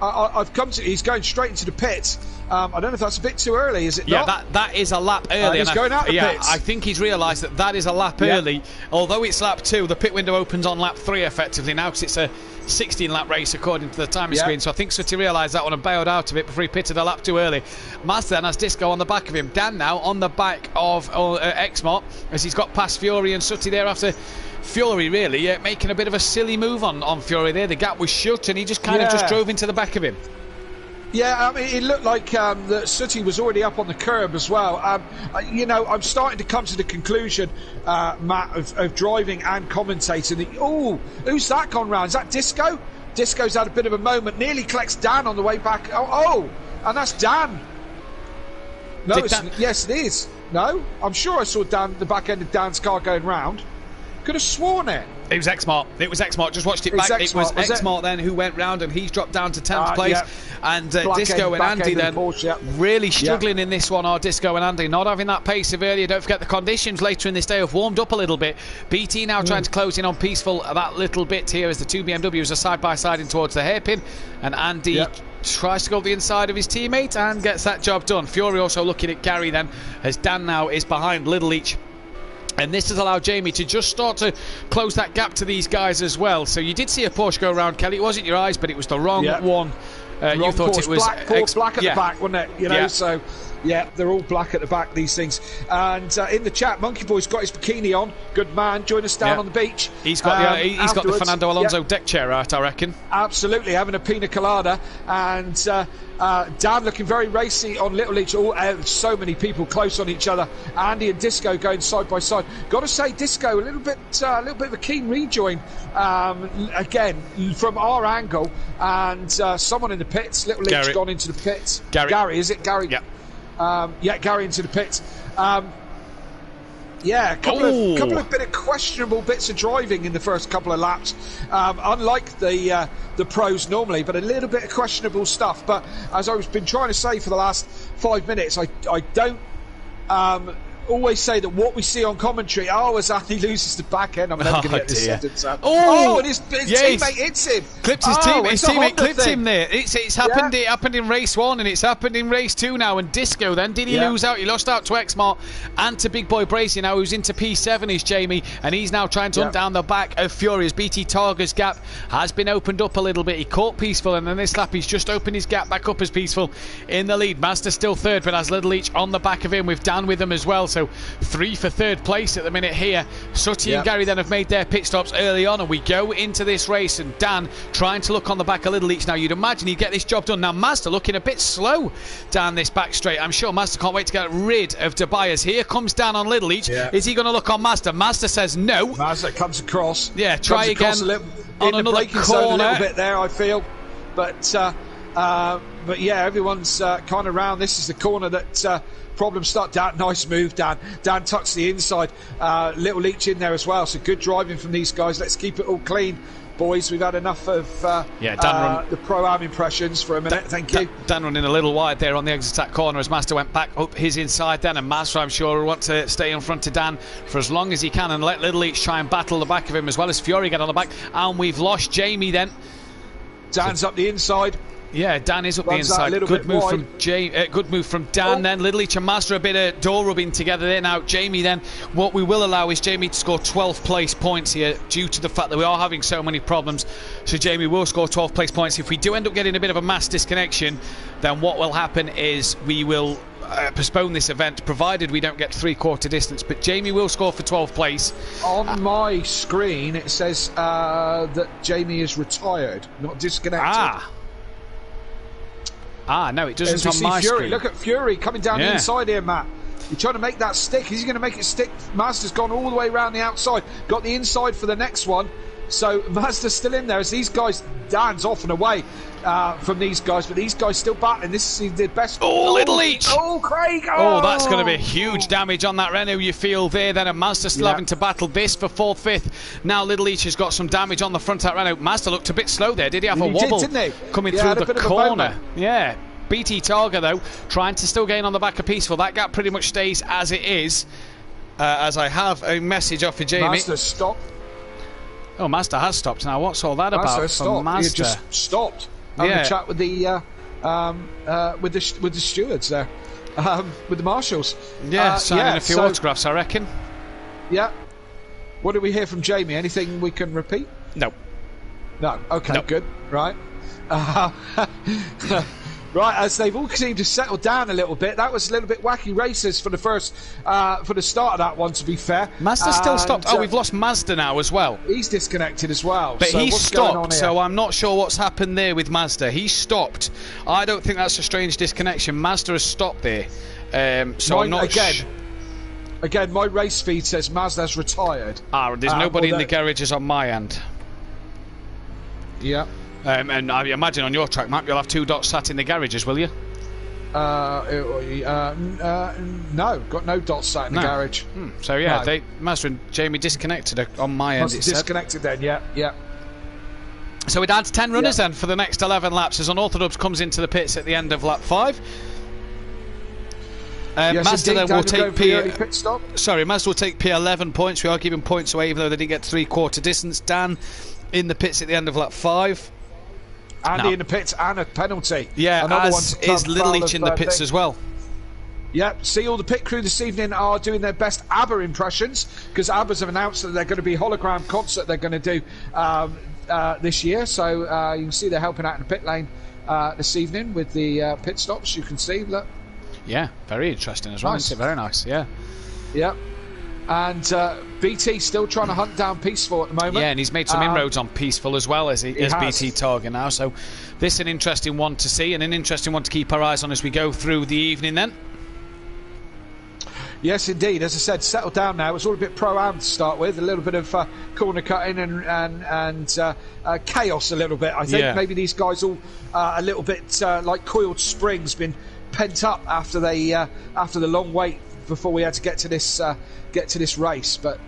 I've come to. He's going straight into the pits. I don't know if that's a bit too early. Is it? Yeah, not? that is a lap early. He's going out the pits. I think he's realised that is a lap early. Although it's lap 2, the pit window opens on lap 3 effectively now because it's a 16-lap race according to the timing screen. So I think Sooty realised that one and bailed out of it before he pitted a lap too early. Mazda then has Disco on the back of him. Dan now on the back of Exmont as he's got past Fury and Sooty there after. Fury really making a bit of a silly move on Fury there. The gap was shut and he just kind of just drove into the back of him. Yeah, I mean, it looked like that Sooty was already up on the curb as well. I'm starting to come to the conclusion, Matt, of driving and commentating. Who's that gone round? Is that Disco? Disco's had a bit of a moment. Nearly collects Dan on the way back. And that's Dan. No, yes, it is. No, I'm sure I saw the back end of Dan's car going round. Could have sworn it. It was Exmart. Just watched it back. It was Exmart then who went round and he's dropped down to 10th place. Yeah. And Disco and Andy then really struggling in this one. Are Disco and Andy not having that pace of earlier. Don't forget the conditions later in this day have warmed up a little bit. BT now trying to close in on Peaceful that little bit here as the two BMWs are side by side in towards the hairpin. And Andy tries to go the inside of his teammate and gets that job done. Fury also looking at Gary then as Dan now is behind Little Leach. And this has allowed Jamie to just start to close that gap to these guys as well. So you did see a Porsche go around, Kelly. It wasn't your eyes, but it was the wrong one. You thought Porsche. It was black at the back, wasn't it? So they're all black at the back, these things. And in the chat, Monkey Boy's got his bikini on. Good man, join us down on the beach. He's got the Fernando Alonso deck chair out, I reckon. Absolutely, having a pina colada. And Dan looking very racy on Little Leach. So many people close on each other. Andy and Disco going side by side. Got to say, Disco a little bit of a keen rejoin again from our angle. And someone in the pits. Little Leach gone into the pits. Gary, is it Gary? Yeah. Gary into the pits. A couple of bit of questionable bits of driving in the first couple of laps. Unlike the pros normally, but a little bit of questionable stuff. But as I've been trying to say for the last 5 minutes, I don't always say that what we see on commentary, as Andy loses the back end, I'm never going to get this sentence out. And his teammate hits him. Clips his teammate. His teammate clipped him there. It's happened. It happened in race 1 and it's happened in race 2 now. And Disco then, did he lose out? He lost out to Exmart and to Big Boy Bracey now, who's into P7 is Jamie, and he's now trying to hunt down the back of Furious. BT Targa's gap has been opened up a little bit. He caught Peaceful, and then this lap he's just opened his gap back up as Peaceful in the lead. Master still third, but has Little Leach on the back of him with Dan with him as well. So 3 for third place at the minute here. Sooty and Gary then have made their pit stops early on, and we go into this race, and Dan trying to look on the back a Little Leach now. You'd imagine he'd get this job done. Now Mazda looking a bit slow down this back straight. I'm sure Mazda can't wait to get rid of Tobias. Here comes Dan on Little Leach. Is he going to look on Mazda? Mazda says no. Mazda comes across. Try again on another corner. A little bit there, I feel. But everyone's kind of round. This is the corner that problems start. Dan, nice move, Dan. Dan tucks the inside. Little Leach in there as well. So good driving from these guys. Let's keep it all clean. boys, we've had enough of the Pro-Am impressions for a minute. Thank you. Dan running a little wide there on the exit that corner as Master went back up his inside then, and Master, I'm sure, will want to stay in front of Dan for as long as he can and let Little Each try and battle the back of him, as well as Fury get on the back. And we've lost Jamie then. Dan's up the inside. Yeah, Dan is up the inside. Good move from good move from Dan. Then Little Each and Master, a bit of door rubbing together there. Now Jamie then, what we will allow is Jamie to score 12th place points here due to the fact that we are having so many problems. So Jamie will score 12th place points. If we do end up getting a bit of a mass disconnection, then what will happen is we will postpone this event, provided we don't get 3/4 distance. But Jamie will score for 12th place. On my screen it says that Jamie is retired, not disconnected. No, it doesn't on my Fury. screen. Look at Fury coming down the inside here, Matt. You're trying to make that stick. Is he going to make it stick? Master's gone all the way around the outside. Got the inside for the next one. So Master's still in there. As these guys, Dan's off and away from these guys, but these guys still battling. This is the best. Oh, Little Each! Oh, Craig! Oh, that's going to be huge damage on that Renault, you feel there. Then, and Master still having to battle this for 4th, 5th. Now Little Each has got some damage on the front of that Renault. Master looked a bit slow there. Did he have a wobble coming through the corner? Yeah. BT Targa, though, trying to still gain on the back of Peaceful. That gap pretty much stays as it is. As I have a message off for Jamie. Master, stop. Oh, Master has stopped now. What's all that about? Stop. Master? He just stopped. Having a chat with the stewards there, with the marshals. Yeah, signing a few autographs, I reckon. Yeah. What did we hear from Jamie? Anything we can repeat? No. No. Okay. No. Good. Right. Right, as they've all seemed to settle down a little bit. That was a little bit wacky races for the first, for the start of that one, to be fair. Mazda still stopped. Oh, we've lost Mazda now as well. He's disconnected as well. But so he what's going on stopped, here? so I'm not sure what's happened there with Mazda. He stopped. I don't think that's a strange disconnection. Mazda has stopped there. So I'm not Again, my race feed says Mazda's retired. There's nobody in the garages on my end. Yeah. And I imagine on your track map you'll have 2 dots sat in the garages, will you? No, got no dots sat in the garage. So yeah, Mazda and Jamie disconnected on my end. It's disconnected then, yeah. So it adds 10 runners then for the next 11 laps as Unorthodox comes into the pits at the end of lap 5. Mazda then will take Mazda will take P11 points. We are giving points away even though they didn't get 3/4 distance. Dan in the pits at the end of lap 5. Andy in the pits and a penalty. Yeah, as is Little Each in the pits as well. Yep, see all the pit crew this evening are doing their best ABBA impressions because ABBA's have announced that they're going to be a hologram concert they're going to do this year. So you can see they're helping out in the pit lane this evening with the pit stops. You can see, look. Yeah, very interesting as well. Nice. Isn't it? Very nice, yeah. Yep. And BT still trying to hunt down Peaceful at the moment. Yeah, and he's made some inroads on Peaceful as well as BT Targa now. So this is an interesting one to see and an interesting one to keep our eyes on as we go through the evening then. Yes, indeed. As I said, settle down now. It was all a bit pro-am to start with. A little bit of corner cutting and chaos a little bit. I think maybe these guys all a little bit like coiled springs, been pent up after the long wait before we had to get to this race. But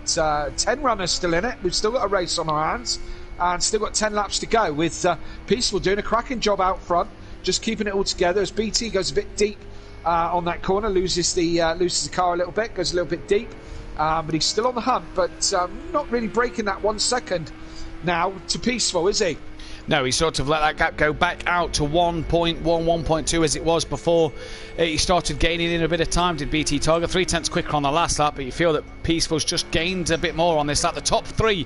10 runners still in it. We've still got a race on our hands and still got 10 laps to go with Peaceful doing a cracking job out front, just keeping it all together as BT goes a bit deep on that corner, loses the car a little bit, goes a little bit deep, but he's still on the hunt, but not really breaking that 1 second now to Peaceful, is he? No, he sort of let that gap go back out to 1.1, 1.2 as it was before he started gaining in a bit of time. Did BT Targa 3/10 quicker on the last lap, but you feel that Peaceful's just gained a bit more on this lap. The top three,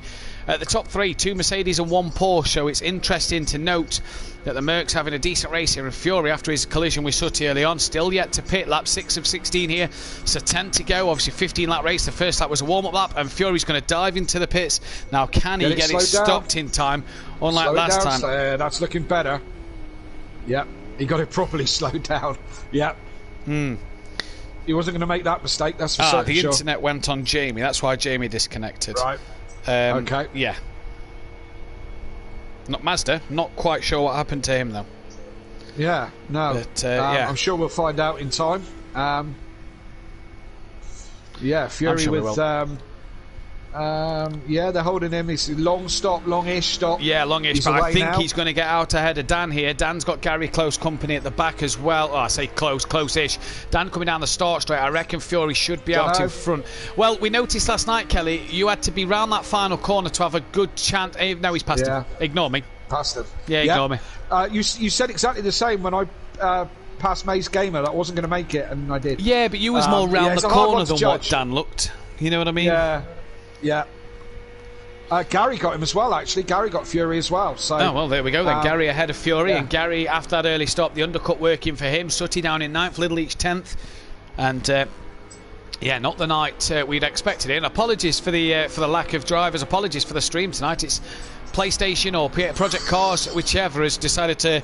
2 Mercedes and 1 Porsche. So it's interesting to note that the Merc's having a decent race here, and Fury after his collision with Sutty early on still yet to pit. Lap 6 of 16 here, so 10 to go. Obviously 15 lap race. The first lap was a warm-up lap and Fury's going to dive into the pits now. Can he get it stopped in time, unlike last time? That's looking better. Yep, he got it properly slowed down. Yep. He wasn't going to make that mistake, that's for certain. The internet went on Jamie, that's why Jamie disconnected. Right. Okay. Yeah. Not Mazda, not quite sure what happened to him though. Yeah, no. But, yeah. I'm sure we'll find out in time. Yeah, Fury with Yeah, they're holding him. It's a long stop, long-ish stop. Yeah, longish, He's but I away think now. he's going to get out ahead of Dan here. Dan's got Gary close company at the back as well. Oh, I say close, close-ish. Dan coming down the start straight. I reckon Fury should be out in front. Well, we noticed last night, Kelly, you had to be round that final corner to have a good chance. No, he's past him. Ignore me. Past him. Yeah, ignore me. You said exactly the same when I passed Maze Gamer that I wasn't going to make it, and I did. Yeah, but you was more round it's the a hard corner one to than what judge. Dan looked. You know what I mean? Yeah. Gary got him as well, actually. Gary got Fury as well. So. Oh, well, there we go then. Gary ahead of Fury, yeah. and Gary, after that early stop, the undercut working for him. Sutty down in 9th, Little Each 10th. And, yeah, not the night we'd expected it. And apologies for the lack of drivers. Apologies for the stream tonight. It's PlayStation or Project Cars, whichever, has decided to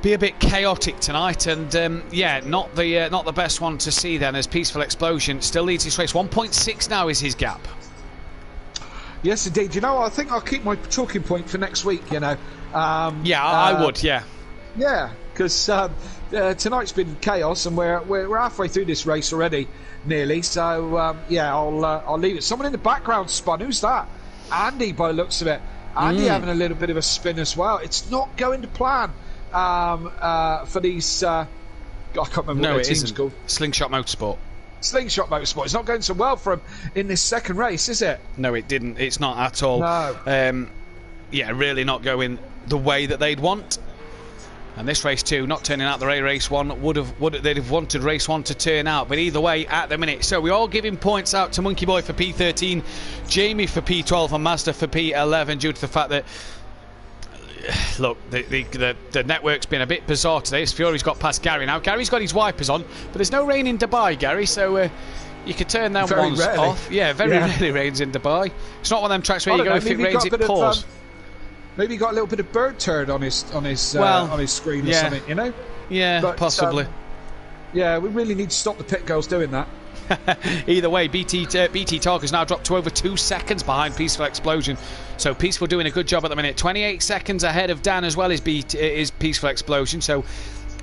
be a bit chaotic tonight. And, yeah, not the best one to see then, as Peaceful Explosion still leads this race. 1.6 now is his gap. Yes, indeed. You know, I think I'll keep my talking point for next week, you know. I would, yeah. Yeah, because tonight's been chaos, and we're halfway through this race already, nearly. So, yeah, I'll leave it. Someone in the background spun. Who's that? Andy, by the looks of it. Andy having a little bit of a spin as well. It's not going to plan for these... I can't remember what their team's called. Slingshot Motorsport. Slingshot Motorsport. It's not going so well for him in this second race, is it? No, it didn't. It's not at all. No. Yeah, really not going the way that they'd want. And this race 2 not turning out the way race 1 they'd have wanted race 1 to turn out. But either way, at the minute. So we're all giving points out to Monkey Boy for P13, Jamie for P12, and Mazda for P11 due to the fact that, look, the network's been a bit bizarre today. Fury's got past Gary now. Gary's got his wipers on, but there's no rain in Dubai, Gary, so you could turn them very ones rarely. off. Yeah, very rarely rains in Dubai. It's not one of them tracks where you go, if it rains, it pours. Maybe he got a little bit of bird turd on his screen or something, you know? Yeah, But, possibly. Yeah, we really need to stop the pit girls doing that. Either way, BT Talk has now dropped to over 2 seconds behind Peaceful Explosion. So Peaceful doing a good job at the minute. 28 seconds ahead of Dan as well is Peaceful Explosion. So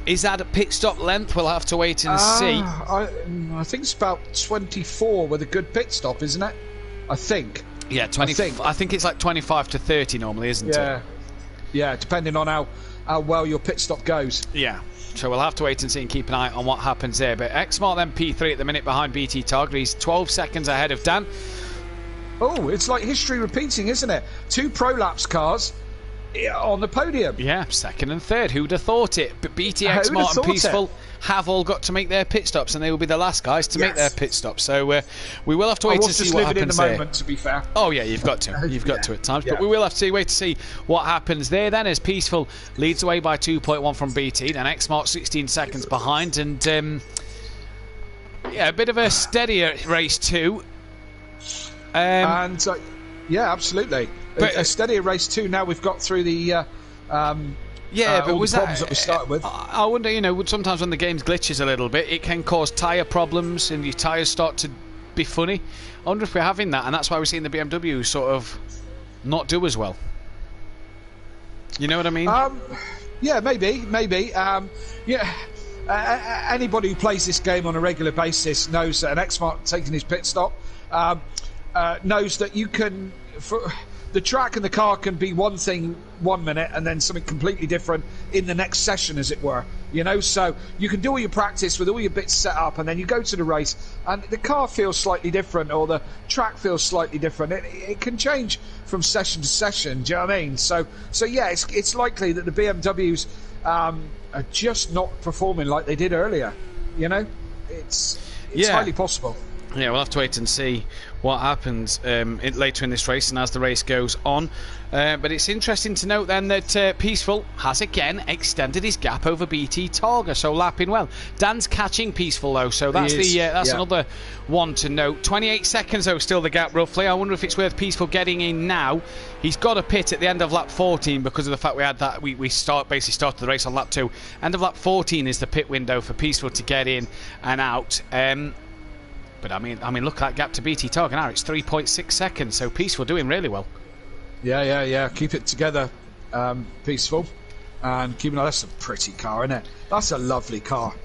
is that a pit stop length? We'll have to wait and see. I think it's about 24 with a good pit stop, isn't it? I think. Yeah, 20. I think it's like 25 to 30 normally, isn't it? Yeah, depending on how well your pit stop goes. Yeah. So we'll have to wait and see and keep an eye on what happens there. But X-Smart then P3 at the minute behind BT Target. He's 12 seconds ahead of Dan. Oh, it's like history repeating, isn't it? 2 Prolapse cars on the podium. Yeah, second and third. Who'd have thought it? But BT, X-Smart and Peaceful have all got to make their pit stops, and they will be the last guys to make their pit stops. So we will have to wait to see what happens there. In the moment, to be fair. Oh yeah, you've got to. You've got to at times. But we will have to wait to see what happens there then, as Peaceful leads away by 2.1 from BT, then X-Smart 16 seconds behind, and yeah, a bit of a steadier race too. Yeah, absolutely. But a steadier race too. Now we've got through the but was problems that we started with. I wonder, you know, sometimes when the game glitches a little bit, it can cause tyre problems and your tyres start to be funny. I wonder if we're having that, and that's why we're seeing the BMW sort of not do as well. You know what I mean? Yeah, maybe. Anybody who plays this game on a regular basis knows that an X-Smart taking his pit stop knows that you can... The track and the car can be one thing 1 minute and then something completely different in the next session, as it were. You know, so you can do all your practice with all your bits set up, and then you go to the race and the car feels slightly different or the track feels slightly different. It can change from session to session. Do you know what I mean? So yeah, it's likely that the BMWs are just not performing like they did earlier. You know, it's highly possible. Yeah, we'll have to wait and see what happens later in this race and as the race goes on. But it's interesting to note then that Peaceful has again extended his gap over BT Targa, so lapping well. Dan's catching Peaceful though, so that's another one to note. 28 seconds though, still the gap roughly. I wonder if it's worth Peaceful getting in now. He's got a pit at the end of lap 14 because of the fact we had that we basically started the race on lap 2. End of lap 14 is the pit window for Peaceful to get in and out. But I mean, look at that gap to BT Targa now. It's 3.6 seconds, so Peaceful doing really well. Yeah. Keep it together, Peaceful, and that's a pretty car, isn't it? That's a lovely car.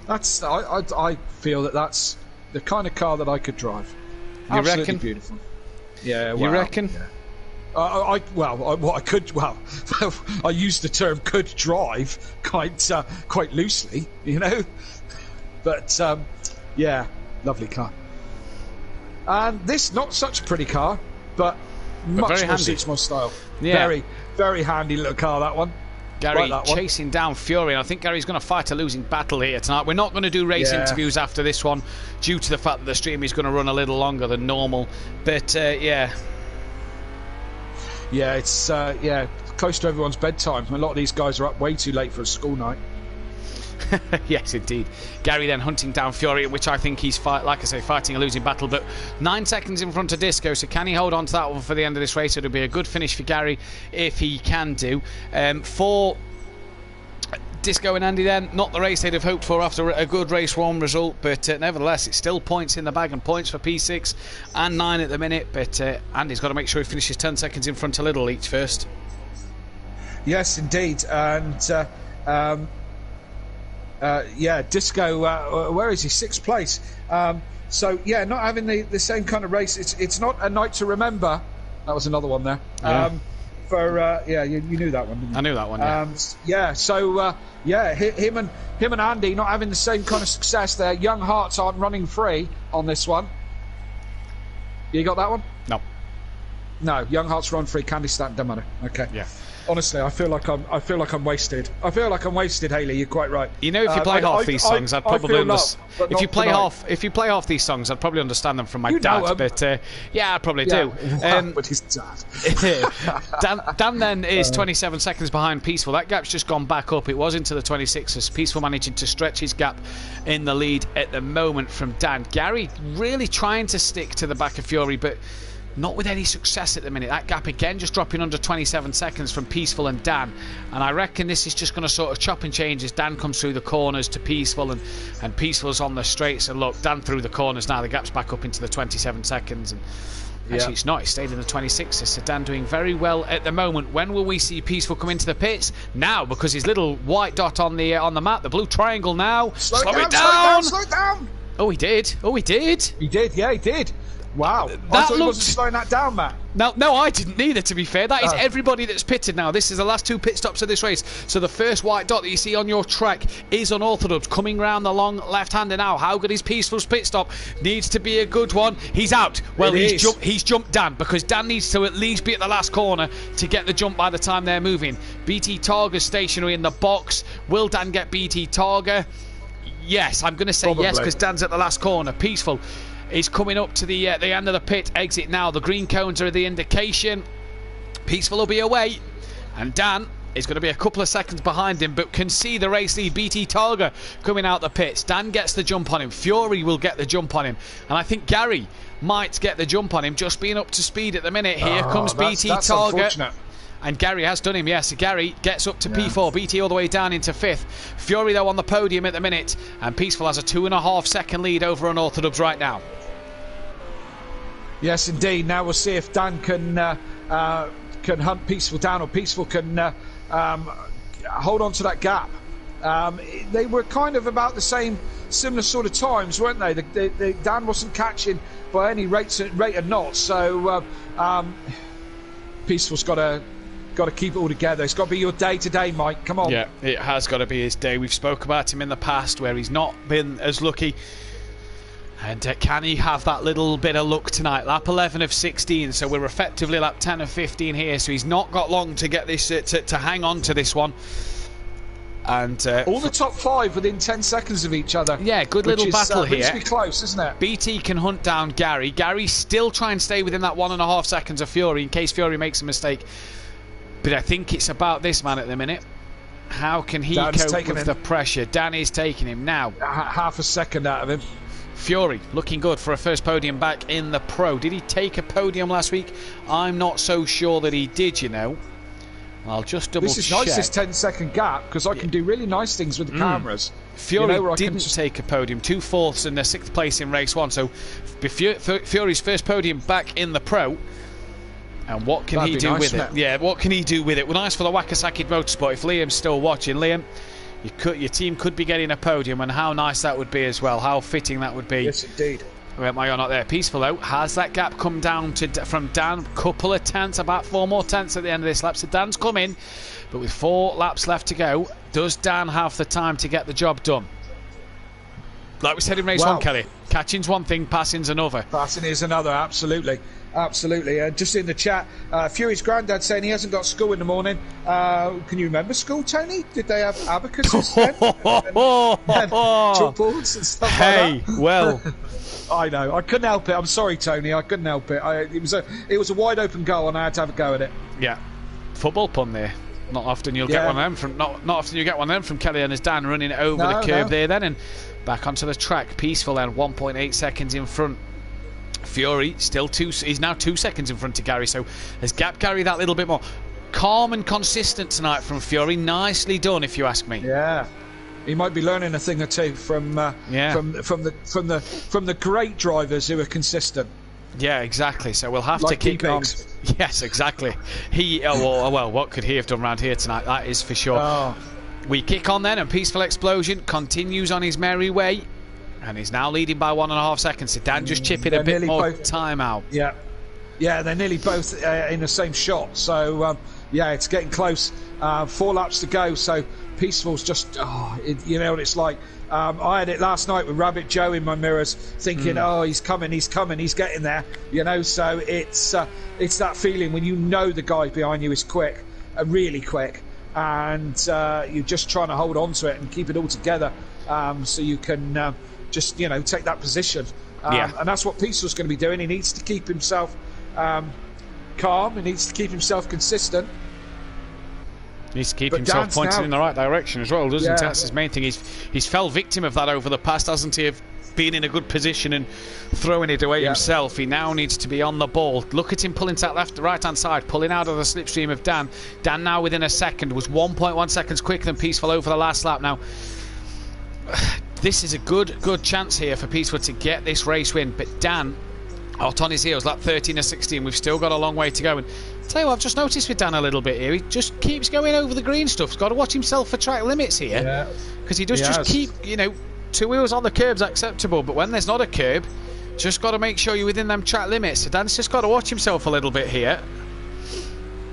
I feel that's the kind of car that I could drive. Absolutely reckon? beautiful. Yeah, You reckon? Yeah. I use the term "could drive" quite loosely, you know. But yeah, lovely car. And this not such a pretty car, but much very more handy. suits my style. Yeah. Very, very handy little car, that one. Gary Like that one. chasing down Fury, and I think Gary's going to fight a losing battle here tonight. We're not going to do race interviews after this one due to the fact that the stream is going to run a little longer than normal. But yeah, it's close to everyone's bedtime. A lot of these guys are up way too late for a school night. yes, indeed. Gary then hunting down Fury, which I think he's fighting a losing battle. But 9 seconds in front of Disco, so can he hold on to that one for the end of this race? It'll be a good finish for Gary if he can do. For Disco and Andy then, not the race they'd have hoped for after a good race 1 result, but nevertheless it's still points in the bag and points for P6 and 9 at the minute. But Andy's got to make sure he finishes 10 seconds in front of Little each first. Yes, indeed. And Disco, where is he? 6th place. So yeah, not having the same kind of race. It's not a night to remember. That was another one there. You knew that one, didn't you? I knew that one. Yeah. Him and Andy not having the same kind of success. Their young hearts aren't running free on this one. You got that one? No, young hearts run free. Candy Stanton, don't matter. Okay. Yeah. Honestly, I feel like I'm wasted. I feel like I'm wasted, Haley. You're quite right. You know, if you play half these songs, I'd probably understand. If you play half these songs, I'd probably understand them from my dad. But yeah, I probably do. But his dad. Dan then is 27 seconds behind Peaceful. That gap's just gone back up. It was into the 26ers. Peaceful managing to stretch his gap in the lead at the moment from Dan. Gary really trying to stick to the back of Fury, but not with any success at the minute. That gap again just dropping under 27 seconds from Peaceful and Dan. And I reckon this is just going to sort of chop and change as Dan comes through the corners to Peaceful and Peaceful's on the straights. And look, Dan through the corners now. The gap's back up into the 27 seconds. And actually, it's not. It stayed in the 26s. So Dan doing very well at the moment. When will we see Peaceful come into the pits? Now, because his little white dot on the map, the blue triangle now. Slow it down. Oh, he did. He did. Yeah, he did. Wow. I thought he wasn't slowing that down, Matt. No, I didn't either, to be fair. That is everybody that's pitted now. This is the last 2 pit stops of this race. So the first white dot that you see on your track is Unorthodox coming round the long left-hander now. How good is Peaceful's pit stop? Needs to be a good one. He's out. Well, he's jumped Dan, because Dan needs to at least be at the last corner to get the jump by the time they're moving. BT Targa stationary in the box. Will Dan get BT Targa? Yes, I'm going to say yes, because Dan's at the last corner. Peaceful is coming up to the end of the pit exit now. The green cones are the indication. Peaceful will be away, and Dan is going to be a couple of seconds behind him, but can see the race lead. BT Targa coming out the pits. Dan gets the jump on him. Fury will get the jump on him, and I think Gary might get the jump on him, just being up to speed at the minute. Here comes BT Targa. And Gary has done him, yes. Gary gets up to P4, BT all the way down into 5th. Fury, though, on the podium at the minute, and Peaceful has a 2.5 second lead over Unorthodox right now. Yes, indeed. Now we'll see if Dan can hunt Peaceful down, or Peaceful can hold on to that gap. They were kind of about the similar sort of times, weren't they? Dan wasn't catching by any rate of knots, so Peaceful's got to keep it all together. It's got to be your day today, Mike. Come on. Yeah, it has got to be his day. We've spoke about him in the past where he's not been as lucky. And can he have that little bit of luck tonight? Lap 11 of 16, so we're effectively lap 10 of 15 here. So he's not got long to get this to hang on to this one. And all the top 5 within 10 seconds of each other. Yeah, good little battle here. It's be close, isn't it? BT can hunt down Gary. Gary still try and stay within that 1.5 seconds of Fury in case Fury makes a mistake. But I think it's about this man at the minute. How can he cope with the pressure? Dan is taking him now. Half a second out of him. Fury looking good for a first podium back in the Pro. Did he take a podium last week? I'm not so sure that he did, you know. I'll just double check. This is nice, this 10-second gap, because I can do really nice things with the cameras. Fury didn't take a podium. 2 fourths and a 6th place in race 1. So Fury's first podium back in the Pro. And what can he do with it? Yeah, what can he do with it? Well, nice for the Wakasaki Motorsport. If Liam's still watching, Liam, your team could be getting a podium, and how nice that would be as well. How fitting that would be. Yes, indeed. Where am I not there? Peaceful though. Has that gap come down from Dan? Couple of tenths, about 4 more tenths at the end of this lap. So Dan's come in, but with 4 laps left to go, does Dan have the time to get the job done? Like we said in race 1, Kelly, catching's one thing, passing's another. Passing is another, absolutely. Absolutely. Just in the chat, Fury's granddad saying he hasn't got school in the morning. Can you remember school, Tony? Did they have abacuses then? and chalkboards and stuff like that? Well... I know. I couldn't help it. I'm sorry, Tony. I couldn't help it. It was a wide open goal, and I had to have a go at it. Yeah, football pun there. Not often you'll get one of them from not often you get one of them from Kelly and his Dan running it over the curb there then and back onto the track. Peaceful then, 1.8 seconds in front. Fury still he's now 2 seconds in front of Gary, so has gapped Gary that little bit more. Calm and consistent tonight from Fury. Nicely done, if you ask me. Yeah. He might be learning a thing or two from the great drivers who are consistent. Yeah, exactly. So we'll have like to keep on. Yes, exactly. Well, what could he have done around here tonight? That is for sure. Oh. We kick on then, and Peaceful Explosion continues on his merry way, and is now leading by 1.5 seconds. So Dan just chipping a bit more time out. Yeah, they're nearly both in the same shot. So it's getting close. 4 laps to go. So Peaceful's just, you know what it's like. I had it last night with Rabbit Joe in my mirrors, thinking, he's coming, he's getting there. You know, so it's that feeling when you know the guy behind you is quick, really quick, and you're just trying to hold on to it and keep it all together, so you can just take that position. And that's what Peaceful's going to be doing. He needs to keep himself calm. He needs to keep himself consistent. Needs to keep himself pointing in the right direction as well, doesn't he? That's his main thing. He's fell victim of that over the past, hasn't he? Of being in a good position and throwing it away himself. He now needs to be on the ball. Look at him pulling to that right hand side, pulling out of the slipstream of Dan. Dan now within a second, was 1.1 seconds quicker than Peaceful over the last lap. Now, this is a good chance here for Peaceful to get this race win, but Dan out on his heels, lap 13 or 16. We've still got a long way to go. And tell you what, I've just noticed with Dan a little bit here, he just keeps going over the green stuff. He's got to watch himself for track limits here, because he does just keep, 2 wheels on the curb's acceptable, but when there's not a curb, just got to make sure you're within them track limits. So Dan's just got to watch himself a little bit here.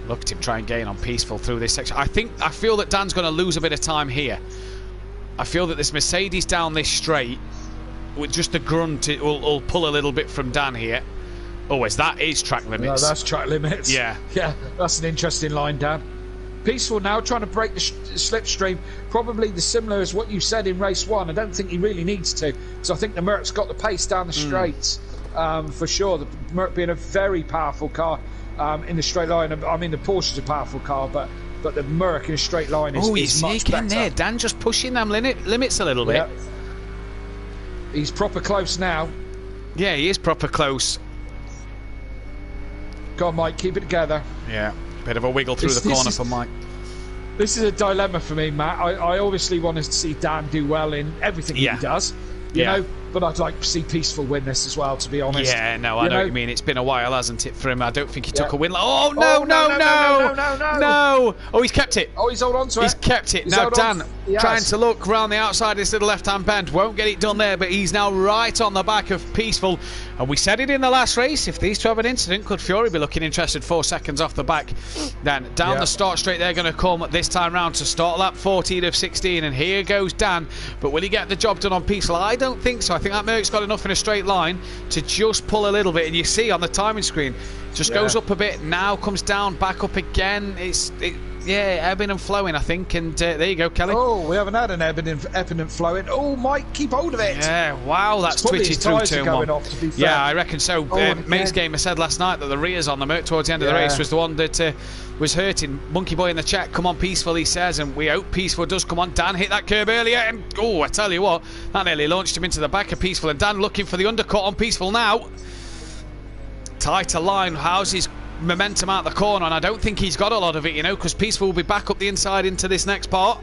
Look at him try and gain on Peaceful through this section. I feel that Dan's going to lose a bit of time here. I feel that this Mercedes down this straight, with just the grunt, it will pull a little bit from Dan here. That is track limits. No, that's track limits. Yeah, that's an interesting line, Dan. Peaceful now trying to break the slipstream, probably the similar as what you said in race 1. I don't think he really needs to, because I think the Merc's got the pace down the straights, for sure. The Merc being a very powerful car in the straight line. I mean, the Porsche's a powerful car, but the Merc in a straight line is much better. There. Dan just pushing them limits a little bit. He's proper close now. Yeah, he is proper close. Go on, Mike, keep it together. Yeah, bit of a wiggle through the corner for Mike. This is a dilemma for me, Matt. I obviously want to see Dan do well in everything he does, you know, but I'd like to see Peaceful win this as well, to be honest. Yeah, no, I know what you mean. It's been a while, hasn't it, for him? I don't think he took a win. No! Oh, he's kept it. Oh, he's held on to it. He's kept it. Now, Dan, trying to look round the outside of this little left-hand bend. Won't get it done there, but he's now right on the back of Peaceful. And we said it in the last race, if these two have an incident, could Fury be looking interested 4 seconds off the back? Then down the start straight, they're going to come this time round to start lap 14 of 16. And here goes Dan. But will he get the job done on Peaceful? I don't think so. I think that Merc's got enough in a straight line to just pull a little bit. And you see on the timing screen, just goes up a bit, now comes down, back up again. Ebbing and flowing, I think. And there you go, Kelly. Oh, we haven't had an ebbing and flowing. Oh, Mike, keep hold of it. Yeah, wow, that's twitchy through turn 1. Off, to be fair. Yeah, I reckon so. Mate's Gamer said last night that the rears on the Merc towards the end of the race was the one that was hurting. Monkey Boy in the chat, come on Peaceful, he says, and we hope Peaceful does come on. Dan hit that curb earlier, and I tell you what, that nearly launched him into the back of Peaceful, and Dan looking for the undercut on Peaceful now. Tighter line, how's his momentum out the corner? And I don't think he's got a lot of it, because Peaceful will be back up the inside into this next part.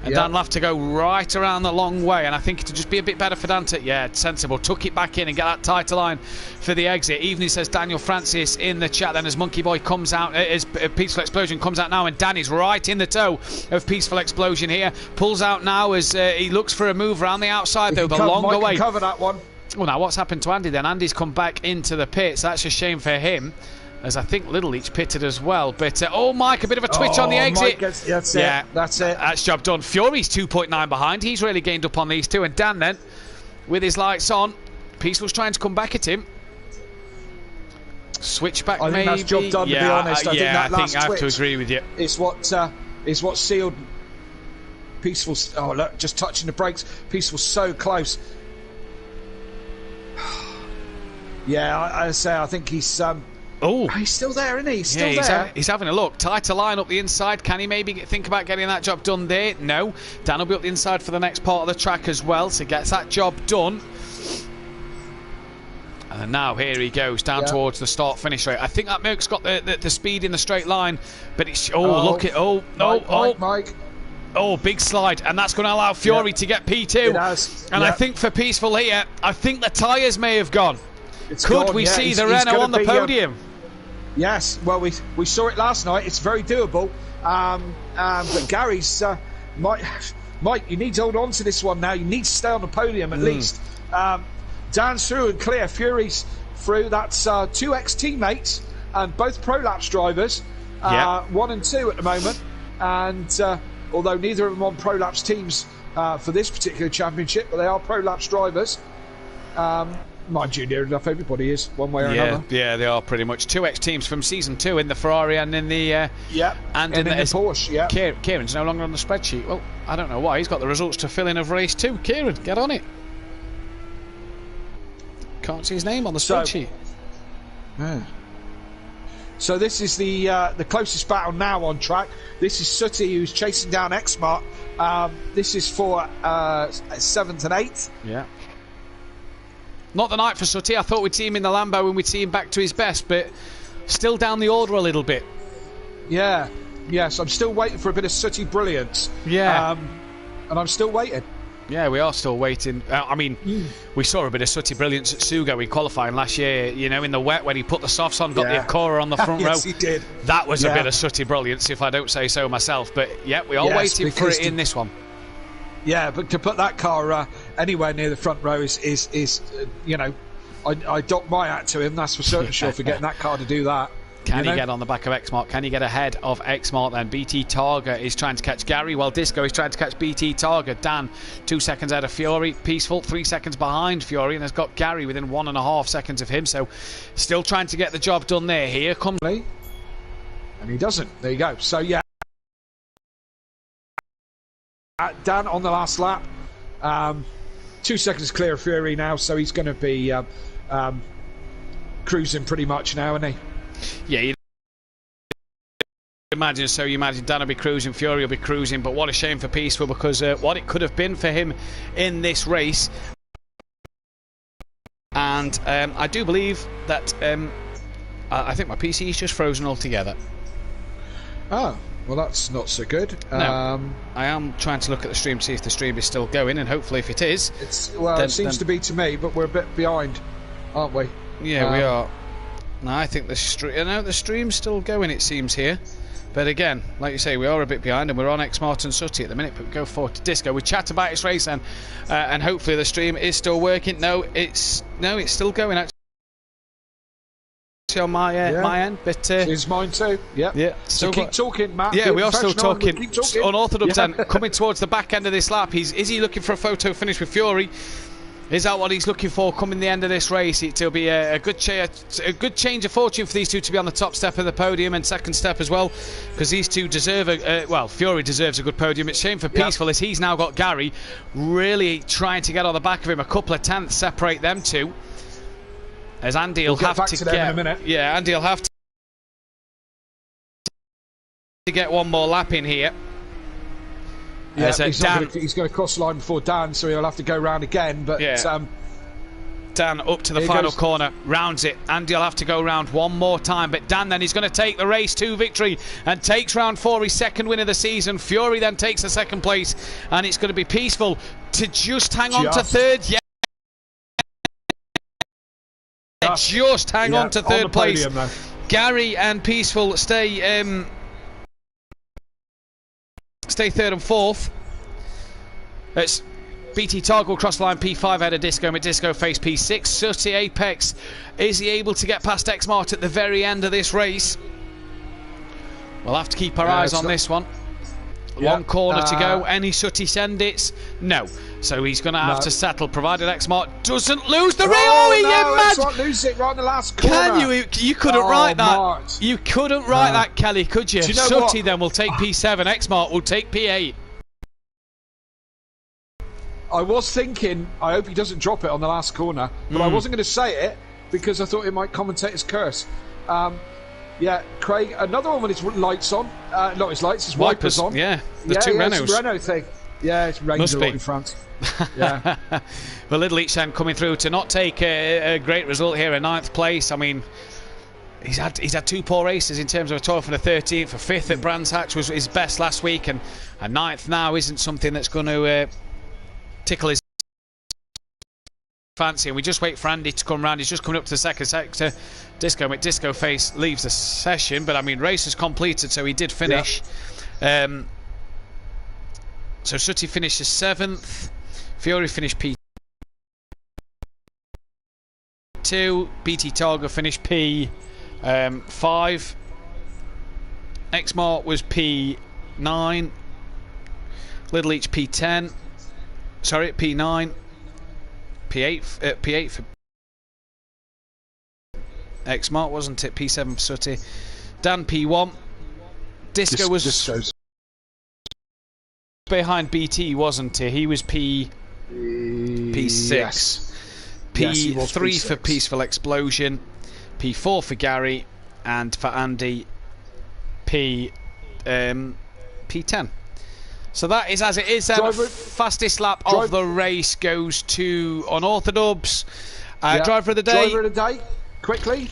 And Dan will have to go right around the long way, and I think it'll just be a bit better for Dan to, sensible, tuck it back in and get that tighter line for the exit. Even he says Daniel Francis in the chat then as Monkey Boy comes out, as Peaceful Explosion comes out now, and Danny's right in the toe of Peaceful Explosion here. Pulls out now as he looks for a move around the outside, though, the longer way. Cover that one. Well, now what's happened to Andy then? Andy's come back into the pits. That's a shame for him, as I think Little Leach pitted as well. But, oh, Mike, a bit of a twitch on the exit. That's it. That's job done. Fury's 2.9 behind. He's really gained up on these two. And Dan then, with his lights on, Peaceful's trying to come back at him. Switchback, maybe. I think that's job done, to be honest. I think that last I have to twitch agree with you. is what sealed Peaceful. Oh, look, just touching the brakes. Peaceful so close. Yeah, I say, I think he's. Oh, he's still there, isn't he? He's still there. He's having a look. Tighter line up the inside. Can he maybe think about getting that job done there? No. Dan will be up the inside for the next part of the track as well, so gets that job done. And now here he goes down towards the start-finish rate. I think that Merc's got the speed in the straight line, but it's look at Mike. Oh, big slide, and that's going to allow Fury to get P2. It has. And I think for Peaceful here, I think the tyres may have gone. Could we see the Renault on the podium? Yes, well, we saw it last night. It's very doable. But Gary's Mike, you need to hold on to this one now. You need to stay on the podium at least. Dan's through and clear. Fury's through. That's two ex-teammates and both Prolapse drivers, 1 and 2 at the moment. And although neither of them on Prolapse teams for this particular championship, but they are Prolapse drivers. Mind you, near enough everybody is, one way or another. Yeah, they are pretty much. 2X teams from Season 2 in the Ferrari and in the... and in the Porsche, Kieran's no longer on the spreadsheet. Well, I don't know why. He's got the results to fill in of race 2. Kieran, get on it. Can't see his name on the spreadsheet. So this is the closest battle now on track. This is Sooty, who's chasing down Xmart. This is for 7th and 8th. Yeah. Not the night for Sooty. I thought we'd see him in the Lambo and we'd see him back to his best, but still down the order a little bit. Yeah. Yes, I'm still waiting for a bit of Sooty brilliance. Yeah. And I'm still waiting. Yeah, we are still waiting. I mean, we saw a bit of Sooty brilliance at Sugo in qualifying last year, you know, in the wet when he put the softs on, got the Acora on the front row. Yes, he did. That was a bit of Sooty brilliance, if I don't say so myself. But, yeah, we are waiting for it in this one. Yeah, but to put that car anywhere near the front row is you know, I dock my hat to him, that's for certain sure, for getting that car to do that. Can he get on the back of Xmart? Can he get ahead of Xmart then? BT Targa is trying to catch Gary, while Disco is trying to catch BT Targa. Dan, 2 seconds ahead of Fury. Peaceful, 3 seconds behind Fury, and has got Gary within 1.5 seconds of him, so still trying to get the job done there. Here comes... And he doesn't. There you go. So, yeah. Dan on the last lap. 2 seconds clear of Fury now, so he's going to be cruising pretty much now, isn't he? Yeah, you imagine Dan will be cruising, Fury will be cruising, but what a shame for Peaceful, because what it could have been for him in this race. And I do believe that I think my PC is just frozen altogether. Oh, well, that's not so good. No, I am trying to look at the stream to see if the stream is still going, and hopefully if it is... it seems to be to me, but we're a bit behind, aren't we? Yeah, we are. No, I think the stream's still going, it seems, here. But again, like you say, we are a bit behind, and we're on Xmart and Sooty at the minute, but we go forward to Disco. We chat about this race then, and hopefully the stream is still working. No, it's still going actually on my end, but it's mine too. Yeah. So keep talking, Matt. Yeah, we are still talking. Keep talking. Unorthodox and coming towards the back end of this lap. Is he looking for a photo finish with Fury? Is that what he's looking for coming the end of this race? It'll be a good change of fortune for these two to be on the top step of the podium and second step as well, because these two deserve Fury deserves a good podium. It's a shame for Peaceful as he's now got Gary really trying to get on the back of him. A couple of tenths separate them two. As Andy will have to get... in a minute. Yeah, Andy will have to get one more lap in here. Yeah, he's going to cross the line before Dan, so he'll have to go round again. But Dan up to the final corner, rounds it. Andy will have to go round one more time, but Dan then is going to take the race 2 victory and takes round 4, his second win of the season. Fury then takes the second place, and it's going to be Peaceful to just hang on to third. Just hang on to third place. Gary and Peaceful stay third and fourth. BT Target across the line, P5 ahead of Disco, Disco face P6. Sooty Apex, is he able to get past X-Mart at the very end of this race? We'll have to keep our eyes on this one. One corner to go. Any Sooty Sendits? No. So he's going to have to settle, provided X-Mart doesn't lose the race. X-Mart lose it right in the last corner. Can you couldn't write that. Mart. You couldn't write that, Kelly, could you? Do you know Sooty what? then will take P7. X-Mart will take P8. I was thinking, I hope he doesn't drop it on the last corner, but I wasn't going to say it because I thought it might commentate his curse. Yeah, Craig, another one with his lights on. Not his lights, his wipers on. Yeah, the two Renaults. It's a Renault thing. Yeah, it's rains a lot in France. Yeah. Well, Little Each then coming through to not take a great result here in 9th place. I mean, he's had 2 poor races in terms of a 12th and a 13th. A 5th at Brands Hatch was his best last week, and a 9th now isn't something that's going to tickle his fancy. And we just wait for Andy to come round. He's just coming up to the second sector. Disco face leaves the session, but I mean, race is completed, so he did finish. Yeah. So Sooty finishes 7th. Fiore finished P2. BT Targa finished P5. X-Mart was P9. Little Each P10. Sorry, P9. P8 for X-Mart, wasn't it? P7 for Sooty. Dan P1. Disco was behind BT, wasn't he? He was P6. Yes. P3 for Peaceful Explosion. P4 for Gary, and for Andy, P10. So that is as it is. Fastest lap of the race goes to Unorthodox. Driver of the day. Driver of the day, quickly.